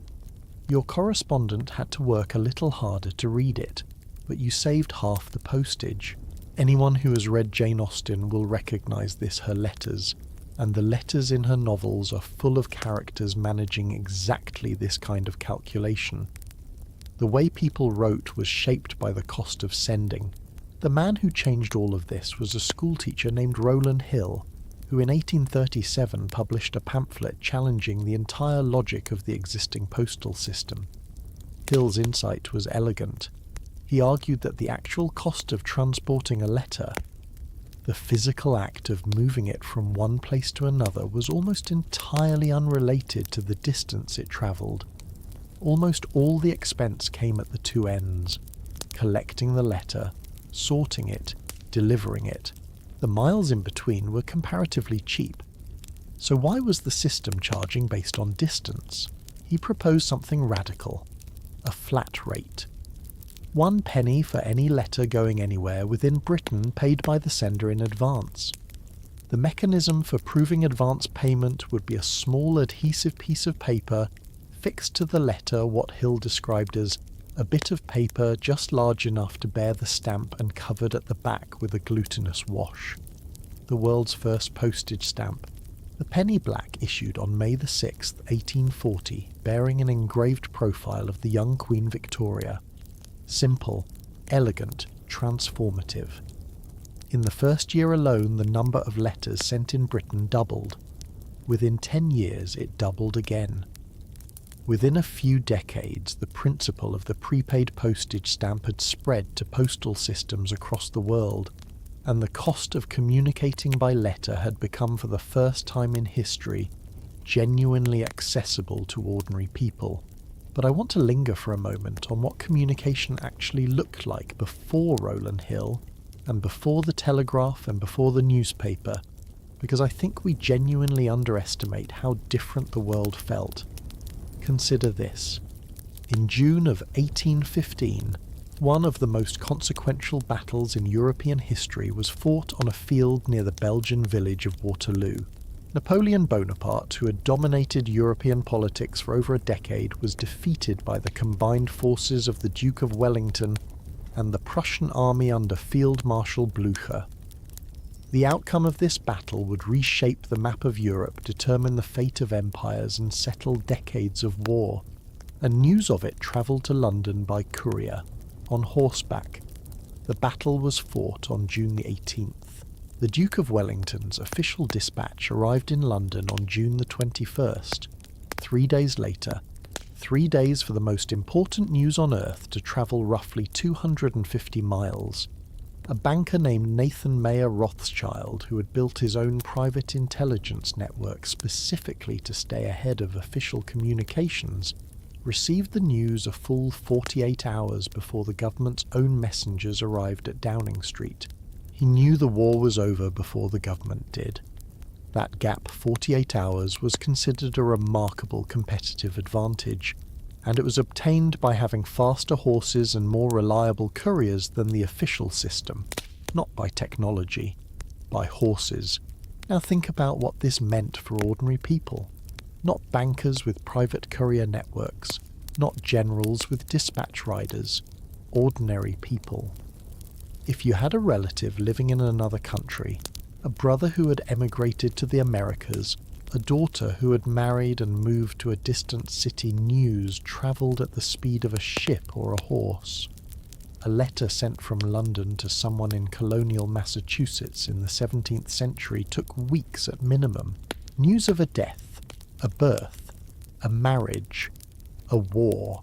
Your correspondent had to work a little harder to read it, but you saved half the postage. Anyone who has read Jane Austen will recognise her letters, and the letters in her novels are full of characters managing exactly this kind of calculation. The way people wrote was shaped by the cost of sending. The man who changed all of this was a schoolteacher named Rowland Hill, who in 1837 published a pamphlet challenging the entire logic of the existing postal system. Hill's insight was elegant. He argued that the actual cost of transporting a letter, the physical act of moving it from one place to another, was almost entirely unrelated to the distance it travelled. Almost all the expense came at the two ends: collecting the letter, sorting it, delivering it. The miles in between were comparatively cheap. So why was the system charging based on distance? He proposed something radical: a flat rate. 1 penny for any letter going anywhere within Britain, paid by the sender in advance. The mechanism for proving advance payment would be a small adhesive piece of paper fixed to the letter, what Hill described as a bit of paper just large enough to bear the stamp and covered at the back with a glutinous wash. The world's first postage stamp, the penny black, issued on May the 6th, 1840, bearing an engraved profile of the young Queen Victoria. Simple, elegant, transformative. In the first year alone, the number of letters sent in Britain doubled. Within 10 years, it doubled again. Within a few decades, the principle of the prepaid postage stamp had spread to postal systems across the world, and the cost of communicating by letter had become, for the first time in history, genuinely accessible to ordinary people. But I want to linger for a moment on what communication actually looked like before Rowland Hill, and before the telegraph and before the newspaper, because I think we genuinely underestimate how different the world felt. Consider this. In June of 1815, one of the most consequential battles in European history was fought on a field near the Belgian village of Waterloo. Napoleon Bonaparte, who had dominated European politics for over a decade, was defeated by the combined forces of the Duke of Wellington and the Prussian army under Field Marshal Blücher. The outcome of this battle would reshape the map of Europe, determine the fate of empires, and settle decades of war, and news of it travelled to London by courier, on horseback. The battle was fought on June the 18th. The Duke of Wellington's official dispatch arrived in London on June the 21st. 3 days later, 3 days for the most important news on earth to travel roughly 250 miles. A banker named Nathan Mayer Rothschild, who had built his own private intelligence network specifically to stay ahead of official communications, received the news a full 48 hours before the government's own messengers arrived at Downing Street. He knew the war was over before the government did. That gap, 48 hours, was considered a remarkable competitive advantage, and it was obtained by having faster horses and more reliable couriers than the official system, not by technology, by horses. Now think about what this meant for ordinary people. Not bankers with private courier networks, not generals with dispatch riders, ordinary people. If you had a relative living in another country, a brother who had emigrated to the Americas, a daughter who had married and moved to a distant city, news travelled at the speed of a ship or a horse. A letter sent from London to someone in colonial Massachusetts in the 17th century took weeks at minimum. News of a death, a birth, a marriage, a war.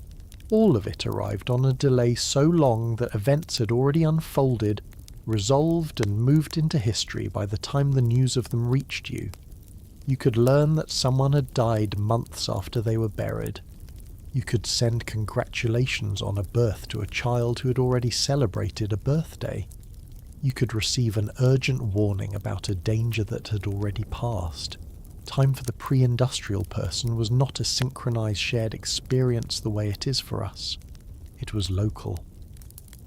All of it arrived on a delay so long that events had already unfolded, resolved and moved into history by the time the news of them reached you. You could learn that someone had died months after they were buried. You could send congratulations on a birth to a child who had already celebrated a birthday. You could receive an urgent warning about a danger that had already passed. Time for the pre-industrial person was not a synchronized shared experience the way it is for us. It was local.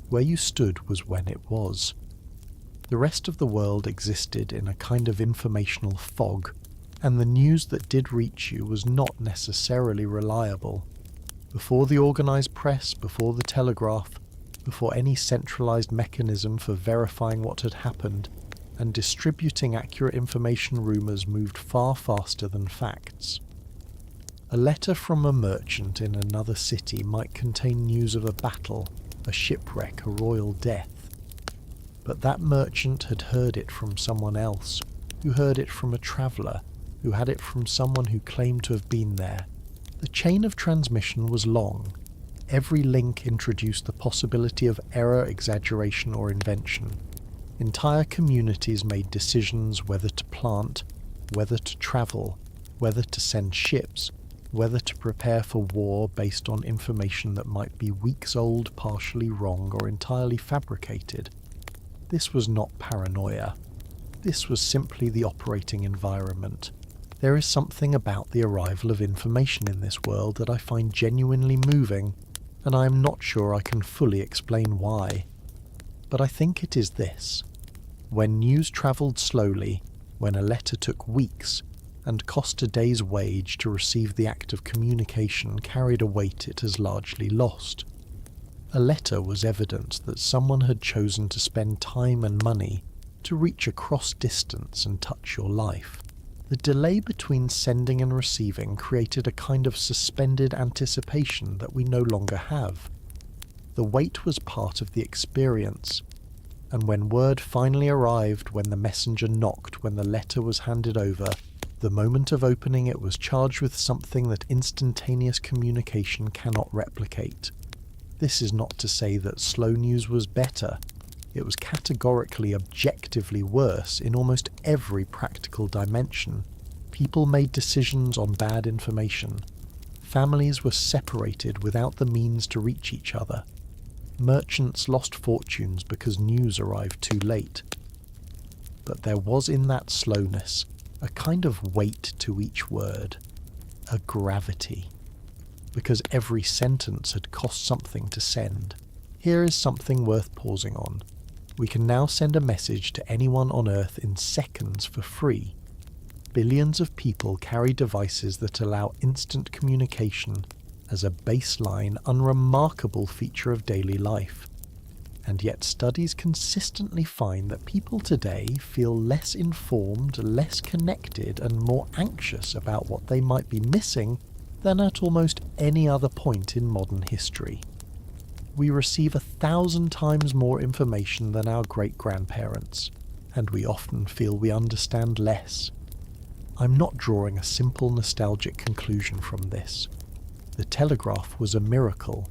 Where you stood was when it was. The rest of the world existed in a kind of informational fog, and the news that did reach you was not necessarily reliable. Before the organized press, before the telegraph, before any centralized mechanism for verifying what had happened, and distributing accurate information, rumours moved far faster than facts. A letter from a merchant in another city might contain news of a battle, a shipwreck, a royal death. But that merchant had heard it from someone else, who heard it from a traveller, who had it from someone who claimed to have been there. The chain of transmission was long. Every link introduced the possibility of error, exaggeration, or invention. Entire communities made decisions whether to plant, whether to travel, whether to send ships, whether to prepare for war based on information that might be weeks old, partially wrong, or entirely fabricated. This was not paranoia. This was simply the operating environment. There is something about the arrival of information in this world that I find genuinely moving, and I am not sure I can fully explain why. But I think it is this. When news travelled slowly, when a letter took weeks, and cost a day's wage to receive, the act of communication carried a weight it has largely lost. A letter was evidence that someone had chosen to spend time and money to reach across distance and touch your life. The delay between sending and receiving created a kind of suspended anticipation that we no longer have. The wait was part of the experience, and when word finally arrived, when the messenger knocked, when the letter was handed over, The moment of opening it was charged with something that instantaneous communication cannot replicate. This is not to say that slow news was better. It was categorically objectively worse in almost every practical dimension. People made decisions on bad information. Families were separated without the means to reach each other. Merchants lost fortunes because news arrived too late. But there was in that slowness a kind of weight to each word, a gravity, because every sentence had cost something to send. Here is something worth pausing on. We can now send a message to anyone on Earth in seconds for free. Billions of people carry devices that allow instant communication as a baseline, unremarkable feature of daily life. And yet studies consistently find that people today feel less informed, less connected, and more anxious about what they might be missing than at almost any other point in modern history. We receive 1,000 times more information than our great-grandparents, and we often feel we understand less. I'm not drawing a simple nostalgic conclusion from this. The telegraph was a miracle.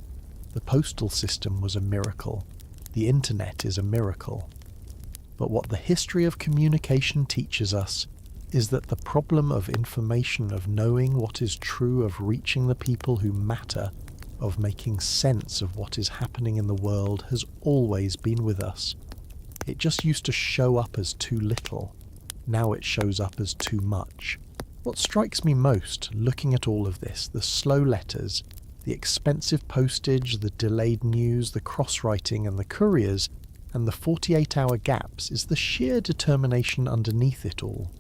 The postal system was a miracle. The internet is a miracle. But what the history of communication teaches us is that the problem of information, of knowing what is true, of reaching the people who matter, of making sense of what is happening in the world has always been with us. It just used to show up as too little. Now it shows up as too much. What strikes me most, looking at all of this, the slow letters, the expensive postage, the delayed news, the cross-writing and the couriers, and the 48-hour gaps, is the sheer determination underneath it all.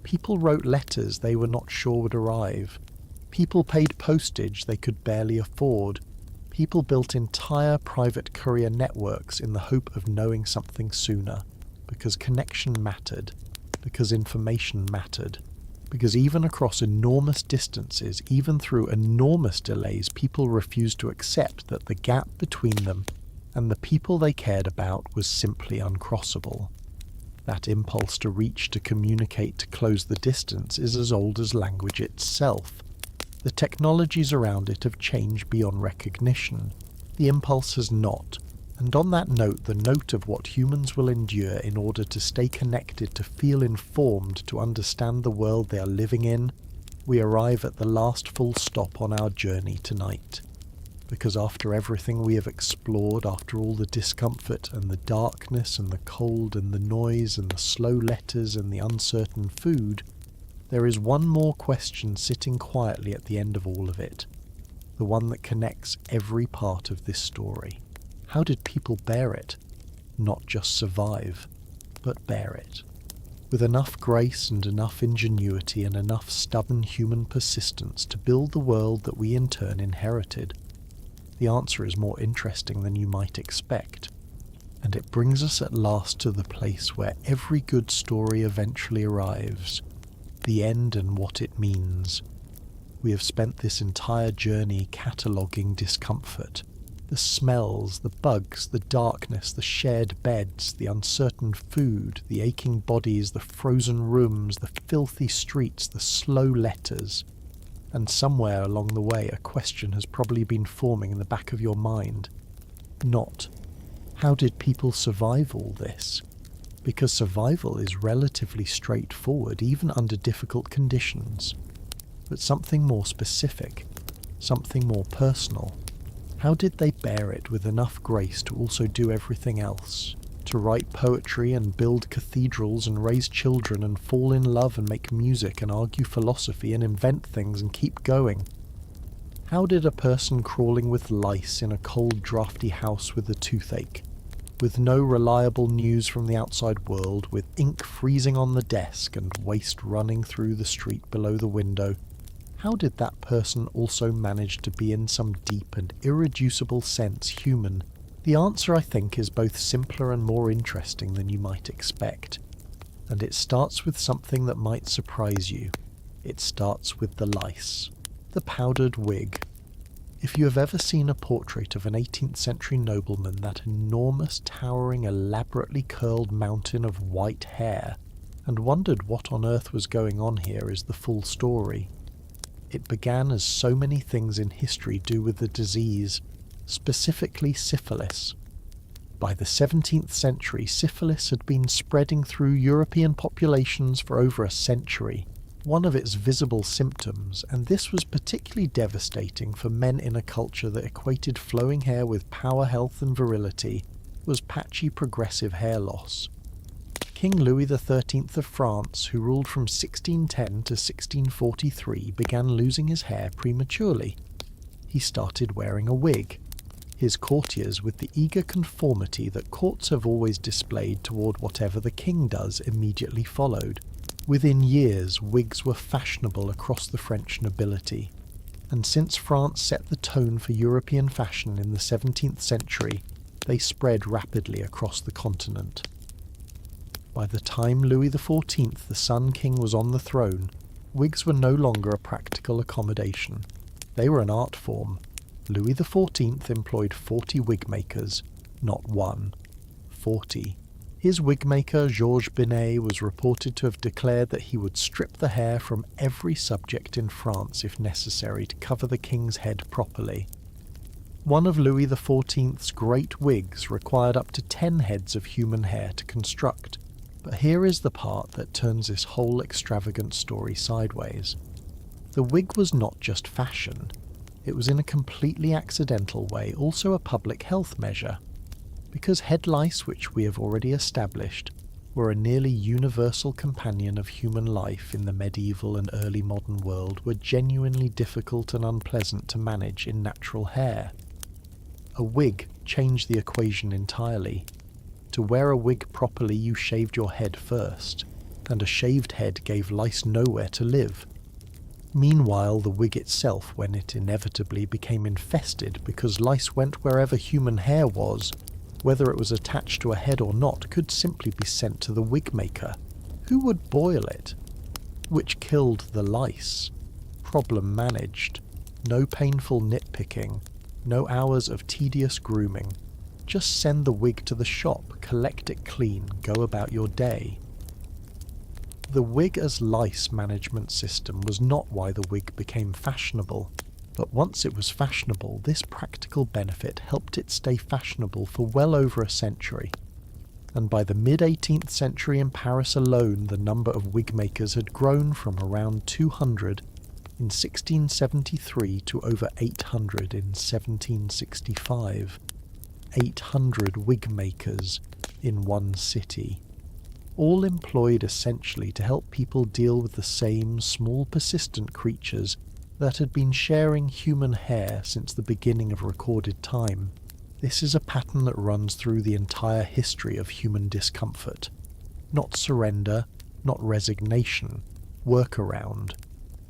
People wrote letters they were not sure would arrive. People paid postage they could barely afford. People built entire private courier networks in the hope of knowing something sooner, because connection mattered, because information mattered, because even across enormous distances, even through enormous delays, people refused to accept that the gap between them and the people they cared about was simply uncrossable. That impulse to reach, to communicate, to close the distance is as old as language itself. The technologies around it have changed beyond recognition. The impulse has not. And on that note, the note of what humans will endure in order to stay connected, to feel informed, to understand the world they are living in, we arrive at the last full stop on our journey tonight. Because after everything we have explored, after all the discomfort and the darkness and the cold and the noise and the slow letters and the uncertain food, there is one more question sitting quietly at the end of all of it, the one that connects every part of this story. How did people bear it? Not just survive, but bear it. With enough grace and enough ingenuity and enough stubborn human persistence to build the world that we in turn inherited. The answer is more interesting than you might expect. And it brings us at last to the place where every good story eventually arrives. The end and what it means. We have spent this entire journey cataloguing discomfort. The smells, the bugs, the darkness, the shared beds, the uncertain food, the aching bodies, the frozen rooms, the filthy streets, the slow letters. And somewhere along the way a question has probably been forming in the back of your mind. Not, how did people survive all this? Because survival is relatively straightforward, even under difficult conditions. But something more specific, something more personal. How did they bear it with enough grace to also do everything else? To write poetry and build cathedrals and raise children and fall in love and make music and argue philosophy and invent things and keep going? How did a person crawling with lice in a cold, drafty house with a toothache, with no reliable news from the outside world, with ink freezing on the desk and waste running through the street below the window, how did that person also manage to be in some deep and irreducible sense human? The answer, I think, is both simpler and more interesting than you might expect. And it starts with something that might surprise you. It starts with the lice. The powdered wig. If you have ever seen a portrait of an 18th century nobleman, that enormous, towering, elaborately curled mountain of white hair, and wondered what on earth was going on here is the full story. It began as so many things in history do with the disease, specifically syphilis. By the 17th century, syphilis had been spreading through European populations for over a century, one of its visible symptoms, and this was particularly devastating for men in a culture that equated flowing hair with power, health and virility, was patchy progressive hair loss. King Louis XIII of France, who ruled from 1610 to 1643, began losing his hair prematurely. He started wearing a wig. His courtiers, with the eager conformity that courts have always displayed toward whatever the king does, immediately followed. Within years, wigs were fashionable across the French nobility, and since France set the tone for European fashion in the 17th century, they spread rapidly across the continent. By the time Louis XIV, the Sun King, was on the throne, wigs were no longer a practical accommodation. They were an art form. Louis XIV employed 40 wig makers, not one, 40. His wigmaker, Georges Binet, was reported to have declared that he would strip the hair from every subject in France if necessary to cover the king's head properly. One of Louis XIV's great wigs required up to 10 heads of human hair to construct, but here is the part that turns this whole extravagant story sideways. The wig was not just fashion, it was in a completely accidental way also a public health measure. Because head lice, which we have already established, were a nearly universal companion of human life in the medieval and early modern world, were genuinely difficult and unpleasant to manage in natural hair. A wig changed the equation entirely. To wear a wig properly, you shaved your head first, and a shaved head gave lice nowhere to live. Meanwhile, the wig itself, when it inevitably became infested because lice went wherever human hair was, whether it was attached to a head or not, could simply be sent to the wig maker, who would boil it, which killed the lice. Problem managed. No painful nitpicking, no hours of tedious grooming. Just send the wig to the shop, collect it clean, go about your day. The wig as lice management system was not why the wig became fashionable. But once it was fashionable, this practical benefit helped it stay fashionable for well over a century. And by the mid-18th century in Paris alone, the number of wig makers had grown from around 200 in 1673 to over 800 in 1765. 800 wig makers in one city, all employed essentially to help people deal with the same small persistent creatures that had been sharing human hair since the beginning of recorded time. This is a pattern that runs through the entire history of human discomfort. Not surrender, not resignation, workaround.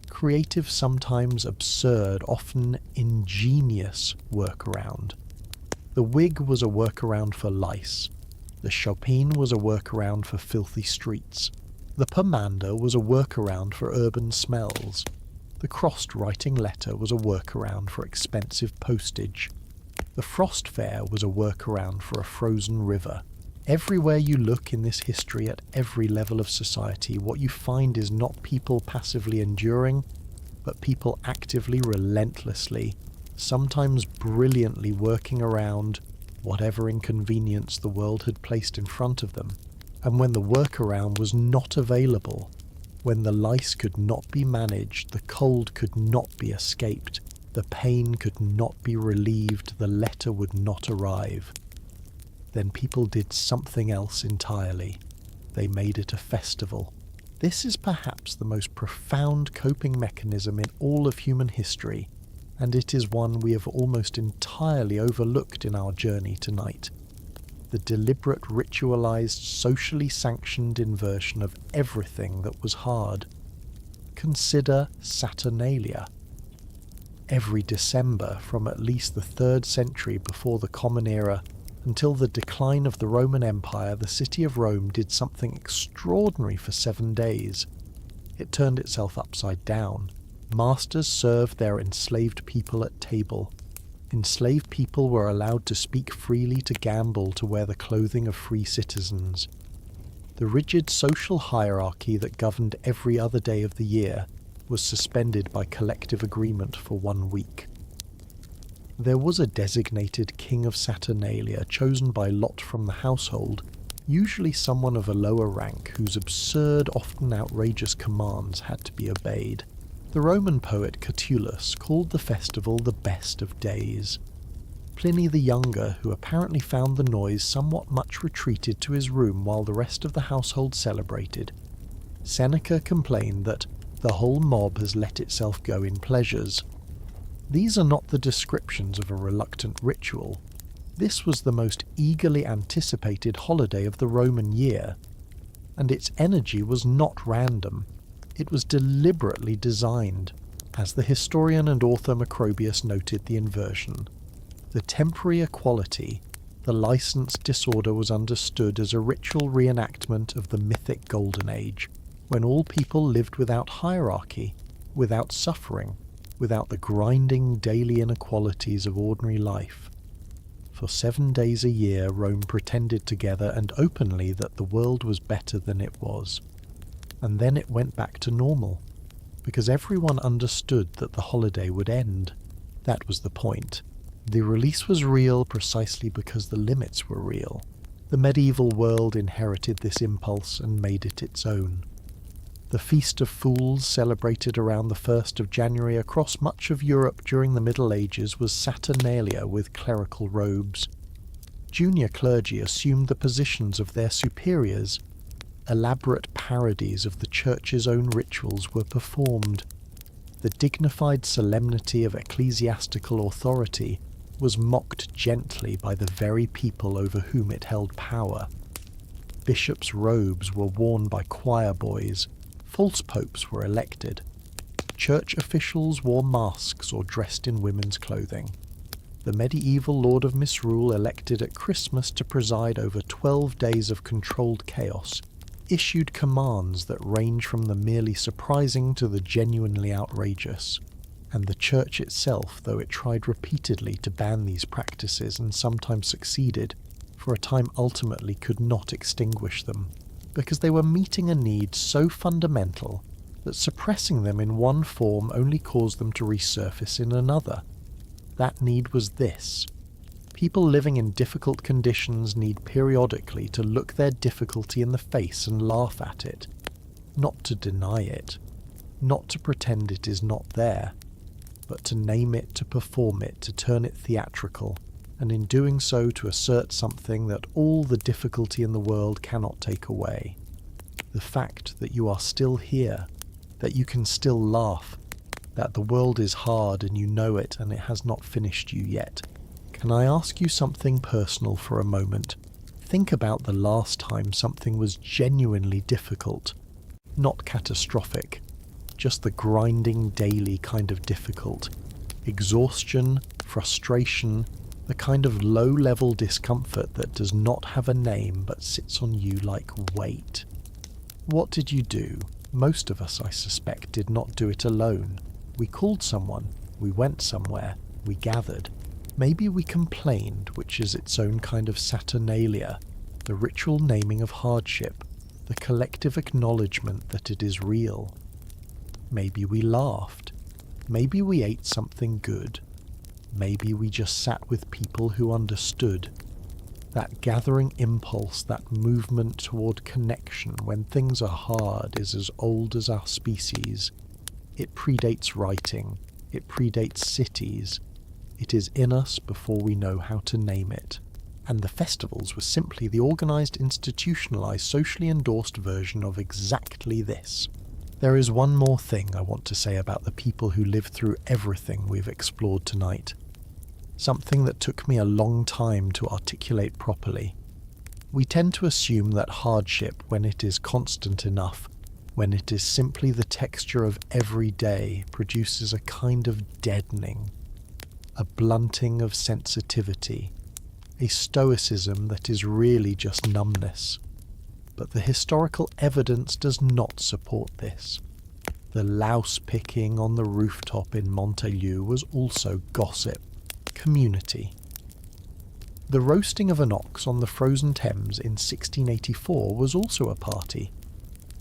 Creative, sometimes absurd, often ingenious workaround. The wig was a workaround for lice. The chopine was a workaround for filthy streets. The pomander was a workaround for urban smells. The crossed writing letter was a workaround for expensive postage. The frost fair was a workaround for a frozen river. Everywhere you look in this history, at every level of society, what you find is not people passively enduring, but people actively, relentlessly, sometimes brilliantly working around whatever inconvenience the world had placed in front of them. And when the workaround was not available, when the lice could not be managed, the cold could not be escaped, the pain could not be relieved, the letter would not arrive, then people did something else entirely. They made it a festival. This is perhaps the most profound coping mechanism in all of human history, and it is one we have almost entirely overlooked in our journey tonight. The deliberate, ritualized, socially sanctioned inversion of everything that was hard. Consider Saturnalia. Every December, from at least the 3rd century before the Common Era until the decline of the Roman Empire, the city of Rome did something extraordinary for 7 days. It turned itself upside down. Masters served their enslaved people at table. Enslaved people were allowed to speak freely, to gamble, to wear the clothing of free citizens. The rigid social hierarchy that governed every other day of the year was suspended by collective agreement for 1 week. There was a designated king of Saturnalia chosen by lot from the household, usually someone of a lower rank whose absurd, often outrageous commands had to be obeyed. The Roman poet Catullus called the festival the best of days. Pliny the Younger, who apparently found the noise somewhat much, retreated to his room while the rest of the household celebrated. Seneca complained that the whole mob has let itself go in pleasures. These are not the descriptions of a reluctant ritual. This was the most eagerly anticipated holiday of the Roman year, and its energy was not random. It was deliberately designed, as the historian and author Macrobius noted the inversion. The temporary equality, the licensed disorder, was understood as a ritual reenactment of the mythic Golden Age, when all people lived without hierarchy, without suffering, without the grinding daily inequalities of ordinary life. For 7 days a year Rome pretended together and openly that the world was better than it was. And then it went back to normal, because everyone understood that the holiday would end. That was the point. The release was real precisely because the limits were real. The medieval world inherited this impulse and made it its own. The Feast of Fools, celebrated around the 1st of January across much of Europe during the Middle Ages, was Saturnalia with clerical robes. Junior clergy assumed the positions of their superiors. Elaborate parodies of the Church's own rituals were performed. The dignified solemnity of ecclesiastical authority was mocked gently by the very people over whom it held power. Bishops' robes were worn by choir boys. False popes were elected. Church officials wore masks or dressed in women's clothing. The medieval Lord of Misrule, elected at Christmas to preside over 12 days of controlled chaos, issued commands that range from the merely surprising to the genuinely outrageous. And the Church itself, though it tried repeatedly to ban these practices and sometimes succeeded, for a time ultimately could not extinguish them, because they were meeting a need so fundamental that suppressing them in one form only caused them to resurface in another. That need was this. People living in difficult conditions need periodically to look their difficulty in the face and laugh at it, not to deny it, not to pretend it is not there, but to name it, to perform it, to turn it theatrical, and in doing so to assert something that all the difficulty in the world cannot take away. The fact that you are still here, that you can still laugh, that the world is hard and you know it and it has not finished you yet. Can I ask you something personal for a moment? Think about the last time something was genuinely difficult, not catastrophic, just the grinding daily kind of difficult. Exhaustion, frustration, the kind of low-level discomfort that does not have a name but sits on you like weight. What did you do? Most of us, I suspect, did not do it alone. We called someone, we went somewhere, we gathered. Maybe we complained, which is its own kind of saturnalia, the ritual naming of hardship, the collective acknowledgement that it is real. Maybe we laughed. Maybe we ate something good. Maybe we just sat with people who understood. That gathering impulse, that movement toward connection when things are hard, is as old as our species. It predates writing. It predates cities. It is in us before we know how to name it. And the festivals were simply the organised, institutionalised, socially endorsed version of exactly this. There is one more thing I want to say about the people who lived through everything we've explored tonight. Something that took me a long time to articulate properly. We tend to assume that hardship, when it is constant enough, when it is simply the texture of every day, produces a kind of deadening, a blunting of sensitivity, a stoicism that is really just numbness. But the historical evidence does not support this. The louse picking on the rooftop in Montelieu was also gossip, community. The roasting of an ox on the frozen Thames in 1684 was also a party.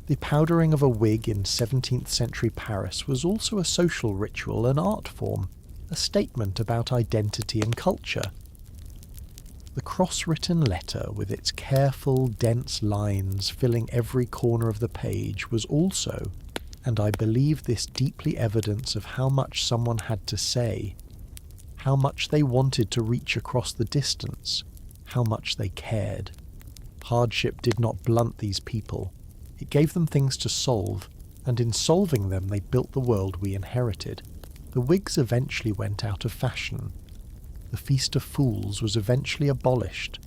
The powdering of a wig in 17th century Paris was also a social ritual and art form, a statement about identity and culture. The cross-written letter, with its careful, dense lines filling every corner of the page, was also, and I believe this deeply evidence of how much someone had to say, how much they wanted to reach across the distance, how much they cared. Hardship did not blunt these people. It gave them things to solve, and in solving them they built the world we inherited. The wigs eventually went out of fashion. The Feast of Fools was eventually abolished.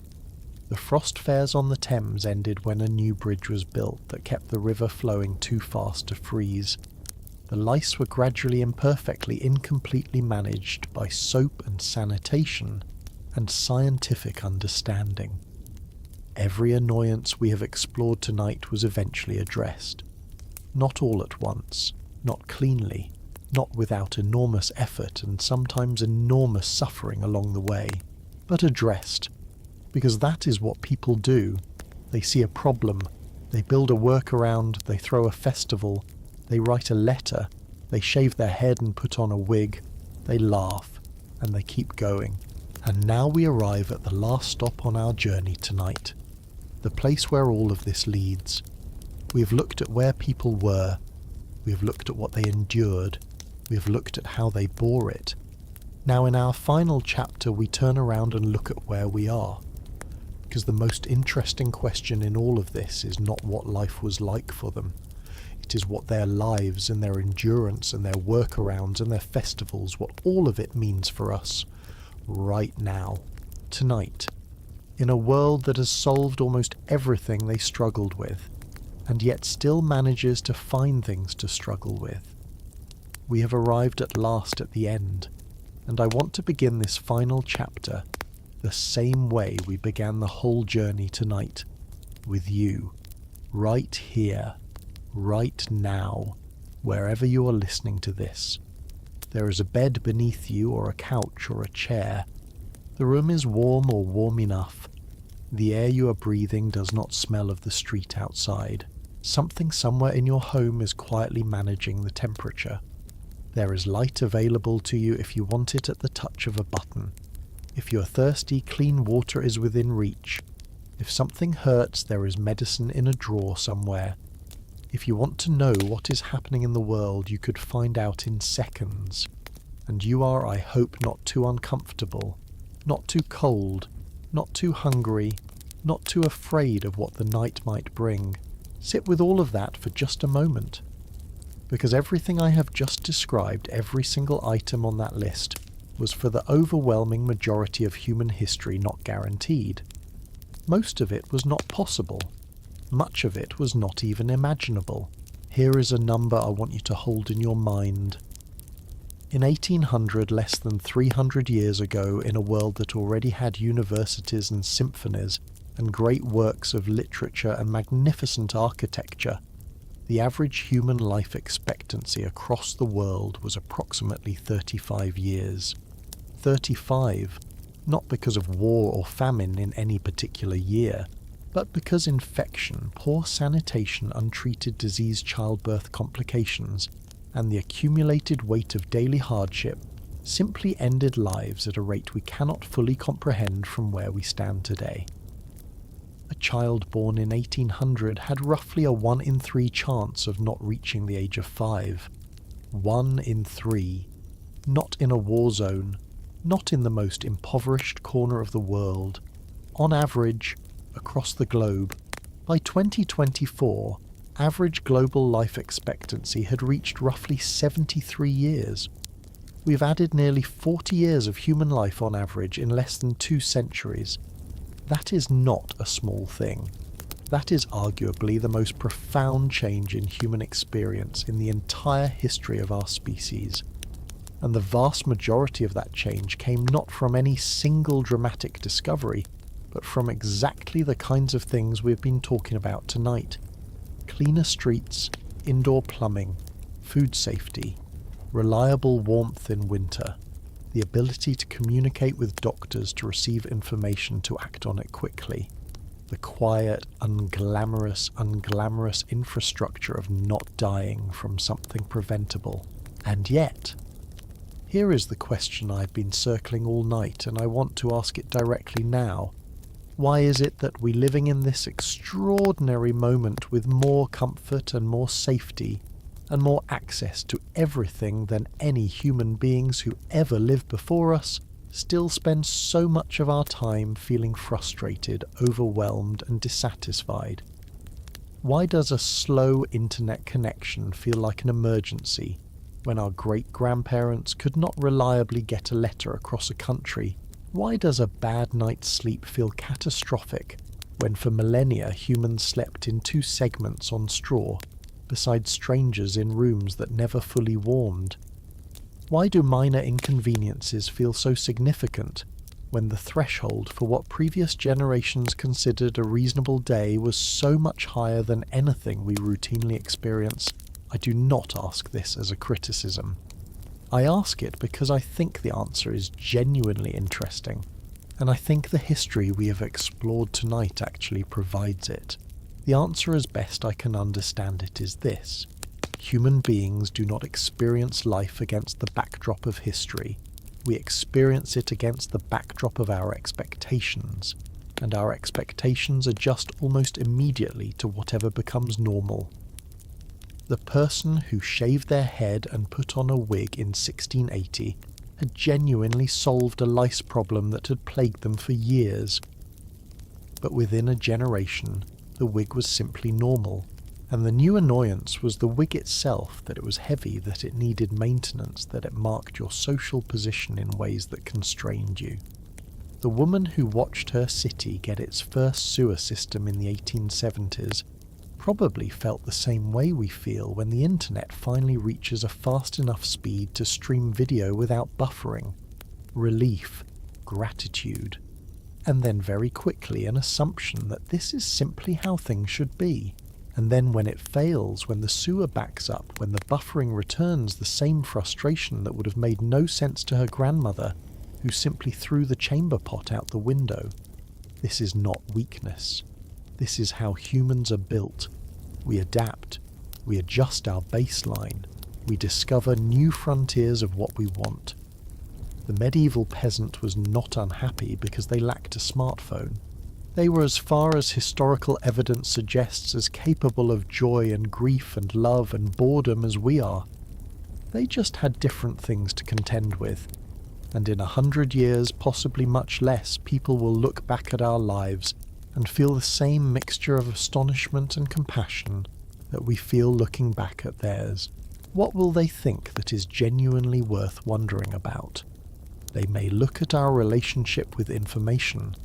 The frost fairs on the Thames ended when a new bridge was built that kept the river flowing too fast to freeze. The lice were gradually imperfectly, incompletely managed by soap and sanitation and scientific understanding. Every annoyance we have explored tonight was eventually addressed. Not all at once, not cleanly, not without enormous effort and sometimes enormous suffering along the way, but addressed, because that is what people do. They see a problem, they build a workaround, they throw a festival, they write a letter, they shave their head and put on a wig, they laugh, and they keep going. And now we arrive at the last stop on our journey tonight, the place where all of this leads. We have looked at where people were, we have looked at what they endured, we have looked at how they bore it. Now in our final chapter we turn around and look at where we are. Because the most interesting question in all of this is not what life was like for them. It is what their lives and their endurance and their workarounds and their festivals, what all of it means for us, right now, tonight, in a world that has solved almost everything they struggled with, and yet still manages to find things to struggle with. We have arrived at last at the end, and I want to begin this final chapter the same way we began the whole journey tonight, with you, right here, right now, wherever you are listening to this. There is a bed beneath you, or a couch, or a chair. The room is warm or warm enough. The air you are breathing does not smell of the street outside. Something somewhere in your home is quietly managing the temperature. There is light available to you if you want it at the touch of a button. If you are thirsty, clean water is within reach. If something hurts, there is medicine in a drawer somewhere. If you want to know what is happening in the world, you could find out in seconds. And you are, I hope, not too uncomfortable, not too cold, not too hungry, not too afraid of what the night might bring. Sit with all of that for just a moment. Because everything I have just described, every single item on that list, was for the overwhelming majority of human history not guaranteed. Most of it was not possible. Much of it was not even imaginable. Here is a number I want you to hold in your mind. In 1800, less than 300 years ago, in a world that already had universities and symphonies, and great works of literature and magnificent architecture, the average human life expectancy across the world was approximately 35 years. 35, not because of war or famine in any particular year, but because infection, poor sanitation, untreated disease, childbirth complications, and the accumulated weight of daily hardship simply ended lives at a rate we cannot fully comprehend from where we stand today. A child born in 1800 had roughly a 1 in 3 chance of not reaching the age of 5. 1 in 3. Not in a war zone, not in the most impoverished corner of the world. On average, across the globe, by 2024, average global life expectancy had reached roughly 73 years. We've added nearly 40 years of human life on average in less than 2 centuries. That is not a small thing. That is arguably the most profound change in human experience in the entire history of our species. And the vast majority of that change came not from any single dramatic discovery, but from exactly the kinds of things we've been talking about tonight. Cleaner streets, indoor plumbing, food safety, reliable warmth in winter, the ability to communicate with doctors to receive information to act on it quickly, the quiet, unglamorous infrastructure of not dying from something preventable. And yet, here is the question I've been circling all night, and I want to ask it directly now. Why is it that we living in this extraordinary moment with more comfort and more safety and more access to everything than any human beings who ever lived before us, still spend so much of our time feeling frustrated, overwhelmed and dissatisfied? Why does a slow internet connection feel like an emergency when our great-grandparents could not reliably get a letter across a country? Why does a bad night's sleep feel catastrophic when for millennia humans slept in 2 segments on straw, beside strangers in rooms that never fully warmed? Why do minor inconveniences feel so significant when the threshold for what previous generations considered a reasonable day was so much higher than anything we routinely experience? I do not ask this as a criticism. I ask it because I think the answer is genuinely interesting, and I think the history we have explored tonight actually provides it. The answer as best I can understand it is this: human beings do not experience life against the backdrop of history. We experience it against the backdrop of our expectations, and our expectations adjust almost immediately to whatever becomes normal. The person who shaved their head and put on a wig in 1680 had genuinely solved a lice problem that had plagued them for years. But within a generation, the wig was simply normal, and the new annoyance was the wig itself, that it was heavy, that it needed maintenance, that it marked your social position in ways that constrained you. The woman who watched her city get its first sewer system in the 1870s probably felt the same way we feel when the internet finally reaches a fast enough speed to stream video without buffering. Relief, gratitude, and then very quickly an assumption that this is simply how things should be. And then when it fails, when the sewer backs up, when the buffering returns, the same frustration that would have made no sense to her grandmother, who simply threw the chamber pot out the window. This is not weakness. This is how humans are built. We adapt, we adjust our baseline, we discover new frontiers of what we want. The medieval peasant was not unhappy because they lacked a smartphone. They were, as far as historical evidence suggests, as capable of joy and grief and love and boredom as we are. They just had different things to contend with. And in 100 years, possibly much less, people will look back at our lives and feel the same mixture of astonishment and compassion that we feel looking back at theirs. What will they think that is genuinely worth wondering about? They may look at our relationship with information,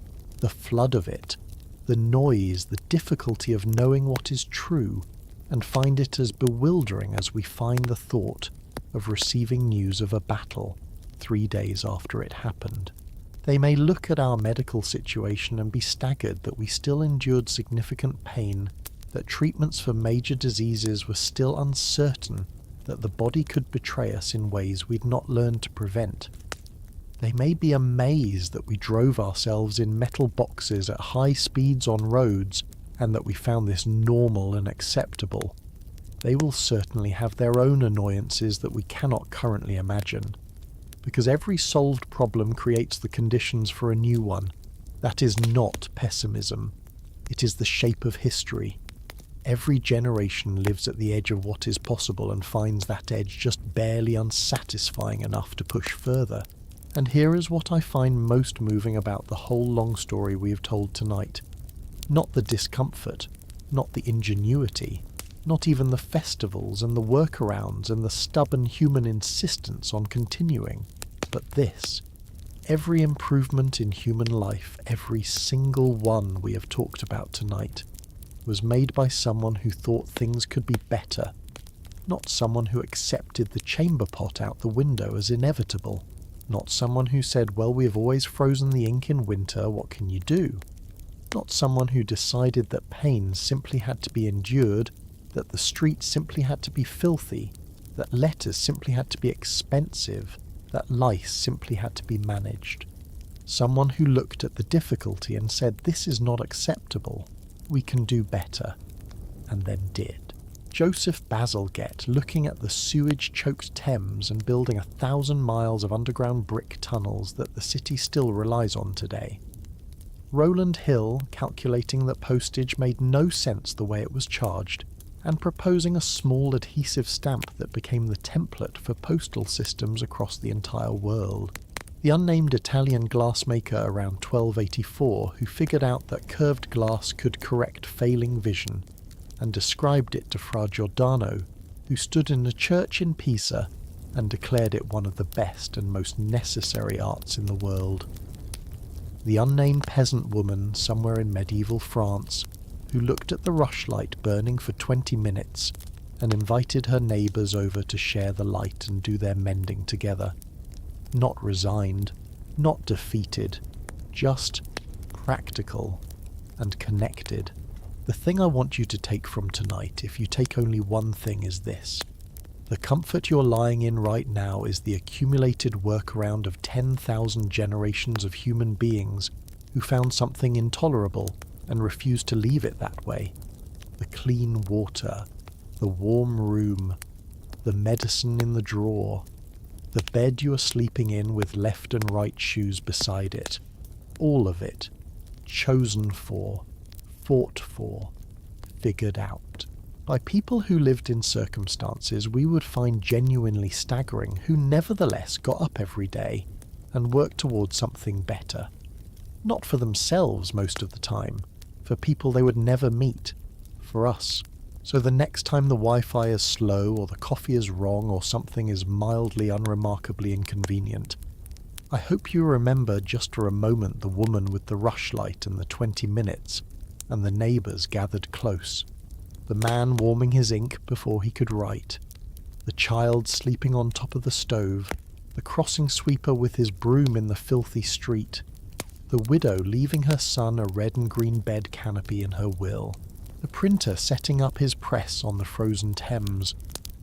the flood of it, the noise, the difficulty of knowing what is true, and find it as bewildering as we find the thought of receiving news of a battle 3 days after it happened. They may look at our medical situation and be staggered that we still endured significant pain, that treatments for major diseases were still uncertain, that the body could betray us in ways we'd not learned to prevent. They may be amazed that we drove ourselves in metal boxes at high speeds on roads, and that we found this normal and acceptable. They will certainly have their own annoyances that we cannot currently imagine. Because every solved problem creates the conditions for a new one. That is not pessimism. It is the shape of history. Every generation lives at the edge of what is possible and finds that edge just barely unsatisfying enough to push further. And here is what I find most moving about the whole long story we have told tonight. Not the discomfort, not the ingenuity, not even the festivals and the workarounds and the stubborn human insistence on continuing, but this. Every improvement in human life, every single one we have talked about tonight, was made by someone who thought things could be better, not someone who accepted the chamber pot out the window as inevitable, not someone who said, well, we have always frozen the ink in winter, what can you do? Not someone who decided that pain simply had to be endured, that the streets simply had to be filthy, that letters simply had to be expensive, that lice simply had to be managed. Someone who looked at the difficulty and said, "This is not acceptable, we can do better," and then did. Joseph Bazalgette looking at the sewage-choked Thames and building 1,000 miles of underground brick tunnels that the city still relies on today. Rowland Hill calculating that postage made no sense the way it was charged, and proposing a small adhesive stamp that became the template for postal systems across the entire world. The unnamed Italian glassmaker around 1284 who figured out that curved glass could correct failing vision, and described it to Fra Giordano, who stood in a church in Pisa and declared it one of the best and most necessary arts in the world. The unnamed peasant woman somewhere in medieval France, who looked at the rushlight burning for 20 minutes and invited her neighbours over to share the light and do their mending together. Not resigned, not defeated, just practical and connected. The thing I want you to take from tonight, if you take only one thing, is this. The comfort you're lying in right now is the accumulated workaround of 10,000 generations of human beings who found something intolerable and refused to leave it that way. The clean water, the warm room, the medicine in the drawer, the bed you are sleeping in with left and right shoes beside it. All of it. Chosen for, fought for, figured out. By people who lived in circumstances we would find genuinely staggering, who nevertheless got up every day and worked towards something better. Not for themselves most of the time, for people they would never meet, for us. So the next time the Wi-Fi is slow or the coffee is wrong or something is mildly unremarkably inconvenient, I hope you remember just for a moment the woman with the rushlight and the 20 minutes, and the neighbours gathered close, the man warming his ink before he could write, the child sleeping on top of the stove, the crossing sweeper with his broom in the filthy street, the widow leaving her son a red and green bed canopy in her will, the printer setting up his press on the frozen Thames,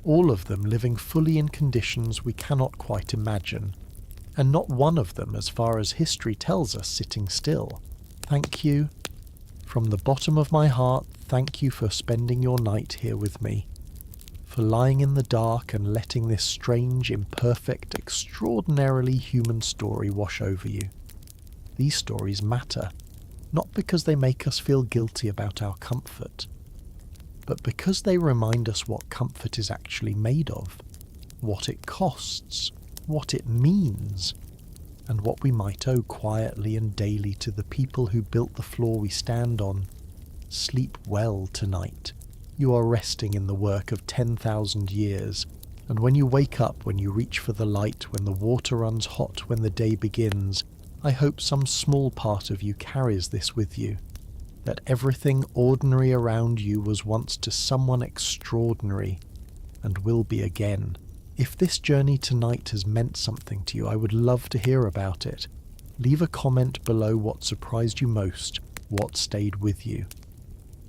all of them living fully in conditions we cannot quite imagine, and not one of them, as far as history tells us, sitting still. Thank you. From the bottom of my heart, thank you for spending your night here with me, for lying in the dark and letting this strange, imperfect, extraordinarily human story wash over you. These stories matter, not because they make us feel guilty about our comfort, but because they remind us what comfort is actually made of, what it costs, what it means, and what we might owe quietly and daily to the people who built the floor we stand on. Sleep well tonight. You are resting in the work of 10,000 years, and when you wake up, when you reach for the light, when the water runs hot, when the day begins, I hope some small part of you carries this with you, that everything ordinary around you was once to someone extraordinary, and will be again. If this journey tonight has meant something to you, I would love to hear about it. Leave a comment below what surprised you most, what stayed with you.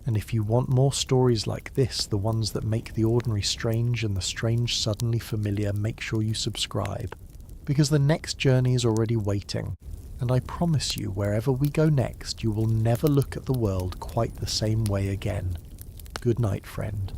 And if you want more stories like this, the ones that make the ordinary strange and the strange suddenly familiar, make sure you subscribe, because the next journey is already waiting, and I promise you, wherever we go next, you will never look at the world quite the same way again. Good night, friend.